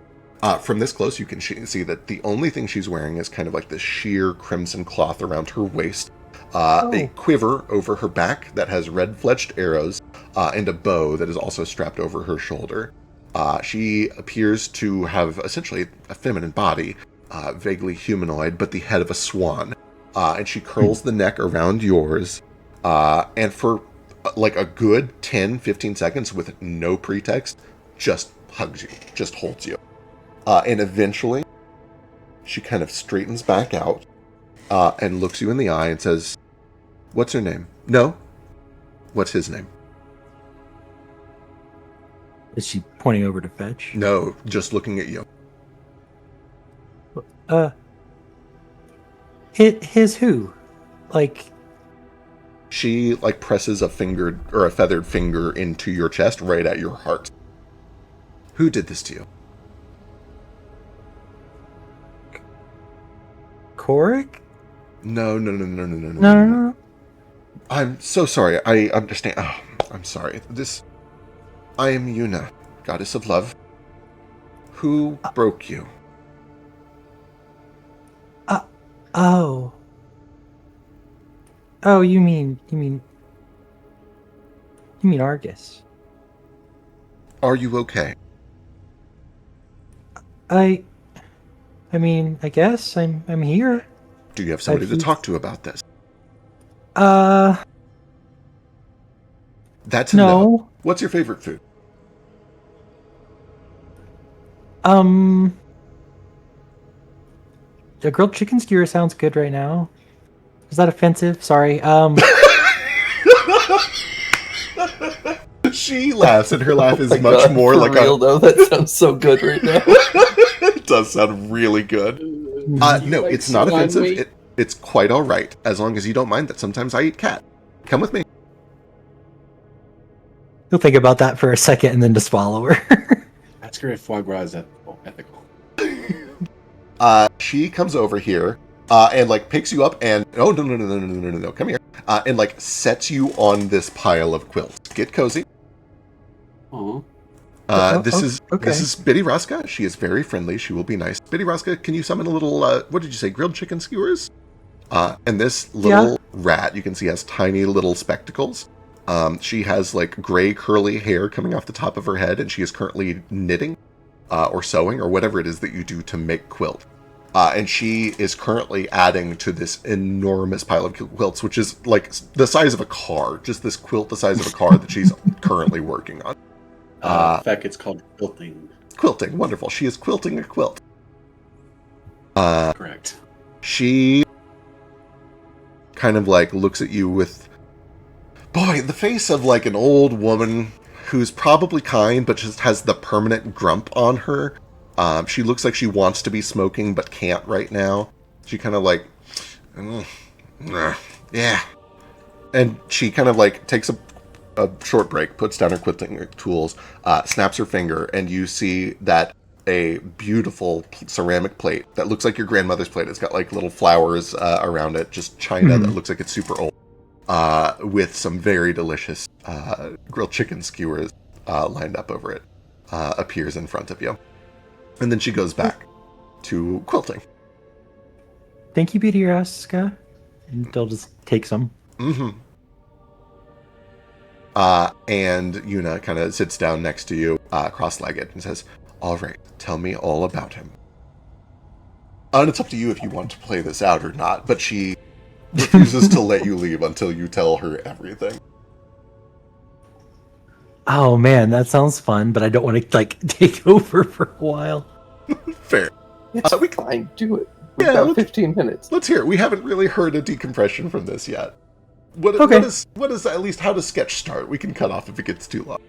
From this close, you can see that the only thing she's wearing is kind of like this sheer crimson cloth around her waist, a quiver over her back that has red-fletched arrows, and a bow that is also strapped over her shoulder. She appears to have essentially a feminine body, vaguely humanoid, but the head of a swan. And she curls the neck around yours, and for like a good 10-15 seconds with no pretext, just hugs you, just holds you. And eventually, she kind of straightens back out and looks you in the eye and says, "What's her name?" "No." "What's his name?" Is she pointing over to Fetch? "No, just looking at you." His who? Like... She, like, presses a feathered finger into your chest right at your heart. "Who did this to you?" Korik? No. I'm so sorry. I understand. Oh, I'm sorry. I am Yuna, goddess of love. Who broke you? Oh. Oh, you mean Argus? Are you okay? I mean, I guess I'm here. Do you have somebody to talk to about this? That's a no. What's your favorite food? A grilled chicken skewer sounds good right now. Is that offensive? Sorry. She laughs, and her laugh is much God, more for like real, though, that sounds so good right now. It does sound really good. No, it's not offensive. It's quite all right, as long as you don't mind that sometimes I eat cat. Come with me. You'll think about that for a second and then just follow her. Ask her if foie gras is ethical. She comes over here and like picks you up and no, come here and like sets you on this pile of quilts. Get cozy. Aww. This is Biddy Raska. She is very friendly. She will be nice. Biddy Raska, can you summon a little what did you say? Grilled chicken skewers? And this little rat you can see has tiny little spectacles. She has like gray curly hair coming off the top of her head, and she is currently knitting or sewing or whatever it is that you do to make quilt. And she is currently adding to this enormous pile of quilts, which is like the size of a car. Just this quilt the size of a car that she's currently working on. In fact, it's called quilting. Quilting, wonderful. She is quilting a quilt. Correct. She kind of like looks at you with, boy, the face of like an old woman who's probably kind, but just has the permanent grump on her. She looks like she wants to be smoking, but can't right now. She kind of like, yeah. And she kind of like takes a short break, puts down her quilting tools, snaps her finger, and you see that a beautiful ceramic plate that looks like your grandmother's plate. It's got like little flowers around it, just china that looks like it's super old, with some very delicious grilled chicken skewers lined up over it, appears in front of you. And then she goes back to quilting. Thank you, Biddy Raska. And they'll just take some. Mm-hmm. And Yuna kind of sits down next to you, cross-legged, and says, all right, tell me all about him. And it's up to you if you want to play this out or not, but she refuses to let you leave until you tell her everything. Oh man, that sounds fun, but I don't want to like take over for a while. Fair. It's fine, do it. We've got 15 minutes. Let's hear it. We haven't really heard a decompression from this yet. What is at least how does sketch start? We can cut off if it gets too long.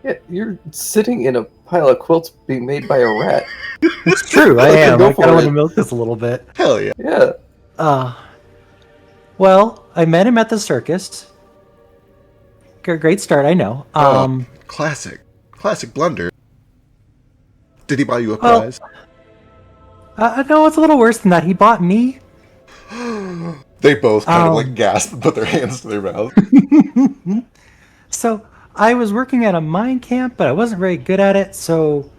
Yeah, you're sitting in a pile of quilts being made by a rat. It's true, I am. I kind of want to milk this a little bit. Hell yeah. Yeah. Well, I met him at the circus. Great start, I know. Classic blunder. Did he buy you a prize? No, it's a little worse than that. He bought me. They both kind of like gasp and put their hands to their mouth. So I was working at a mine camp, but I wasn't very good at it. So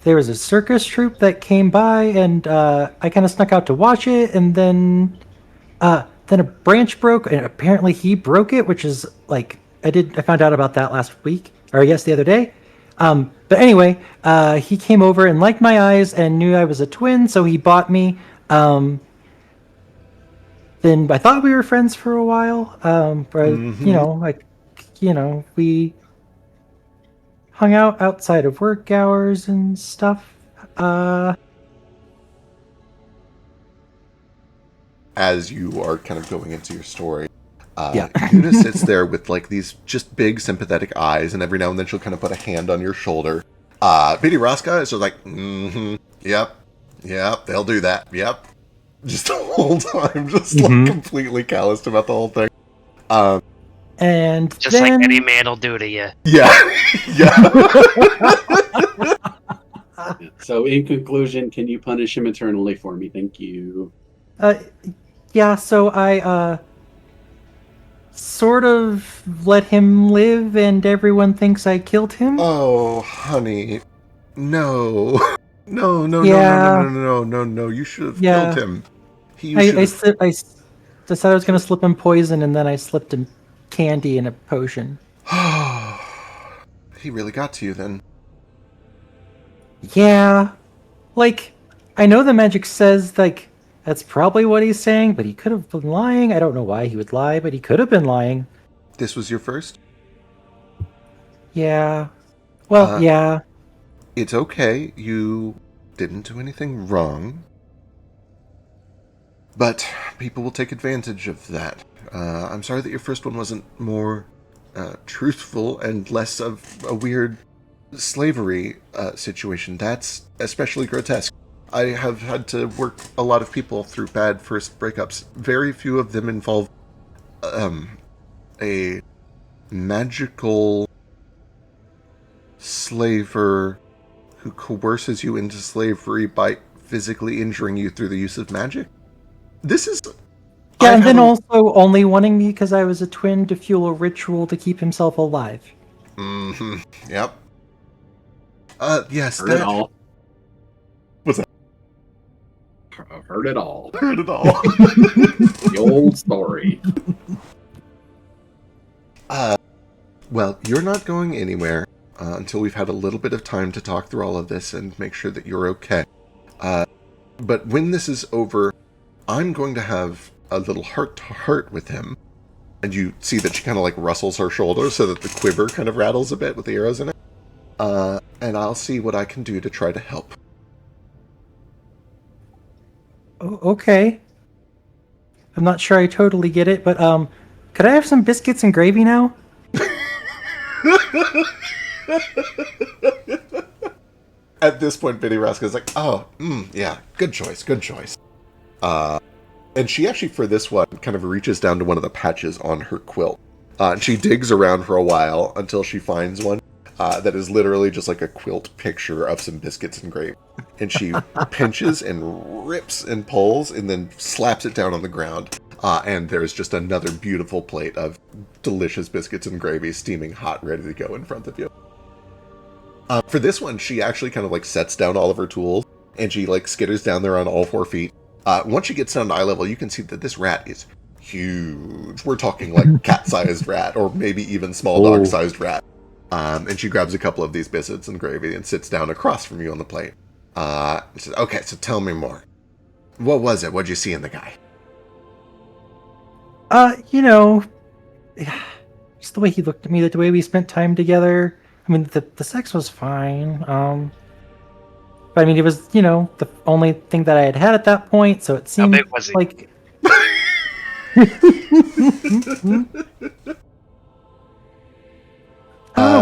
there was a circus troupe that came by, and I kind of snuck out to watch it. And then a branch broke, and apparently he broke it, which is like I found out about that last week, or I guess the other day. But anyway, he came over and liked my eyes and knew I was a twin, so he bought me. Then I thought we were friends for a while, but we hung out outside of work hours and stuff. As you are kind of going into your story, Yuna sits there with like these just big sympathetic eyes, and every now and then she'll kind of put a hand on your shoulder. Biddy Raska is just like, yep, they'll do that, yep. Just the whole time, just like completely calloused about the whole thing. And just then, like any man will do to you. Yeah. So, in conclusion, can you punish him eternally for me? Thank you. Yeah. So I sort of let him live and everyone thinks I killed him. Oh, honey. No. No, no, no, no, no, Yeah. no, no, no, no. You should have Yeah. killed him. I said I was going to slip him poison, and then I slipped him candy in a potion. He really got to you then. Yeah. Like, I know the magic says, like, that's probably what he's saying, but he could have been lying. I don't know why he would lie, but he could have been lying. This was your first? Yeah. Well, yeah. It's okay. You didn't do anything wrong. But people will take advantage of that. I'm sorry that your first one wasn't more truthful and less of a weird slavery situation. That's especially grotesque. I have had to work a lot of people through bad first breakups. Very few of them involve a magical slaver who coerces you into slavery by physically injuring you through the use of magic. This is... Yeah, and then also only wanting me because I was a twin to fuel a ritual to keep himself alive. Mm-hmm. Yep. Yes, Heard it all. What's that? I've heard it all. Heard it all. The old story. Well, you're not going anywhere until we've had a little bit of time to talk through all of this and make sure that you're okay. But when this is over, I'm going to have a little heart-to-heart with him. And you see that she kind of like rustles her shoulder so that the quiver kind of rattles a bit with the arrows in it. And I'll see what I can do to try to help. Oh, okay. I'm not sure I totally get it, but could I have some biscuits and gravy now? At this point, Biddy Raska's like, oh, yeah, good choice. And she actually, for this one, kind of reaches down to one of the patches on her quilt. And she digs around for a while until she finds one that is literally just like a quilt picture of some biscuits and gravy. And she pinches and rips and pulls and then slaps it down on the ground. And there's just another beautiful plate of delicious biscuits and gravy steaming hot, ready to go in front of you. For this one, she actually kind of like sets down all of her tools and she like skitters down there on all 4 feet. Once she gets down to eye level, you can see that this rat is huge. We're talking like cat-sized rat or maybe even small dog-sized rat. And she grabs a couple of these biscuits and gravy and sits down across from you on the plate. She says, okay, so tell me more. What was it? What'd you see in the guy? Just the way he looked at me, the way we spent time together. I mean, the sex was fine. But I mean, it was, the only thing that I had at that point, so it seemed How big was he? like... we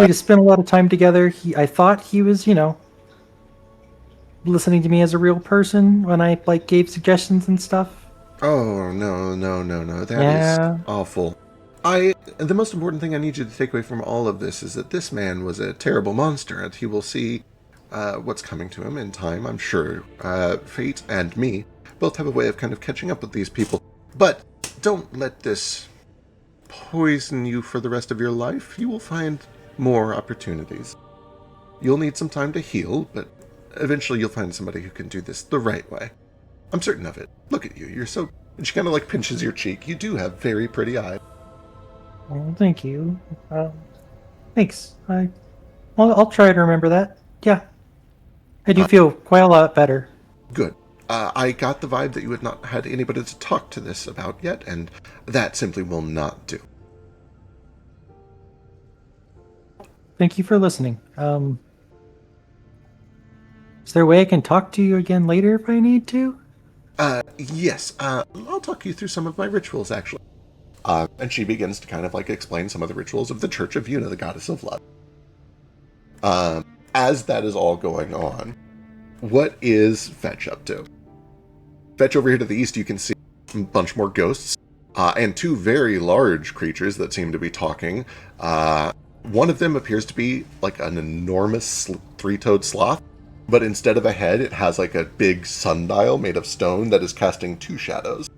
just spent a lot of time together. I thought he was, listening to me as a real person when I, gave suggestions and stuff. Oh, no. That is awful. The most important thing I need you to take away from all of this is that this man was a terrible monster, and he will see what's coming to him in time, I'm sure. Fate and me both have a way of kind of catching up with these people. But don't let this poison you for the rest of your life. You will find more opportunities. You'll need some time to heal, but eventually you'll find somebody who can do this the right way. I'm certain of it. Look at you. You're so... And she kind of pinches your cheek. You do have very pretty eyes. Oh, thank you. Thanks. I'll try to remember that. Yeah. I do feel quite a lot better. Good. I got the vibe that you had not had anybody to talk to this about yet, and that simply will not do. Thank you for listening. Is there a way I can talk to you again later if I need to? Yes. I'll talk you through some of my rituals, actually. And she begins to kind of explain some of the rituals of the Church of Una, the goddess of love. As that is all going on, what is Fetch up to? Fetch over here to the east, you can see a bunch more ghosts, and 2 very large creatures that seem to be talking. One of them appears to be an enormous 3-toed sloth, but instead of a head, it has a big sundial made of stone that is casting 2 shadows.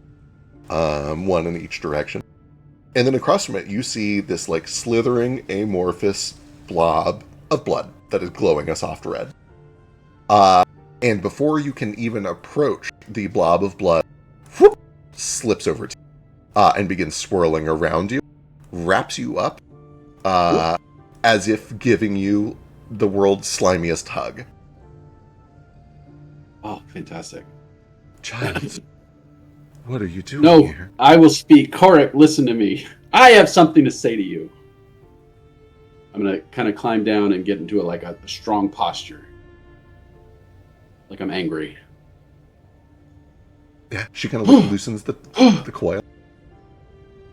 One in each direction. And then across from it, you see this like slithering, amorphous blob of blood that is glowing a soft red. And before you can even approach, the blob of blood whoop, slips over to you and begins swirling around you, wraps you up as if giving you the world's slimiest hug. Oh, fantastic. Child, what are you doing No, here? I will speak. Korik, listen to me. I have something to say to you. I'm going to kind of climb down and get into a strong posture. Like I'm angry. Yeah, she kind of loosens the coil.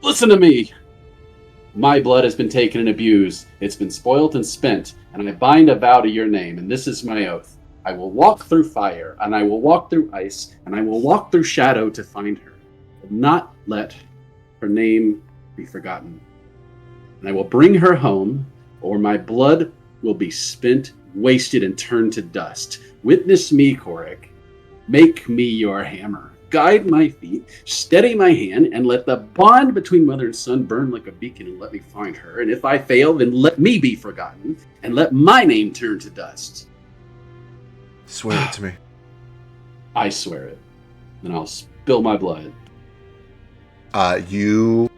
Listen to me. My blood has been taken and abused. It's been spoilt and spent, and I bind a vow to your name, and this is my oath. I will walk through fire, and I will walk through ice, and I will walk through shadow to find her. I will not let her name be forgotten. And I will bring her home, or my blood will be spent, wasted, and turned to dust. Witness me, Korik. Make me your hammer. Guide my feet, steady my hand, and let the bond between mother and son burn like a beacon and let me find her. And if I fail, then let me be forgotten, and let my name turn to dust. Swear it to me. I swear it. Then I'll spill my blood. You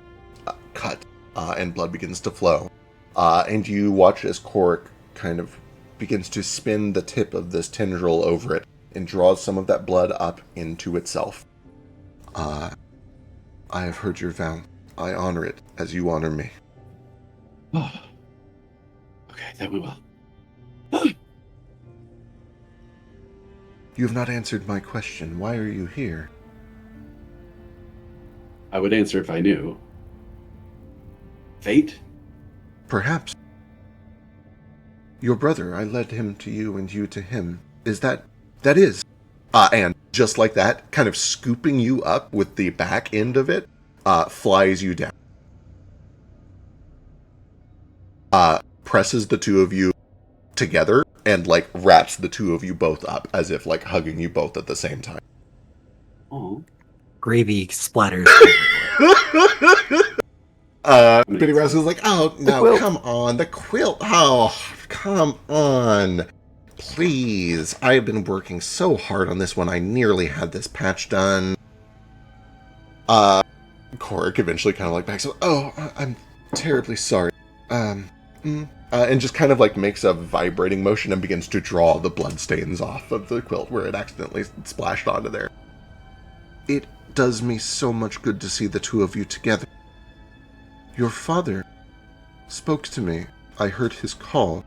cut, and blood begins to flow. And you watch as Korik kind of begins to spin the tip of this tendril over it and draws some of that blood up into itself. I have heard your vow. I honor it as you honor me. Oh. Okay, that went well. You have not answered my question. Why are you here? I would answer if I knew. Fate? Perhaps. Your brother, I led him to you and you to him. That is. And just like that, kind of scooping you up with the back end of it, flies you down. Presses the two of you together and like wraps the two of you both up as if like hugging you both at the same time. Oh. Gravy splatters. Bitty Rouse was like, oh, no, come on, the quilt. Oh, come on. Please. I have been working so hard on this one. I nearly had this patch done. Korik eventually kind of like backs up. Oh, I'm terribly sorry. And just kind of like makes a vibrating motion and begins to draw the bloodstains off of the quilt where it accidentally splashed onto there. It does me so much good to see the two of you together. Your father spoke to me. I heard his call.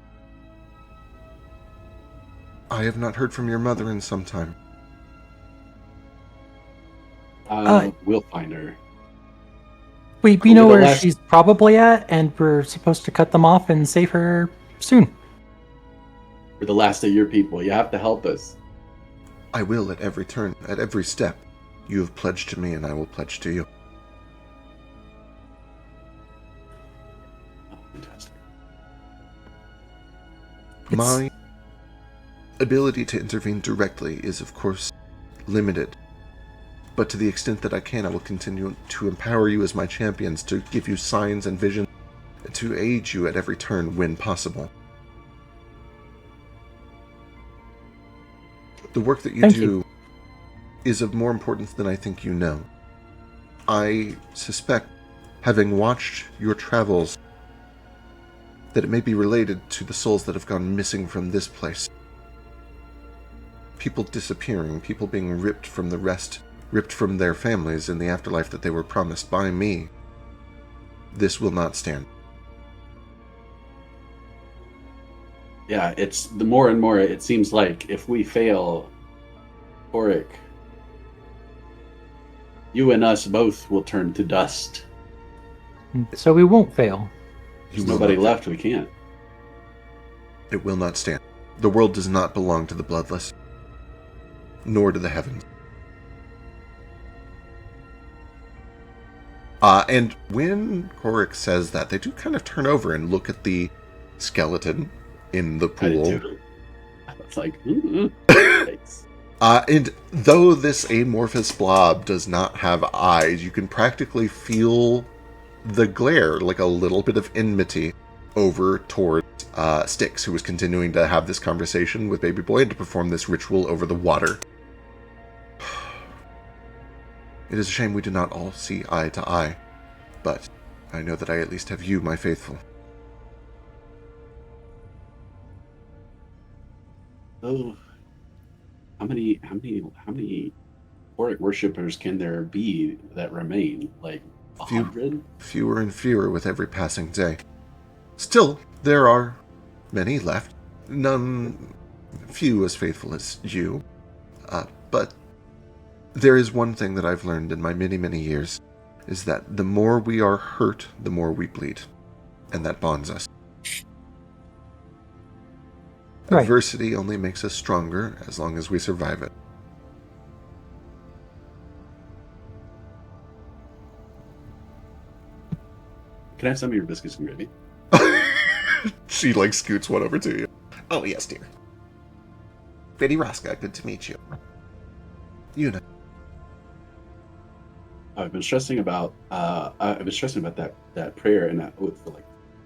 I have not heard from your mother in some time. We'll find her. We know where she's probably at, and we're supposed to cut them off and save her soon. We're the last of your people. You have to help us. I will at every turn, at every step. You have pledged to me, and I will pledge to you. Oh, fantastic. My ability to intervene directly is, of course, limited. But to the extent that I can, I will continue to empower you as my champions, to give you signs and vision, and to aid you at every turn when possible. The work that you do is of more importance than I think you know. I suspect, having watched your travels, that it may be related to the souls that have gone missing from this place. People disappearing, people being ripped from the rest, ripped from their families in the afterlife that they were promised by me. This will not stand. Yeah, it's the more and more it seems like if we fail, Korik, you and us both will turn to dust. So we won't fail. There's nobody left, we can't. It will not stand. The world does not belong to the bloodless, nor to the heavens. And when Korik says that, they do kind of turn over and look at the skeleton in the pool. It's like, and though this amorphous blob does not have eyes, you can practically feel the glare, like a little bit of enmity, over towards Styx, who was continuing to have this conversation with Baby Boy and to perform this ritual over the water. It is a shame we do not all see eye to eye, but I know that I at least have you, my faithful. Oh, how many Auric worshippers can there be that remain? Like 100? Fewer and fewer with every passing day. Still, there are many left. None few as faithful as you. But there is one thing that I've learned in my many, many years, is that the more we are hurt, the more we bleed. And that bonds us. Right. Adversity only makes us stronger as long as we survive it. Can I have some of your biscuits and gravy? She, scoots one over to you. Oh, yes, dear. Betty Raska, good to meet you. Una. I've been stressing about that prayer and that oath for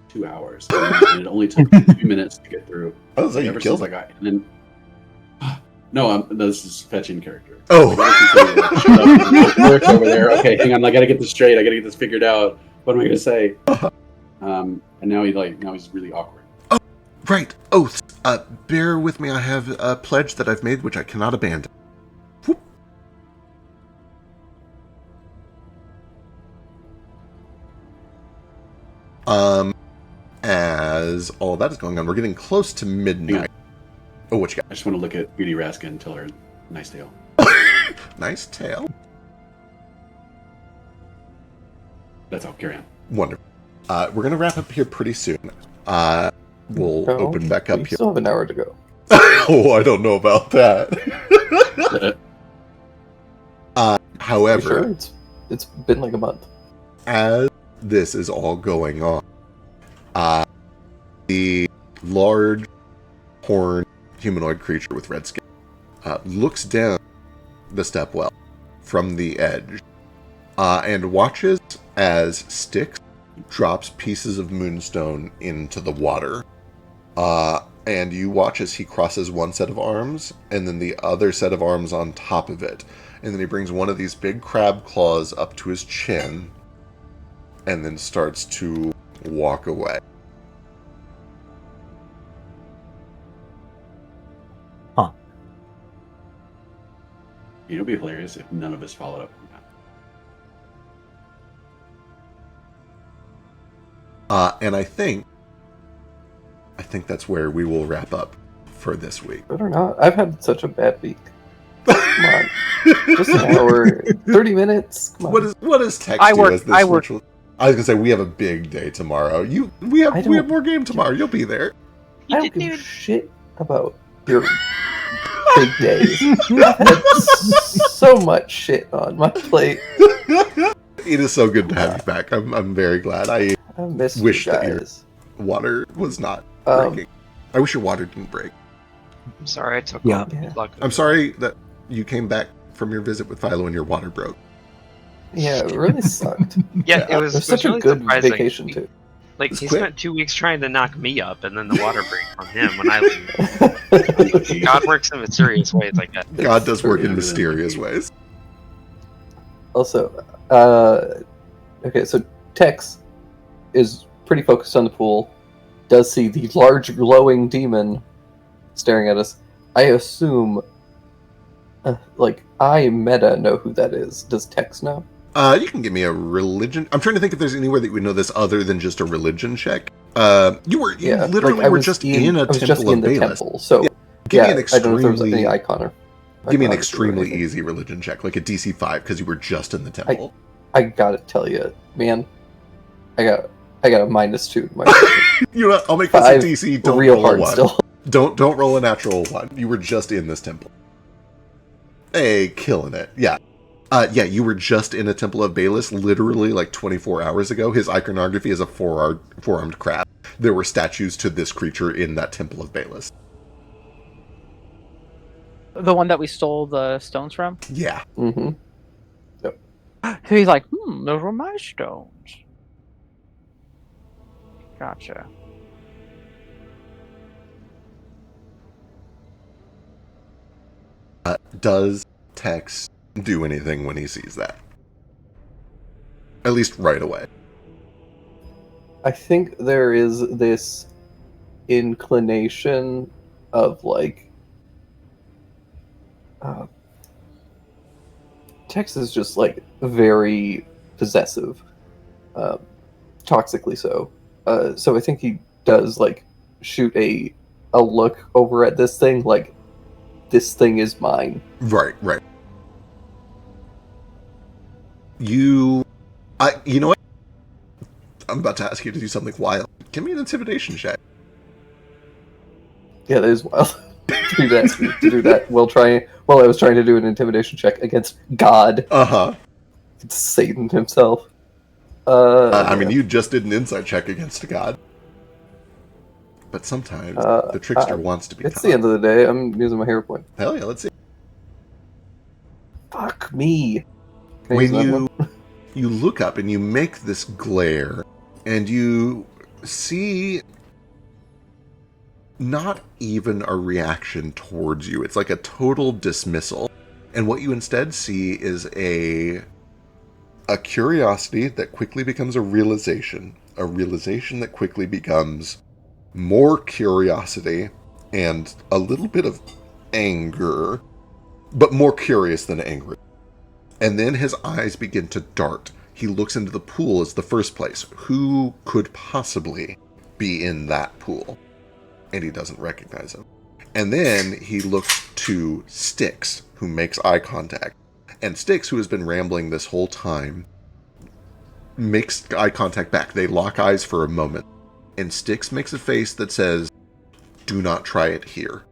2 hours, and it only took 2 minutes to get through. Oh, so you Ever killed since it. and then no, this is fetching character. Oh. Work over there. Okay, hang on. I gotta get this straight. I gotta get this figured out. What am I gonna say? And now he's really awkward. Oh, right. Oaths. Bear with me. I have a pledge that I've made, which I cannot abandon. Whoop. As all that is going on, we're getting close to midnight. Oh, what you got? I just want to look at Beauty Raska and tell her nice tail. Nice tail. That's all. Carry on. Wonderful. We're going to wrap up here pretty soon. We'll open back up we here. still have an hour to go. Oh, I don't know about that. However, Sure? It's been like a month. As this is all going on, the large horned humanoid creature with red skin looks down the stepwell from the edge and watches as Styx drops pieces of moonstone into the water. And you watch as he crosses one set of arms and then the other set of arms on top of it. And then he brings one of these big crab claws up to his chin and then starts to walk away. Huh. It'd be hilarious if none of us followed up on that. And I think that's where we will wrap up for this week. Better not. I've had such a bad week. Come on. Just an hour, 30 minutes. Come on. What does text I do work- as this I work- ritual? I was gonna say we have a big day tomorrow. We have more game tomorrow. You'll be there. I don't give a shit about your big days. I've had so much shit on my plate. It is so good to have you back. I'm very glad. I miss wish you that your guys. water was not breaking. I wish your water didn't break. I'm sorry I took Yeah. all the good luck. I'm sorry that you came back from your visit with Philo and your water broke. Yeah, it really sucked. Yeah, it was, It was such really a good surprising. vacation too. Like, It's he quick. spent 2 weeks trying to knock me up, and then the water break from him when I leave. God works in mysterious ways like that. God does work in Yeah. mysterious ways. Also, okay, so Tex is pretty focused on the pool, does see the large glowing demon staring at us. I assume, I meta know who that is. Does Tex know? You can give me a religion. I'm trying to think if there's anywhere that we know this other than just a religion check. You literally I were was just in a I was temple just in of the Baelus. temple, so Give me an I don't know if there was extremely- any icon or. Give me an icons or extremely anything. easy religion check, like a DC 5, because you were just in the temple. I gotta tell you, man, I got a -2. To my You know what? I'll make this a 5 DC. Don't real roll a hard 1. still. Don't roll a natural 1. You were just in this temple. Hey, killing it. Yeah. You were just in a temple of Baelus literally 24 hours ago. His iconography is a four-armed crab. There were statues to this creature in that temple of Baelus. The one that we stole the stones from? Yeah. Mm-hmm. So he's like, those were my stones. Gotcha. Does Tex do anything when he sees that? At least right away. I think there is this inclination of like Tex is just like very possessive, toxically so. So I think he does like shoot a look over at this thing like this thing is mine. Right. You know what? I'm about to ask you to do something wild. Give me an intimidation check. Yeah, that is wild. to do that while I was trying to do an intimidation check against God. It's Satan himself. I mean, you just did an insight check against a god. But sometimes the trickster wants to be It's caught. the end of the day. I'm using my hero point. Hell yeah, let's see. Fuck me. Can I When use that one? you look up and you make this glare, and you see not even a reaction towards you. It's like a total dismissal. And what you instead see is a curiosity that quickly becomes a realization that quickly becomes more curiosity and a little bit of anger, but more curious than angry. And then his eyes begin to dart. He looks into the pool as the first place. Who could possibly be in that pool? And he doesn't recognize him. And then he looks to Styx, who makes eye contact. And Styx, who has been rambling this whole time, makes eye contact back. They lock eyes for a moment. And Styx makes a face that says, "Do not try it here."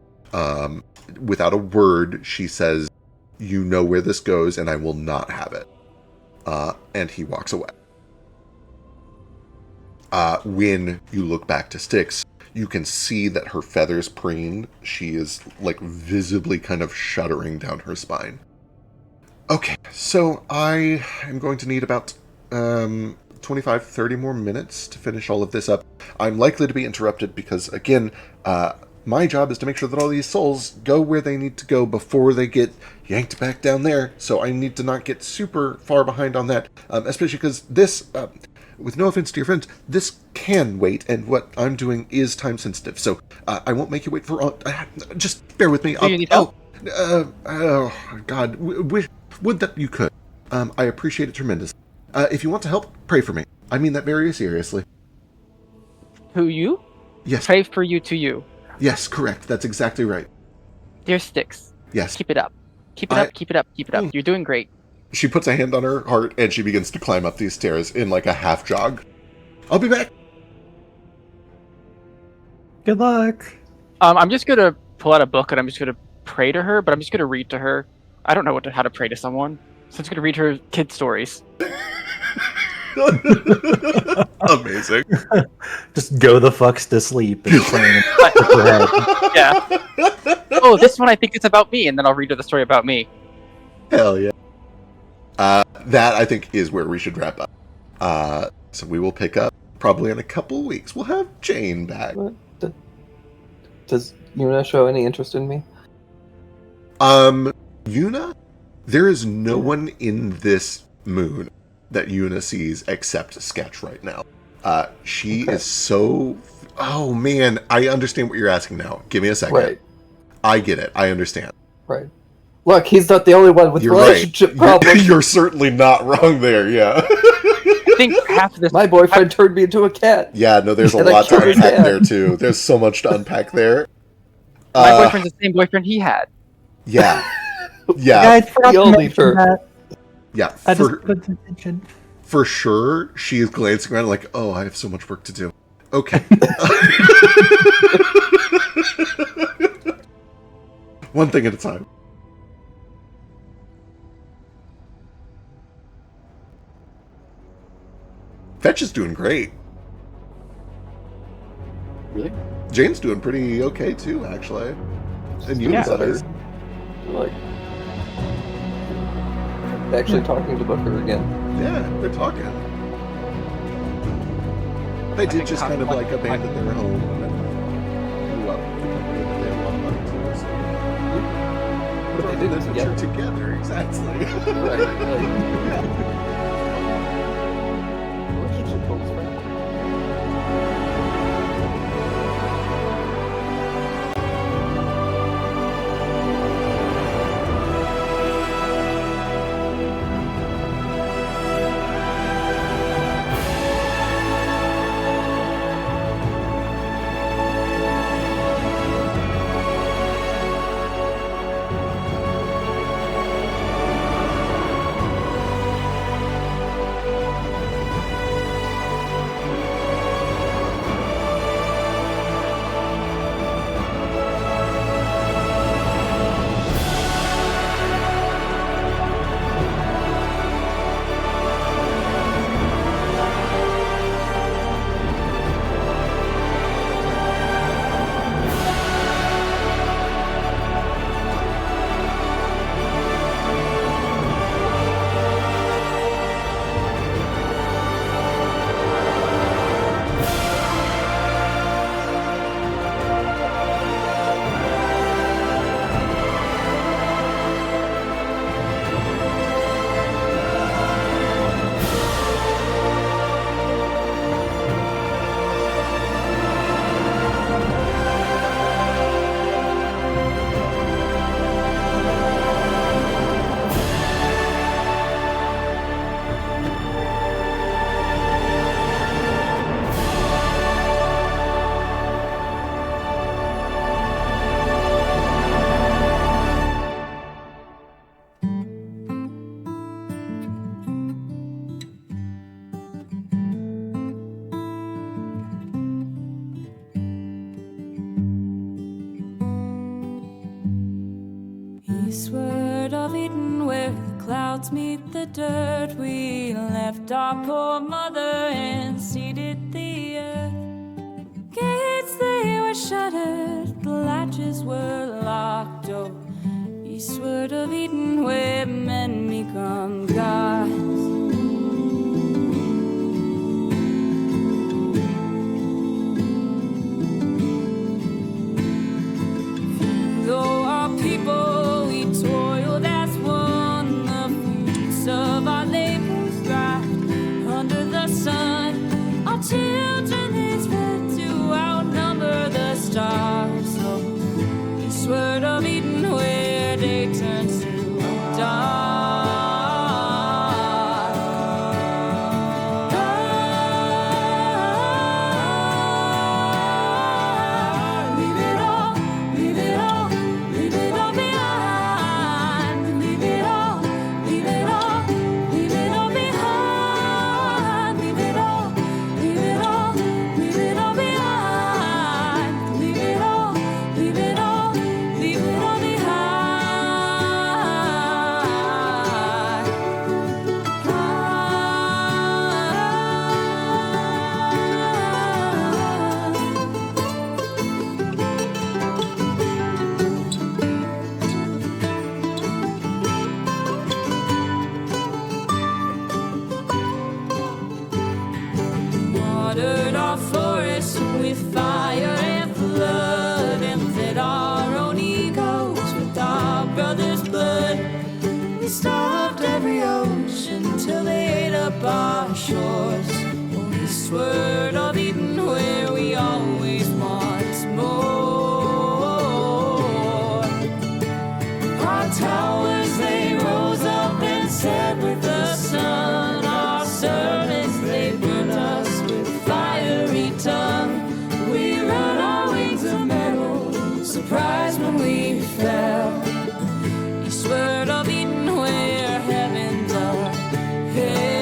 Without a word, she says, "You know where this goes, and I will not have it." And he walks away. When you look back to Styx, you can see that her feathers preen. She is, like, visibly kind of shuddering down her spine. Okay, so I am going to need about 25, 30 more minutes to finish all of this up. I'm likely to be interrupted because, again, my job is to make sure that all these souls go where they need to go before they get yanked back down there. So I need to not get super far behind on that, especially because this, with no offense to your friends, this can wait, and what I'm doing is time sensitive. So I won't make you wait for... just bear with me. Do you need help? Oh, God. Would that you could. I appreciate it tremendously. If you want to help, pray for me. I mean that very seriously. Who, you? Yes. Pray for you to you. Yes, correct. That's exactly right. Dear Styx. Yes. Keep it up. Keep it up, keep it up, keep it up. You're doing great. She puts a hand on her heart, and she begins to climb up these stairs in like a half jog. I'll be back. Good luck. I'm just going to pull out a book, and I'm just going to pray to her, but I'm just going to read to her. I don't know how to pray to someone, so I'm just going to read her kid stories. Amazing. Just go the fucks to sleep and playing in her head. Yeah. Oh, this one I think it's about me, and then I'll read her the story about me. Hell yeah. That, I think, is where we should wrap up. So we will pick up probably in a couple weeks. We'll have Jane back. Does Yuna show any interest in me? Yuna? There is no one in this moon that Yuna sees except Sketch right now. She is so... Oh, man. I understand what you're asking now. Give me a second. Right. I get it. I understand. Right. Look, he's not the only one with relationship problems. You're certainly not wrong there, yeah. I think half of this... My boyfriend turned me into a cat. Yeah, no, there's a lot to unpack there, too. There's so much to unpack there. My boyfriend's the same boyfriend he had. Yeah. Yeah, I forgot to mention that. Yeah, I just put attention. For sure, she is glancing around like, oh, I have so much work to do. Okay. One thing at a time. Fetch is doing great. Really? Jane's doing pretty okay too, actually. And Yuna's better. Like, actually talking to Booker again. Yeah, they're talking. They did just kind of like abandon their home and then blew up the company that they had a lot of money to. So. But they did adventure together, exactly. Right. Relationship goals, right? Eastward of Eden, where the clouds meet the dirt, we left our poor mother and seeded the earth. Gates, they were shuttered, the latches were locked. Oh, eastward of Eden, where men become gods. Though our people, we toiled as one, the fruits of our labors thrived under the sun. Our children they fed to outnumber the stars. So eastward of Eden, where day turns to dawn. Watered our forests with fire and flood, and fed our own egos with our brothers' blood. We starved every ocean till they ate up our shores. Oh, eastward of Eden, where we always want more. Our towers, they rose up and set with the sun. Our servants, they burnt us with fiery tongue. We run our wings of metal, surprised when we fell. Eastward of Eden, where heavens are hell.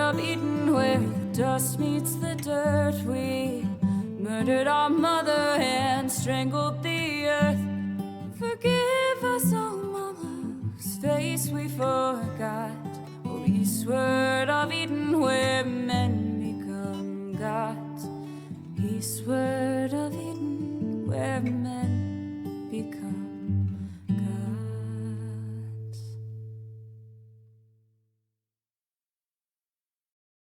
of Eden, where the dust meets the dirt. We murdered our mother and strangled the earth. Forgive us, oh mama, whose face we forgot. Oh, eastward of Eden, where men become gods. Eastward of Eden, where men become